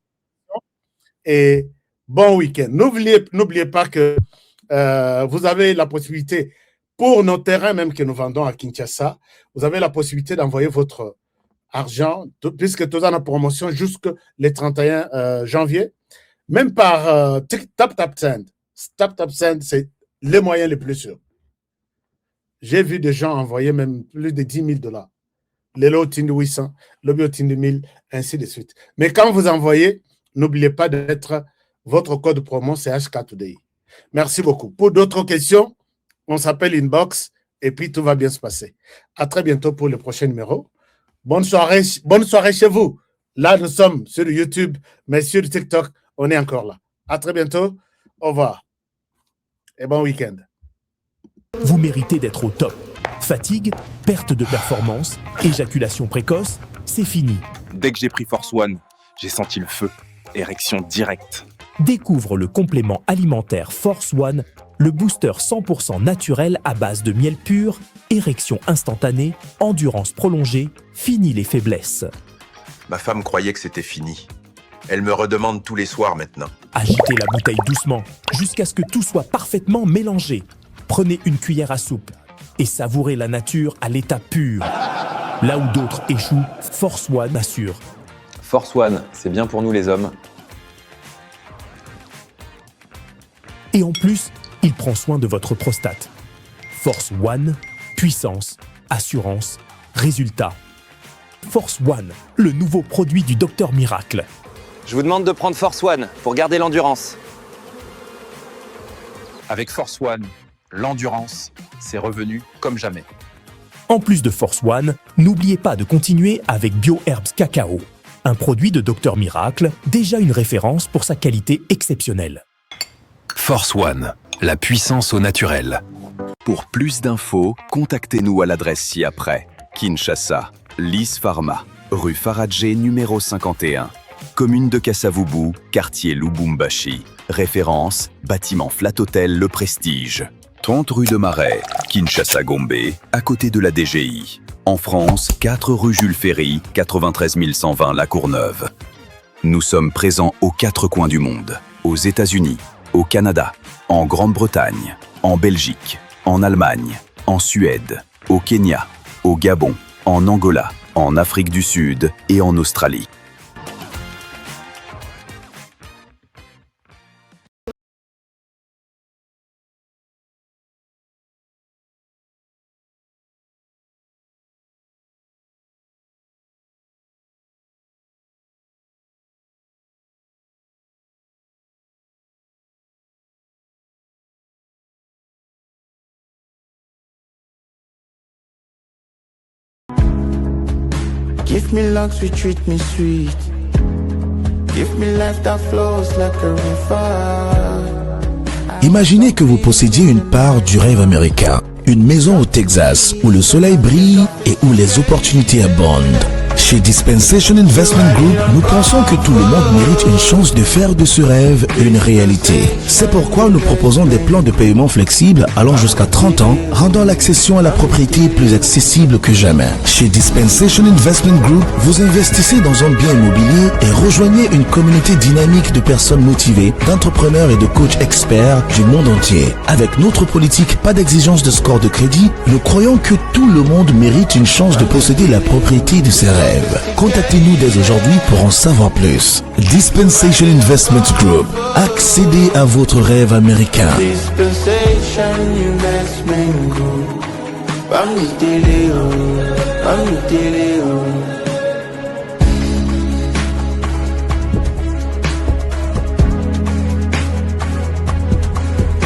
et bon week-end. N'oubliez pas que vous avez la possibilité, pour nos terrains même que nous vendons à Kinshasa, vous avez la possibilité d'envoyer votre argent, puisque tout en a promotion jusqu'au 31 janvier, même par TapTapSend. TapTapSend, c'est les moyens les plus sûrs. J'ai vu des gens envoyer même plus de 10 000 $. Les lots de 800, le bio de 1000, ainsi de suite. Mais quand vous envoyez, n'oubliez pas d'être votre code promo, c'est HK Today. Merci beaucoup. Pour d'autres questions, on s'appelle Inbox et puis tout va bien se passer. À très bientôt pour le prochain numéro. Bonne soirée chez vous. Là, nous sommes sur YouTube, mais sur TikTok, on est encore là. À très bientôt. Au revoir. Et bon week-end. Vous méritez d'être au top. Fatigue, perte de performance, éjaculation précoce, c'est fini. Dès que j'ai pris Force One, j'ai senti le feu. Érection directe. Découvre le complément alimentaire Force One, le booster 100% naturel à base de miel pur, érection instantanée, endurance prolongée, fini les faiblesses. Ma femme croyait que c'était fini. Elle me redemande tous les soirs maintenant. Agitez la bouteille doucement, jusqu'à ce que tout soit parfaitement mélangé. Prenez une cuillère à soupe et savourez la nature à l'état pur. Là où d'autres échouent, Force One assure. Force One, c'est bien pour nous les hommes. Et en plus, il prend soin de votre prostate. Force One, puissance, assurance, résultat. Force One, le nouveau produit du Docteur Miracle. Je vous demande de prendre Force One pour garder l'endurance. Avec Force One, l'endurance, c'est revenu comme jamais. En plus de Force One, n'oubliez pas de continuer avec BioHerbs Cacao, un produit de Docteur Miracle, déjà une référence pour sa qualité exceptionnelle. Force One, la puissance au naturel. Pour plus d'infos, contactez-nous à l'adresse ci-après. Kinshasa, Lys Pharma, rue Faradjé numéro 51. Commune de Kasavubu, quartier Lubumbashi. Référence, bâtiment Flat Hotel Le Prestige. 30 rue de Marais, Kinshasa-Gombe, à côté de la DGI. En France, 4 rue Jules Ferry, 93 120 La Courneuve. Nous sommes présents aux 4 coins du monde, aux États-Unis, au Canada, en Grande-Bretagne, en Belgique, en Allemagne, en Suède, au Kenya, au Gabon, en Angola, en Afrique du Sud et en Australie. Give me love, sweet, treat me sweet. Give me life that flows like a river. Imaginez que vous possédiez une part du rêve américain, une maison au Texas où le soleil brille et où les opportunités abondent. Chez Dispensation Investment Group, nous pensons que tout le monde mérite une chance de faire de ce rêve une réalité. C'est pourquoi nous proposons des plans de paiement flexibles allant jusqu'à 30 ans, rendant l'accession à la propriété plus accessible que jamais. Chez Dispensation Investment Group, vous investissez dans un bien immobilier et rejoignez une communauté dynamique de personnes motivées, d'entrepreneurs et de coachs experts du monde entier. Avec notre politique pas d'exigence de score de crédit, nous croyons que tout le monde mérite une chance de posséder la propriété de ses rêves. Contactez-nous dès aujourd'hui pour en savoir plus. Dispensation Investment Group. Accédez à votre rêve américain. Dispensation Investment Group.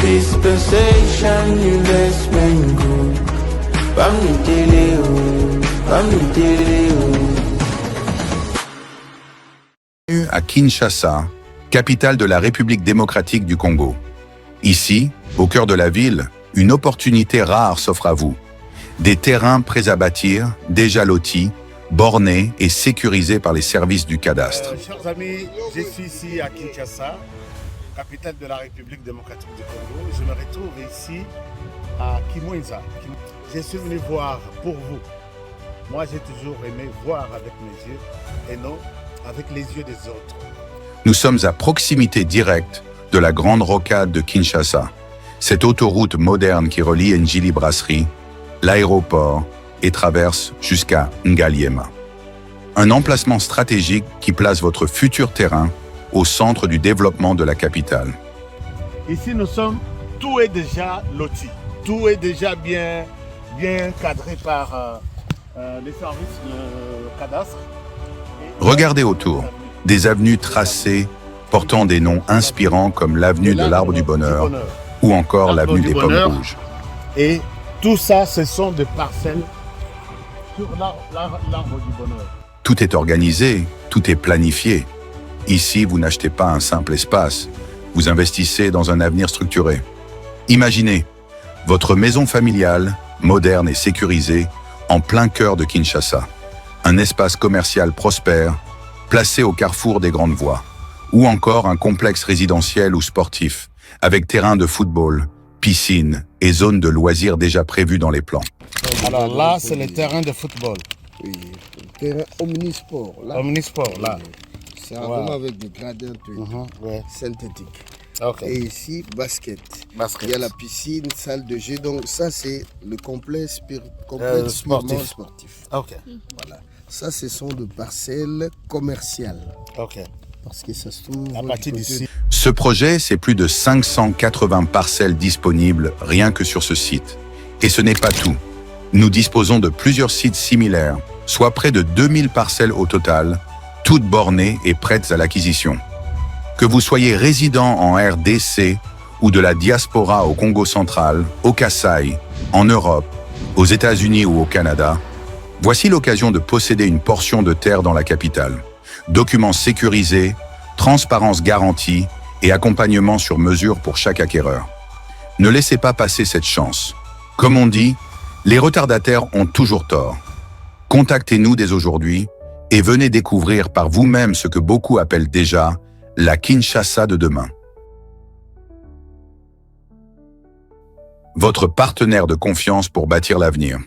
Dispensation Investment Group. À Kinshasa, capitale de la République démocratique du Congo. Ici, au cœur de la ville, une opportunité rare s'offre à vous. Des terrains prêts à bâtir, déjà lotis, bornés et sécurisés par les services du cadastre. Chers amis, je suis ici à Kinshasa, capitale de la République démocratique du Congo. Je me retrouve ici à Kimwenza. Je suis venu voir pour vous. Moi, j'ai toujours aimé voir avec mes yeux et non avec les yeux des autres. Nous sommes à proximité directe de la grande rocade de Kinshasa, cette autoroute moderne qui relie Njili Brasserie, l'aéroport et traverse jusqu'à Ngaliema. Un emplacement stratégique qui place votre futur terrain au centre du développement de la capitale. Ici, tout est déjà loti, tout est déjà bien cadré par les services de cadastre. Regardez autour, des avenues tracées portant des noms inspirants comme l'avenue de l'Arbre du Bonheur ou encore l'avenue des Pommes Rouges. Et tout ça, ce sont des parcelles sur l'Arbre du Bonheur. Tout est organisé, tout est planifié. Ici, vous n'achetez pas un simple espace, vous investissez dans un avenir structuré. Imaginez, votre maison familiale, moderne et sécurisée, en plein cœur de Kinshasa. Un espace commercial prospère, placé au carrefour des grandes voies. Ou encore un complexe résidentiel ou sportif, avec terrain de football, piscine et zone de loisirs déjà prévues dans les plans. Alors là, c'est le terrain de football. Oui, le terrain omnisport. Là. Omnisport, là. C'est vraiment avec des gradins synthétiques. Okay. Et ici, basket. Il y a la piscine, salle de jeu. Donc ça, c'est le complexe sportif. Okay. Voilà. Ça, ce sont des parcelles commerciales. Okay. Parce que ça se trouve à partir d'ici. Ce projet, c'est plus de 580 parcelles disponibles rien que sur ce site. Et ce n'est pas tout. Nous disposons de plusieurs sites similaires, soit près de 2000 parcelles au total, toutes bornées et prêtes à l'acquisition. Que vous soyez résident en RDC ou de la diaspora au Congo central, au Kasaï, en Europe, aux États-Unis ou au Canada, voici l'occasion de posséder une portion de terre dans la capitale. Documents sécurisés, transparence garantie et accompagnement sur mesure pour chaque acquéreur. Ne laissez pas passer cette chance. Comme on dit, les retardataires ont toujours tort. Contactez-nous dès aujourd'hui et venez découvrir par vous-même ce que beaucoup appellent déjà la Kinshasa de demain. votre partenaire de confiance pour bâtir l'avenir.